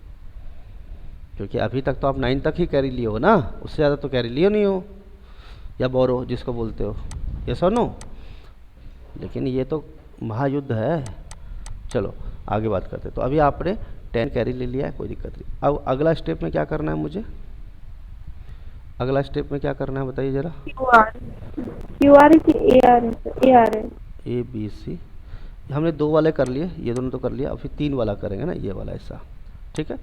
क्योंकि अभी तक तो आप 9 तक ही कैरी लिए हो ना, उससे ज़्यादा तो कैरी लिए नहीं हो, या बोरो जिसको बोलते हो, ये सुनो। लेकिन ये तो महायुद्ध है। चलो आगे बात करते हैं। तो अभी आपने 10 कैरी ले लिया है, कोई दिक्कत नहीं। अब अगला स्टेप में क्या करना है मुझे, अगला स्टेप में क्या करना है बताइए ज़रा। QR की AR है। A B C हमने 2 वाले कर लिए, ये दोनों तो कर लिया, अभी 3 वाला करेंगे ना, ये वाला ऐसा, ठीक है।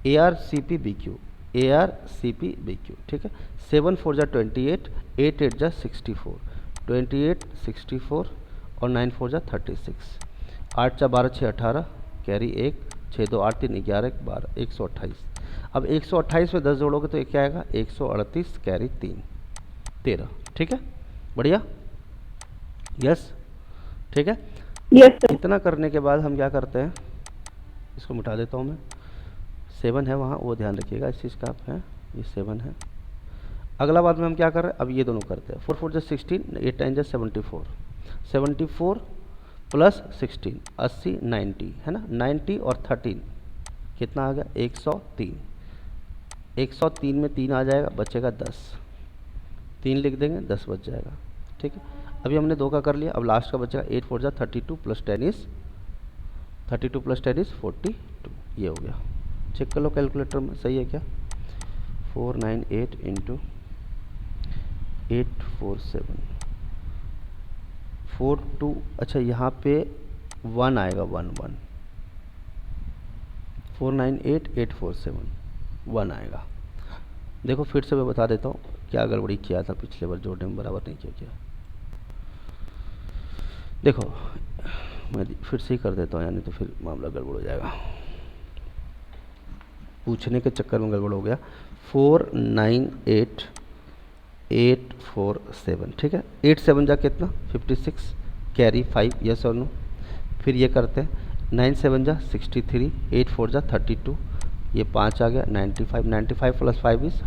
AR CP BQ, AR CP BQ, ठीक है। 7 4 जा 28, 8 8 जा 64, 28 64 और 9 4 जा 36, 8 4 12 6 18, कैरी 1, 6 2 8 3 11 12, 128। अब 128 में 10 जोड़ोगे तो ये क्या आएगा, 138, कैरी 3 13, ठीक है, बढ़िया, यस, ठीक है। Yes sir. इतना करने के बाद हम क्या करते हैं, इसको मिटा देता हूँ मैं, 7 है वहाँ, वो ध्यान रखिएगा इस चीज़ का आप है, ये 7 है। अगला बात में हम क्या कर रहे हैं, अब ये दोनों करते हैं। 4 4 जा 16, 8 9 जा 74, 74 प्लस 16 80 90 है ना, 90 और 13 कितना आ गया, 103। 103 में 3 आ जाएगा, बचेगा 10, 3 लिख देंगे, 10 बच जाएगा, ठीक है। अभी हमने 2 का कर लिया, अब लास्ट का बचेगा 8 4 जा 32 प्लस 10 इज 32 प्लस 10 इज 42, ये हो गया। चेक कर लो कैलकुलेटर में, सही है क्या। 498 इंटू 847 42, अच्छा यहाँ पे 1 आएगा, 1 1, 498 847 1 आएगा। देखो फिर से मैं बता देता हूँ क्या गड़बड़ी किया था पिछले बार, जोड़ने में बराबर नहीं किया। देखो मैं फिर से ही कर देता हूँ, यानी तो फिर मामला गड़बड़ हो जाएगा, पूछने के चक्कर में गड़बड़ हो गया। 498 847, ठीक है। 8 7 जा कितना, 56, कैरी 5, यस और नो। फिर ये करते हैं, 9 7 जा 63, 8 4 जा 32, ये 5 आ गया, 95, 95 प्लस 5 इज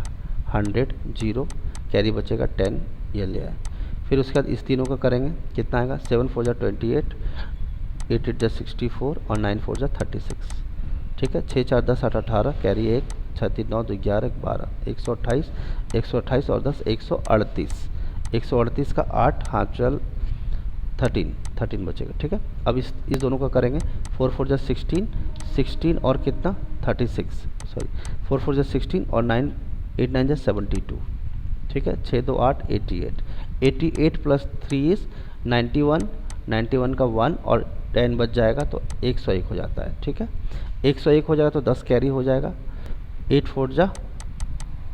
100, 0, कैरी बचेगा 10, ये ले आए। फिर उसके बाद इस तीनों का करेंगे, कितना आएगा, 7 4 जा 28, 8 8 जा 64 और 9 4 जा 36, ठीक है। 6 4 10 8 18, कैरी 1, 6 3 9 2 11 12, 128, 128 और 10 138, 138 का 8 हाथ चल 13 बचेगा, ठीक है। अब इस दोनों का करेंगे, 4 4 जा 16, 16 और कितना 36, सॉरी 4 4 जा 16 और 9 8 9 जा 72, ठीक है। 6 2 8 88, 88 प्लस 3 इज 91, 91 का 1 और 10 बच जाएगा तो 101 हो जाता है, ठीक है। 101 हो जाएगा तो 10 कैरी हो जाएगा, 8 4 जा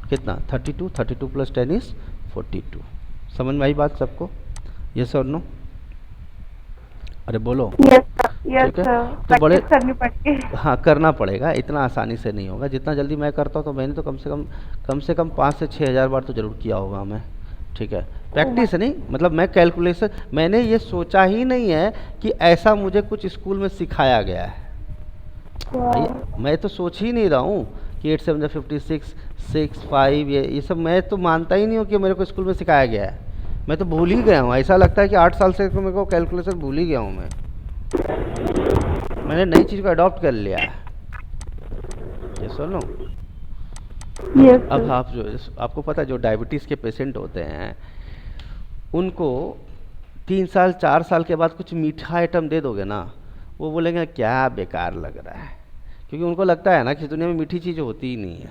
कितना 32, 32 प्लस 10 इज 42। समझ में आई बात सबको, यस और नो, अरे बोलो। यस ठीक है, तो बड़े प्रैक्टिस करनी पड़ती है। हाँ करना पड़ेगा, इतना आसानी से नहीं होगा। जितना जल्दी मैं करता हूँ तो मैंने तो कम से कम 5 से 6 हज़ार बार तो ज़रूर किया होगा मैं, ठीक है। प्रैक्टिस नहीं, मतलब मैं कैलकुलेशन, मैंने ये सोचा ही नहीं है कि ऐसा मुझे कुछ स्कूल में सिखाया गया है। मैं तो सोच ही नहीं रहा हूँ कि 8 7 56 6 5 ये सब मैं तो मानता ही नहीं हूँ कि मेरे को स्कूल में सिखाया गया है। मैं तो भूल ही गया हूँ, ऐसा लगता है कि 8 साल से तो मेरे को कैलकुलेशन भूल ही गया हूँ मैंने नई चीज़ को अडॉप्ट कर लिया है, ये सुनो। अब आप आपको पता है जो डायबिटीज़ के पेशेंट होते हैं उनको 3 साल 4 साल के बाद कुछ मीठा आइटम दे दोगे ना, वो बोलेंगे क्या बेकार लग रहा है, क्योंकि उनको लगता है ना कि दुनिया में मीठी चीज़ होती ही नहीं है।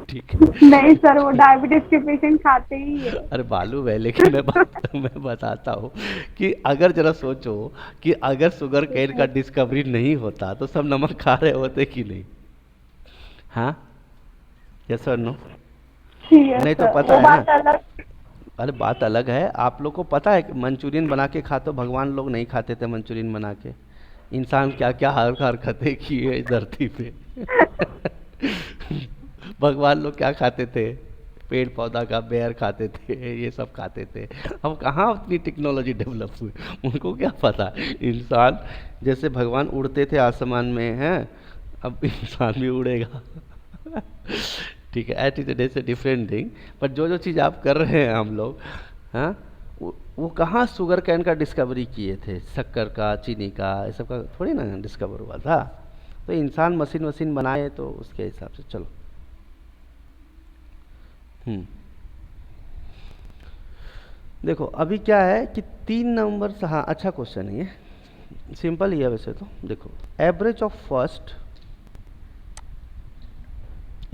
ठीक है, नहीं सर, वो डायबिटीज के पेशेंट खाते ही है। अरे मालूम है, लेकिन मैं बताता हूँ कि अगर जरा सोचो कि अगर शुगर केन का डिस्कवरी नहीं होता तो सब नमक खा रहे होते कि नहीं, हाँ यस और नो। नहीं तो पता है ना, अरे बात अलग है। आप लोग को पता है कि मंचूरियन बना के खाते, भगवान लोग नहीं खाते थे मंचूरियन बना के, इंसान क्या क्या हरकतें की है इस धरती पे। भगवान लोग क्या खाते थे, पेड़ पौधा का बेर खाते थे, ये सब खाते थे। अब कहाँ उतनी टेक्नोलॉजी डेवलप हुई, उनको क्या पता। इंसान जैसे भगवान उड़ते थे आसमान में हैं, अब इंसान भी उड़ेगा। ठीक है, it is a different thing. पर जो चीज़ आप कर रहे हैं हम लोग, हाँ, वो कहाँ शुगर कैन का डिस्कवरी किए थे, शक्कर का, चीनी का, ये सब का थोड़ी ना डिस्कवर हुआ था। तो इंसान मशीन बनाए तो उसके हिसाब से चलो। देखो अभी क्या है कि 3 नंबर, हाँ अच्छा क्वेश्चन है ये, सिंपल ही है वैसे तो। देखो एवरेज ऑफ फर्स्ट,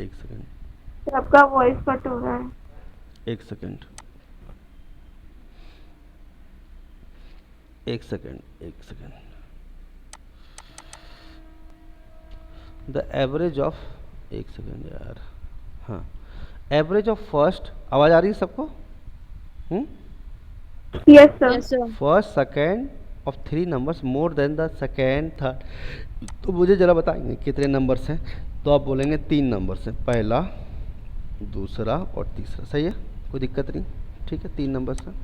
एक सेकेंड, सबका वॉइस कट हो रहा है। एक सेकेंड, एक सेकेंड, एक सेकेंड। द एवरेज ऑफ, एक सेकेंड यार, हाँ, एवरेज ऑफ फर्स्ट, आवाज आ रही है सबको? Yes sir. First second of 3 numbers more than the second third. तो मुझे जरा बताएंगे कितने नंबर्स हैं? तो आप बोलेंगे 3 नंबर्स हैं, पहला, दूसरा और तीसरा। सही है, कोई दिक्कत नहीं। ठीक है, 3 नंबर्स हैं।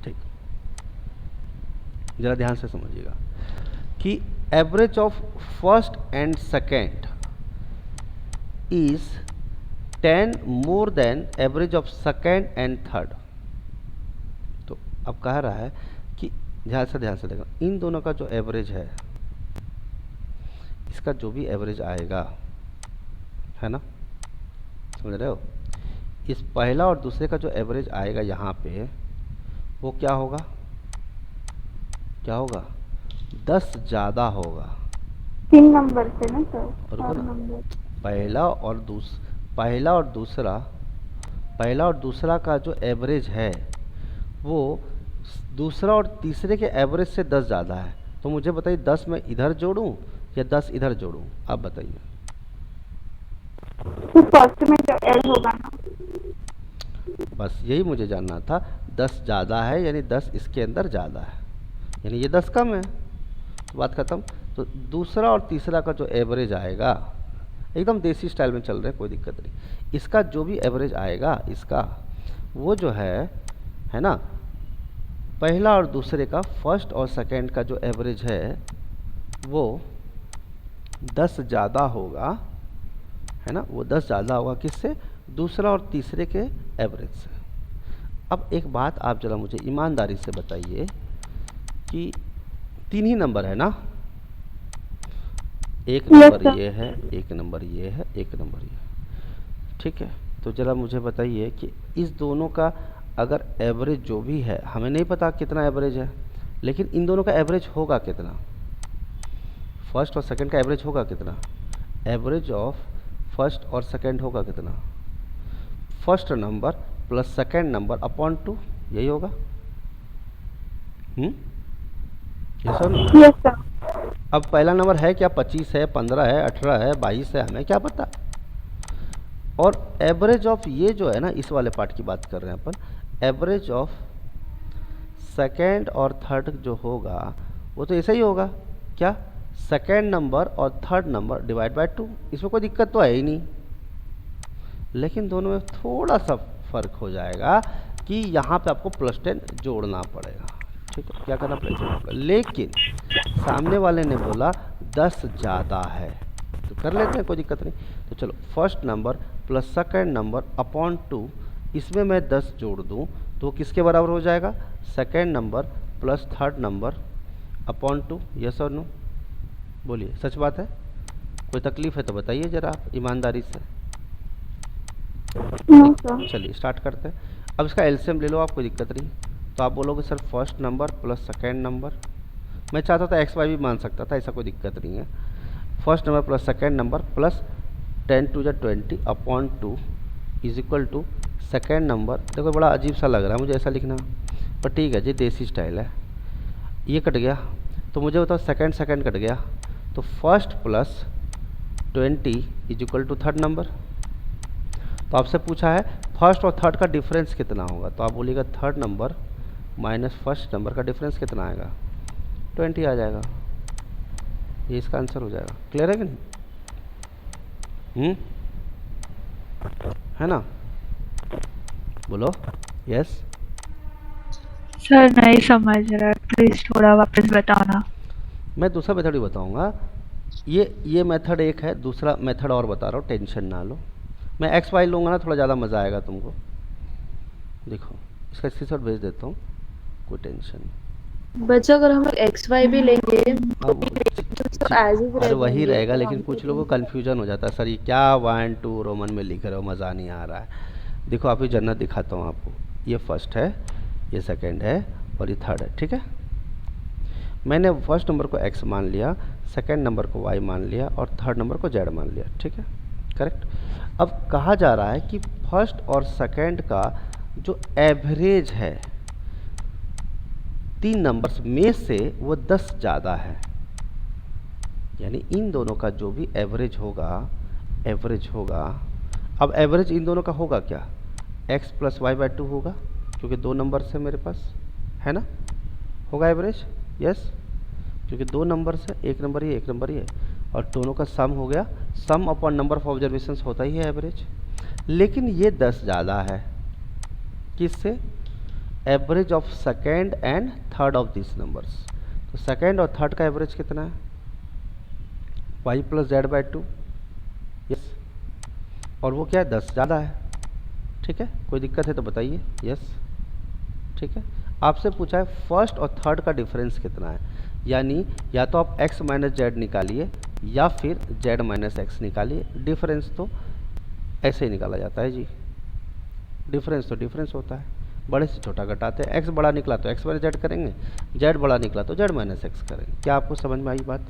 ठीक, जरा ध्यान से समझिएगा कि average of first and second is 10 more than average of second and third. तो अब कह रहा है कि ध्यान से देखना, इन दोनों का जो एवरेज है, इसका जो भी एवरेज आएगा, है ना, समझ रहे हो, इस पहला और दूसरे का जो एवरेज आएगा यहाँ पे, वो क्या होगा, क्या होगा, 10 ज़्यादा होगा। 3 नंबर से ना सर, रुको ना, नंबर। पहला और दूसरा का जो एवरेज है वो दूसरा और तीसरे के एवरेज से 10 ज़्यादा है। तो मुझे बताइए 10 मैं इधर जोड़ूं या 10 इधर जोड़ूं, आप बताइए। तो फर्स्ट में जो एल होगा ना, बस यही मुझे जानना था। 10 ज़्यादा है यानी 10 इसके अंदर ज़्यादा है, यानी ये 10 कम है, तो बात खत्म। तो दूसरा और तीसरा का जो एवरेज आएगा, एकदम देसी स्टाइल में चल रहे हैं, कोई दिक्कत नहीं, इसका जो भी एवरेज आएगा इसका, वो जो है ना, पहला और दूसरे का, फर्स्ट और सेकंड का जो एवरेज है वो 10 ज़्यादा होगा, है ना, वो 10 ज़्यादा होगा किससे, दूसरा और तीसरे के एवरेज से। अब एक बात आप जरा मुझे ईमानदारी से बताइए कि 3 ही नंबर है ना, एक नंबर ये है, एक नंबर ये है, एक नंबर ये है, ठीक है। तो जरा मुझे बताइए कि इस दोनों का अगर एवरेज जो भी है, हमें नहीं पता कितना एवरेज है, लेकिन इन दोनों का एवरेज होगा कितना, फर्स्ट और सेकंड का एवरेज होगा कितना, एवरेज ऑफ फर्स्ट और सेकंड होगा कितना, first number plus second number upon 2, यही होगा। Yes sir. अब पहला नंबर है क्या, 25 है, 15 है, 18 है, 22 है, हमें क्या पता। और एवरेज ऑफ ये जो है ना, इस वाले पार्ट की बात कर रहे हैं अपन, एवरेज ऑफ सेकेंड और थर्ड जो होगा वो तो ऐसा ही होगा, क्या, सेकेंड नंबर और थर्ड नंबर डिवाइड बाय 2। इसमें कोई दिक्कत तो है ही नहीं, लेकिन दोनों में थोड़ा सा फर्क हो जाएगा कि यहाँ पे आपको +10 जोड़ना पड़ेगा। ठीक है, क्या करना पड़ेगा, लेकिन सामने वाले ने बोला 10 ज़्यादा है, तो कर लेते हैं, कोई दिक्कत नहीं। तो चलो, first number plus second number upon 2, इसमें मैं 10 जोड़ दूं तो किसके बराबर हो जाएगा, second number plus third number upon 2। Yes और नो, बोलिए, सच बात है, कोई तकलीफ है तो बताइए जरा आप ईमानदारी से। चलिए स्टार्ट करते हैं। अब इसका एलसीएम ले लो आप, कोई दिक्कत नहीं। तो आप बोलोगे sir first number plus second number, मैं चाहता था एक्स वाई भी मान सकता था, ऐसा कोई दिक्कत नहीं है। First number plus second number plus 10 to the 20 upon 2 is equal to second number. देखो बड़ा अजीब सा लग रहा है मुझे ऐसा लिखना, पर ठीक है जी, देसी स्टाइल है। ये कट गया तो मुझे बताओ सेकंड कट गया, तो first plus 20 is equal to third number. तो आपसे पूछा है फर्स्ट और थर्ड का डिफरेंस कितना होगा, तो आप बोलिएगा third number minus first number का डिफरेंस कितना आएगा, 20 आ जाएगा। ये इसका आंसर हो जाएगा। क्लियर है कि नहीं? है ना? बोलो यस। सर नहीं समझ रहा, प्लीज थोड़ा वापस बताओ ना। मैं दूसरा मेथड ही बताऊंगा। ये मेथड एक है, दूसरा मेथड और बता रहा हूँ, टेंशन ना लो। मैं एक्स वाई लूँगा ना, थोड़ा ज़्यादा मज़ा आएगा तुमको। देखो इसका स्क्रीनशॉट भेज देता हूँ, कोई टेंशन नहीं। बच्चा अगर हम लोग एक्स वाई भी लेंगे अब तो एज इज अरे वही रहेगा, लेकिन कुछ लोगों को कन्फ्यूजन हो जाता है, सर ये क्या 1 2 रोमन में लिख रहे हो, मज़ा नहीं आ रहा है। देखो आप ही जन्नत दिखाता हूँ आपको। ये फर्स्ट है, ये सेकंड है और ये थर्ड है, ठीक है। मैंने फर्स्ट नंबर को x मान लिया, सेकंड नंबर को y मान लिया और थर्ड नंबर को z मान लिया, ठीक है, करेक्ट। अब कहा जा रहा है कि फर्स्ट और सेकंड का जो एवरेज है 3 नंबर्स में से वो 10 ज़्यादा है, यानी इन दोनों का जो भी एवरेज होगा, अब एवरेज इन दोनों का होगा क्या, x + y/2 होगा, क्योंकि 2 नंबर्स है मेरे पास, है ना, होगा एवरेज, यस, क्योंकि 2 नंबर्स है, एक नंबर ये एक नंबर ये, और दोनों का सम हो गया, सम अपॉन नंबर ऑफ ऑब्जर्वेशंस होता ही है एवरेज। लेकिन ये 10 ज़्यादा है किससे, average of second and third of this numbers. तो सेकेंड और थर्ड का एवरेज कितना है, y + z/2, यस, और वो क्या है, 10 ज़्यादा है, ठीक है। कोई दिक्कत है तो बताइए, यस, ठीक है। आपसे पूछा है फर्स्ट और थर्ड का डिफरेंस कितना है, यानी या तो आप x - z निकालिए या फिर z - x निकालिए। डिफरेंस तो ऐसे ही निकाला जाता है जी, डिफरेंस तो डिफरेंस होता है, बड़े से छोटा घटाते हैं। x बड़ा निकला तो x - z करेंगे, z बड़ा निकला तो z - x करेंगे। क्या आपको समझ में आई बात?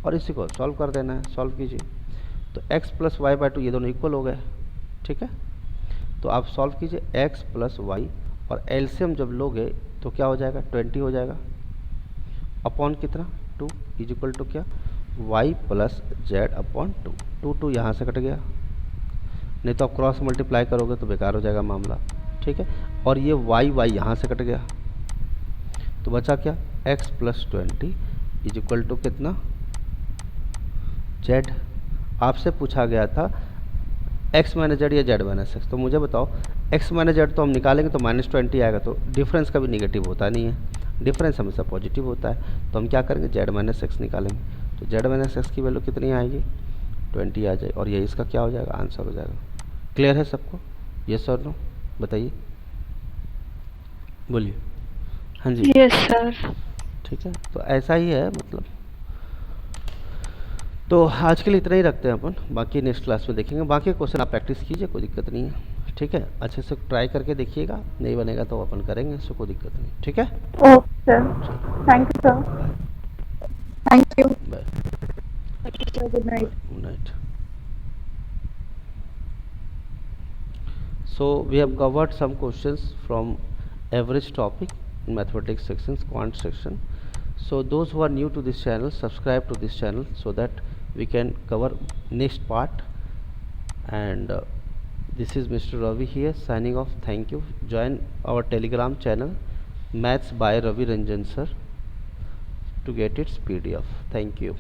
और इसी को सॉल्व कर देना है, सॉल्व कीजिए। तो x + y/2 ये दोनों इक्वल हो गए, ठीक है। तो आप सॉल्व कीजिए x + y, और एलसीएम जब लोगे तो क्या हो जाएगा, 20 हो जाएगा, अपॉन कितना, 2 = क्या, y + z/2। 2 यहाँ से कट गया, नहीं तो आप क्रॉस मल्टीप्लाई करोगे तो बेकार हो जाएगा मामला, ठीक है। और ये y यहाँ से कट गया, तो बचा क्या, x + 20 = कितना, z। आपसे पूछा गया था x - z या z - x, तो मुझे बताओ x - z तो हम निकालेंगे तो -20 आएगा, तो डिफरेंस कभी निगेटिव होता नहीं है, डिफरेंस हमेशा पॉजिटिव होता है। तो हम क्या करेंगे, z - x निकालेंगे, तो z - x की वैल्यू कितनी आएगी, 20 आ जाए, और ये इसका क्या हो जाएगा, आंसर हो जाएगा। क्लियर है सबको, यस और नो, बताइए, बोलिए। हाँ जी, यस सर। ठीक है, तो ऐसा ही है मतलब। तो आज के लिए इतना ही रखते हैं अपन, बाकी नेक्स्ट क्लास में देखेंगे। बाकी क्वेश्चन आप प्रैक्टिस कीजिए, कोई दिक्कत नहीं है, ठीक है। अच्छे से ट्राई करके देखिएगा, नहीं बनेगा तो अपन करेंगे, इससे कोई दिक्कत नहीं, ठीक है। Okay sir, thank you sir, thank you, bye, good night. Good night. So we have covered some questions from average topic in mathematics sections, quant section. So those who are new to this channel, subscribe to this channel so that we can cover next part. And this is Mr. Ravi here signing off. Thank you. Join our Telegram channel Maths by Ravi Ranjan sir to get its PDF. Thank you.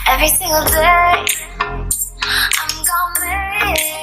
Every single day, I'm gonna make